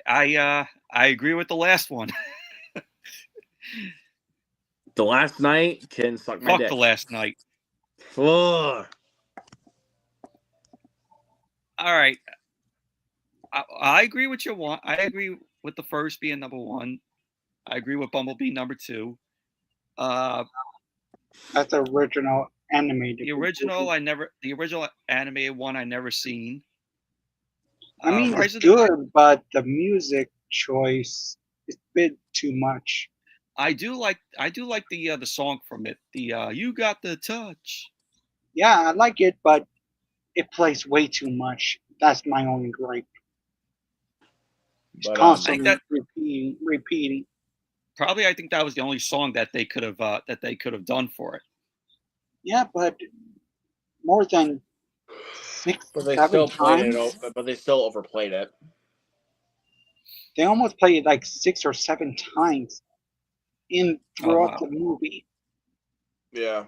agree with the last one. The Last Night can suck my Fuck dick. The Last Night. Ugh. All right. I agree with your one. I agree with the first being number one. I agree with Bumblebee number two. That's the original animated. The original animated one I never seen. I mean, Rise it's of the- good, but the music choice is a bit too much. I do like the song from it. The You Got the Touch. Yeah, I like it, but it plays way too much. That's my only gripe. It's But, constantly I repeating. Probably I think that was the only song that they could have done for it. Yeah, but more than 6, But they 7 still played times. it. But they still overplayed it. They almost played it like 6 or 7 times throughout the movie. Yeah.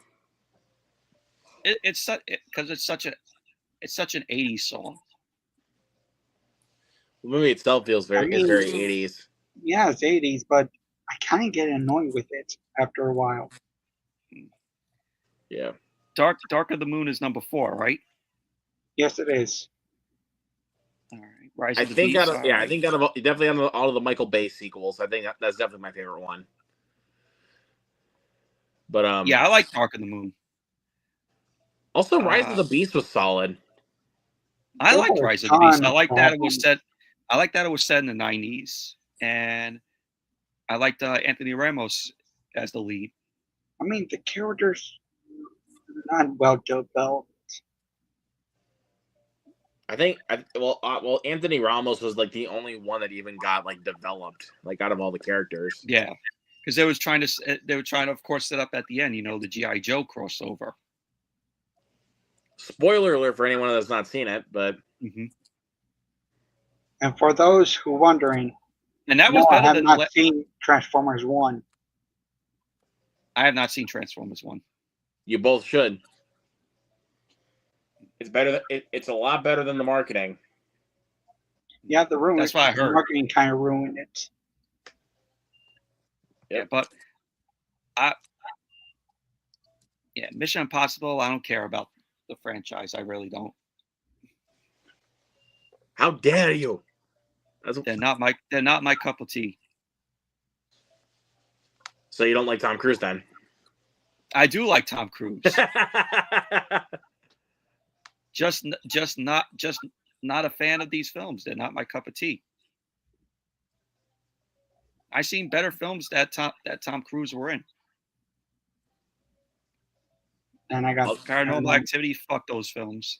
It's because it's such an 80s song. The movie itself feels very 80s. Yeah, it's 80s, but I kind of get annoyed with it after a while. Yeah. Dark of the Moon is number 4, right? Yes, it is. All right. Rise I of the think Beast. definitely out of all of the Michael Bay sequels, I think that's definitely my favorite one. But yeah, I like Dark of the Moon. Also, Rise of the Beast was solid. I liked Rise of the Beast. I like that it was set. I like that it was set in the 90s, and I liked Anthony Ramos as the lead. I mean, the characters not well developed. I think Anthony Ramos was like the only one that even got like developed, like out of all the characters. Yeah, because they were trying to, of course, set up at the end, the G.I. Joe crossover. Spoiler alert for anyone that's not seen it, but. Mm-hmm. And for those who are wondering, and that was better I have than not seen Transformers 1. I have not seen Transformers 1. You both should. It's better. It's a lot better than the marketing. Yeah, the That's what I heard. marketing kind of ruined it. Yeah, but Mission Impossible. I don't care about the franchise. I really don't. How dare you? They're not my cup of tea. So you don't like Tom Cruise then? I do like Tom Cruise. just not a fan of these films. They're not my cup of tea. I've seen better films that Tom Cruise were in. And I got Paranormal Activity. Fuck those films.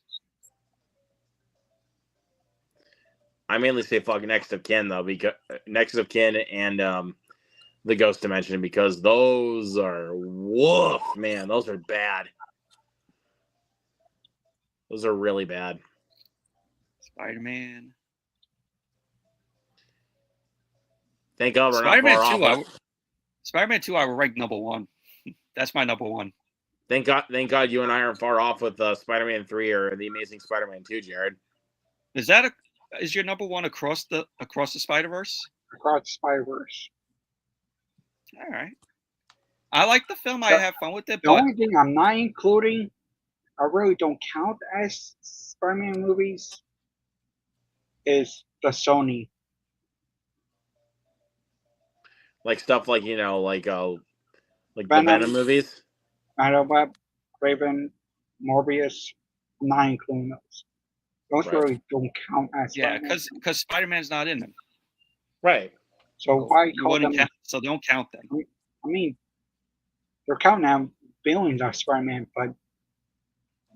I mainly say fuck Next of Kin though, because Next of Kin and the Ghost Dimension, because those are woof, man. Those are bad. Those are really bad. Spider-Man. Thank God we're Spider-Man not far 2. off. Spider-Man 2. I would rank number 1. That's my number 1. Thank God you and I aren't far off with Spider-Man 3 or The Amazing Spider-Man 2, Jared. Is your number 1 across the Spider-Verse? Across the Spider-Verse. All right. I like the film. I have fun with it. The only thing I'm not including, I really don't count as Spider-Man movies, is the Sony. Like stuff like, like the Venom. Venom movies. Web, Raven, Morbius, I'm not including those. Those Right. really don't count as Spider-Man. because Spider-Man's not in them. Right. So why You call wouldn't them? count, so don't count them. I mean, they're counting out billions of Spider-Man, but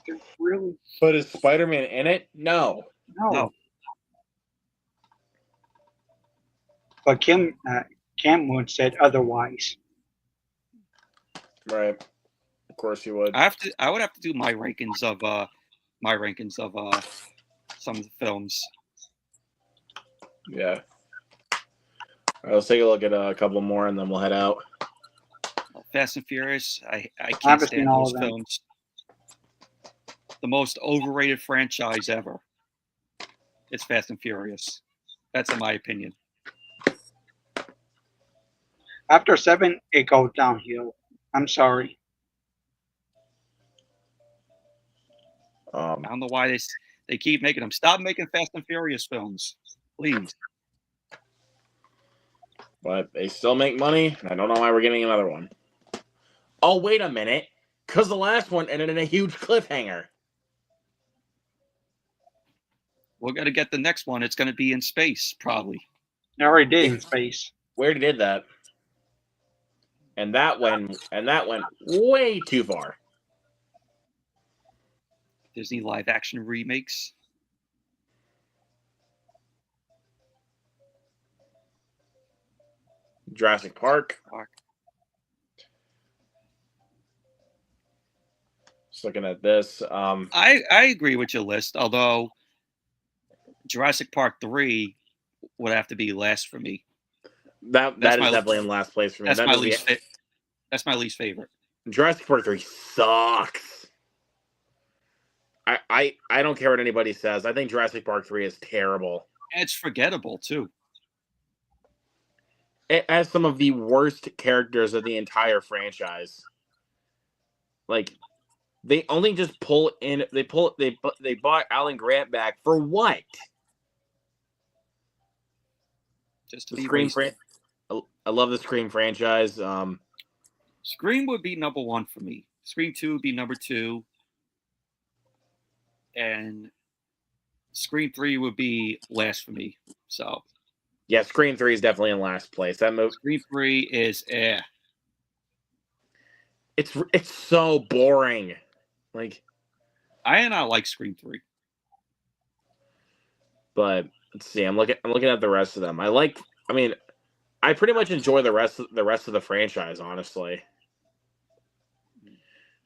they're really But is Spider-Man in it? No. no. But Cameron said otherwise. Right. Of course you would. I would have to do my rankings of some of the films. Yeah. All right, let's take a look at a couple more and then we'll head out. Fast and Furious. I can't haven't stand seen all those of them. films. The most overrated franchise ever. It's Fast and Furious. That's in my opinion. After 7, it goes downhill. I'm sorry. I don't know why they keep making them. Stop making Fast and Furious films, please. But they still make money. I don't know why we're getting another one. Oh, wait a minute. Because the last one ended in a huge cliffhanger. We're gonna get the next one. It's gonna be in space, probably. They already did in space. We already did that. And that went way too far. Disney live action remakes. Jurassic Park. Just looking at this. I agree with your list, although Jurassic Park 3 would have to be last for me. That is definitely in last place for me. That's my least favorite. Jurassic Park 3 sucks. I don't care what anybody says. I think Jurassic Park 3 is terrible. And it's forgettable too. It has some of the worst characters of the entire franchise. Like, they only just they bought Alan Grant back for what? Just The to be Scream wasted. I love the Scream franchise. Scream would be number 1 for me. Scream 2 would be number 2. And Scream 3 would be last for me. So yeah, Scream 3 is definitely in last place. That movie. Scream 3 is It's so boring. Like, I like Scream 3. But let's see. I'm looking at the rest of them. I pretty much enjoy the rest of the franchise, honestly.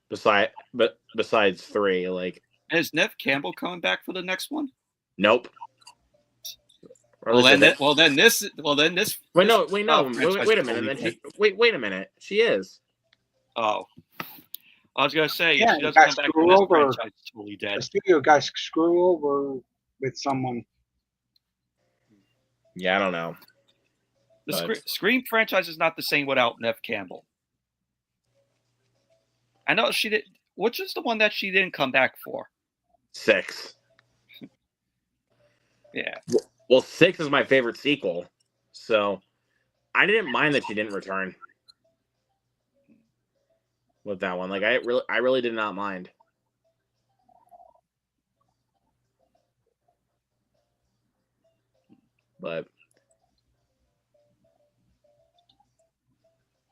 Besides 3, like, Is Nev Campbell coming back for the next one? nope. Well then, this. Wait a minute. Wait a minute. She is. Oh, I was gonna say Yeah, if she you doesn't guys come back screw for this over. franchise, it's totally dead. The studio guys screw over with someone. Yeah, I don't know. But- Scream franchise is not the same without Nev Campbell. I know she did. Which is the one that she didn't come back for? 6. Yeah. Well, 6 is my favorite sequel, so I didn't mind that she didn't return with that one. Like I really did not mind. But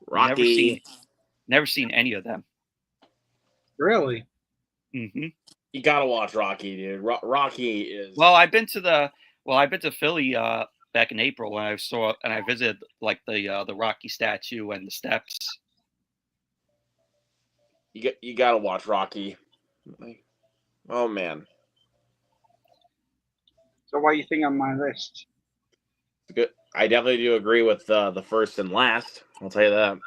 Rocky, Never seen any of them. Really? Mm-hmm. you gotta watch Rocky, dude. Rocky is Well, I've been to Philly back in April when I visited like the Rocky statue and the steps. you gotta watch Rocky. Oh man, So why do you think on my list? it's good. I definitely do agree with the first and last. I'll tell you that.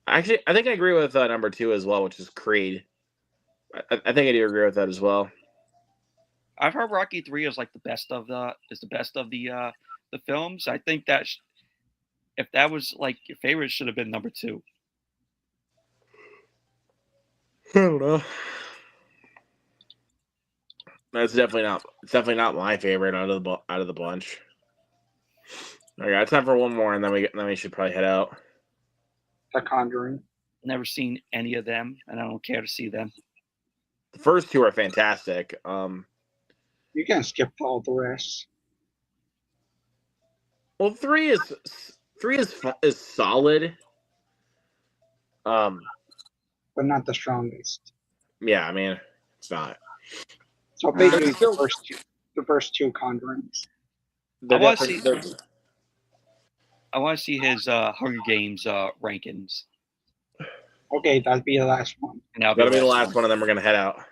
Actually, I think I agree with number 2 as well, which is Creed. I think I do agree with that as well. I've heard Rocky 3 is like the best of the films. I think that if that was like your favorite, it should have been number 2. I don't know. It's definitely not my favorite out of the bunch. All right, it's time for one more, and then we should probably head out. The Conjuring. Never seen any of them, and I don't care to see them. The first 2 are fantastic. You can skip all the rest. Well, 3 is solid. But not the strongest. Yeah, I mean, it's not. So basically, Still- the first two Conjurings. They're I wanna different- see- they're- I want to see his Hunger Games rankings. Okay, that'd be the last one. And that'll That'll be the last one, and then we're gonna head out.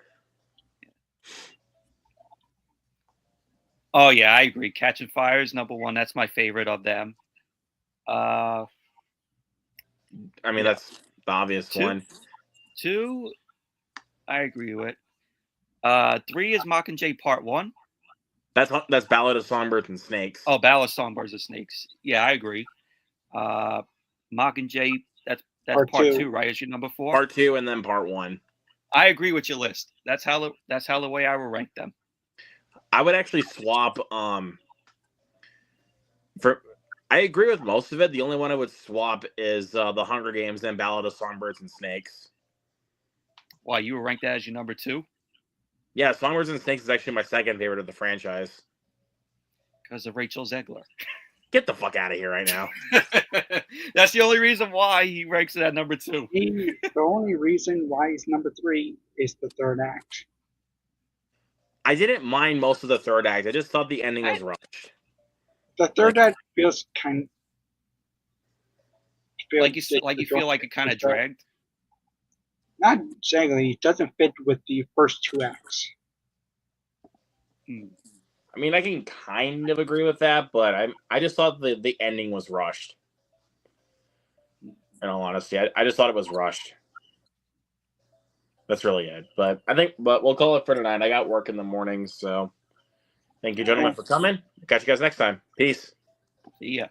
Oh yeah, I agree. Catching Fire is number 1. That's my favorite of them. I mean, Yeah. that's the obvious 2, one. 2, I agree with. 3 is Mockingjay Part 1. That's Ballad of Songbirds and Snakes. Oh, Ballad of Songbirds and Snakes. Yeah, I agree. Mockingjay, that's Part part two. 2, right? Is your number 4? Part 2 and then Part 1. I agree with your list. That's how the way I would rank them. I would actually swap. I agree with most of it. The only one I would swap is the Hunger Games and Ballad of Songbirds and Snakes. Why, you would rank that as your number 2? Yeah, Songbirds and Snakes is actually my second favorite of the franchise. Because of Rachel Zegler. Get the fuck out of here right now. That's the only reason why he ranks it at number 2. The only reason why he's number 3 is the third act. I didn't mind most of the third act. I just thought the ending was rushed. The third act feels kind. Like you feel like it kind of dragged. Not exactly. It doesn't fit with the first 2 acts. I mean, I can kind of agree with that, but I just thought the ending was rushed. In all honesty, I just thought it was rushed. That's really it. But we'll call it for tonight. I got work in the morning, so thank you, gentlemen, for coming. Catch you guys next time. Peace. See ya.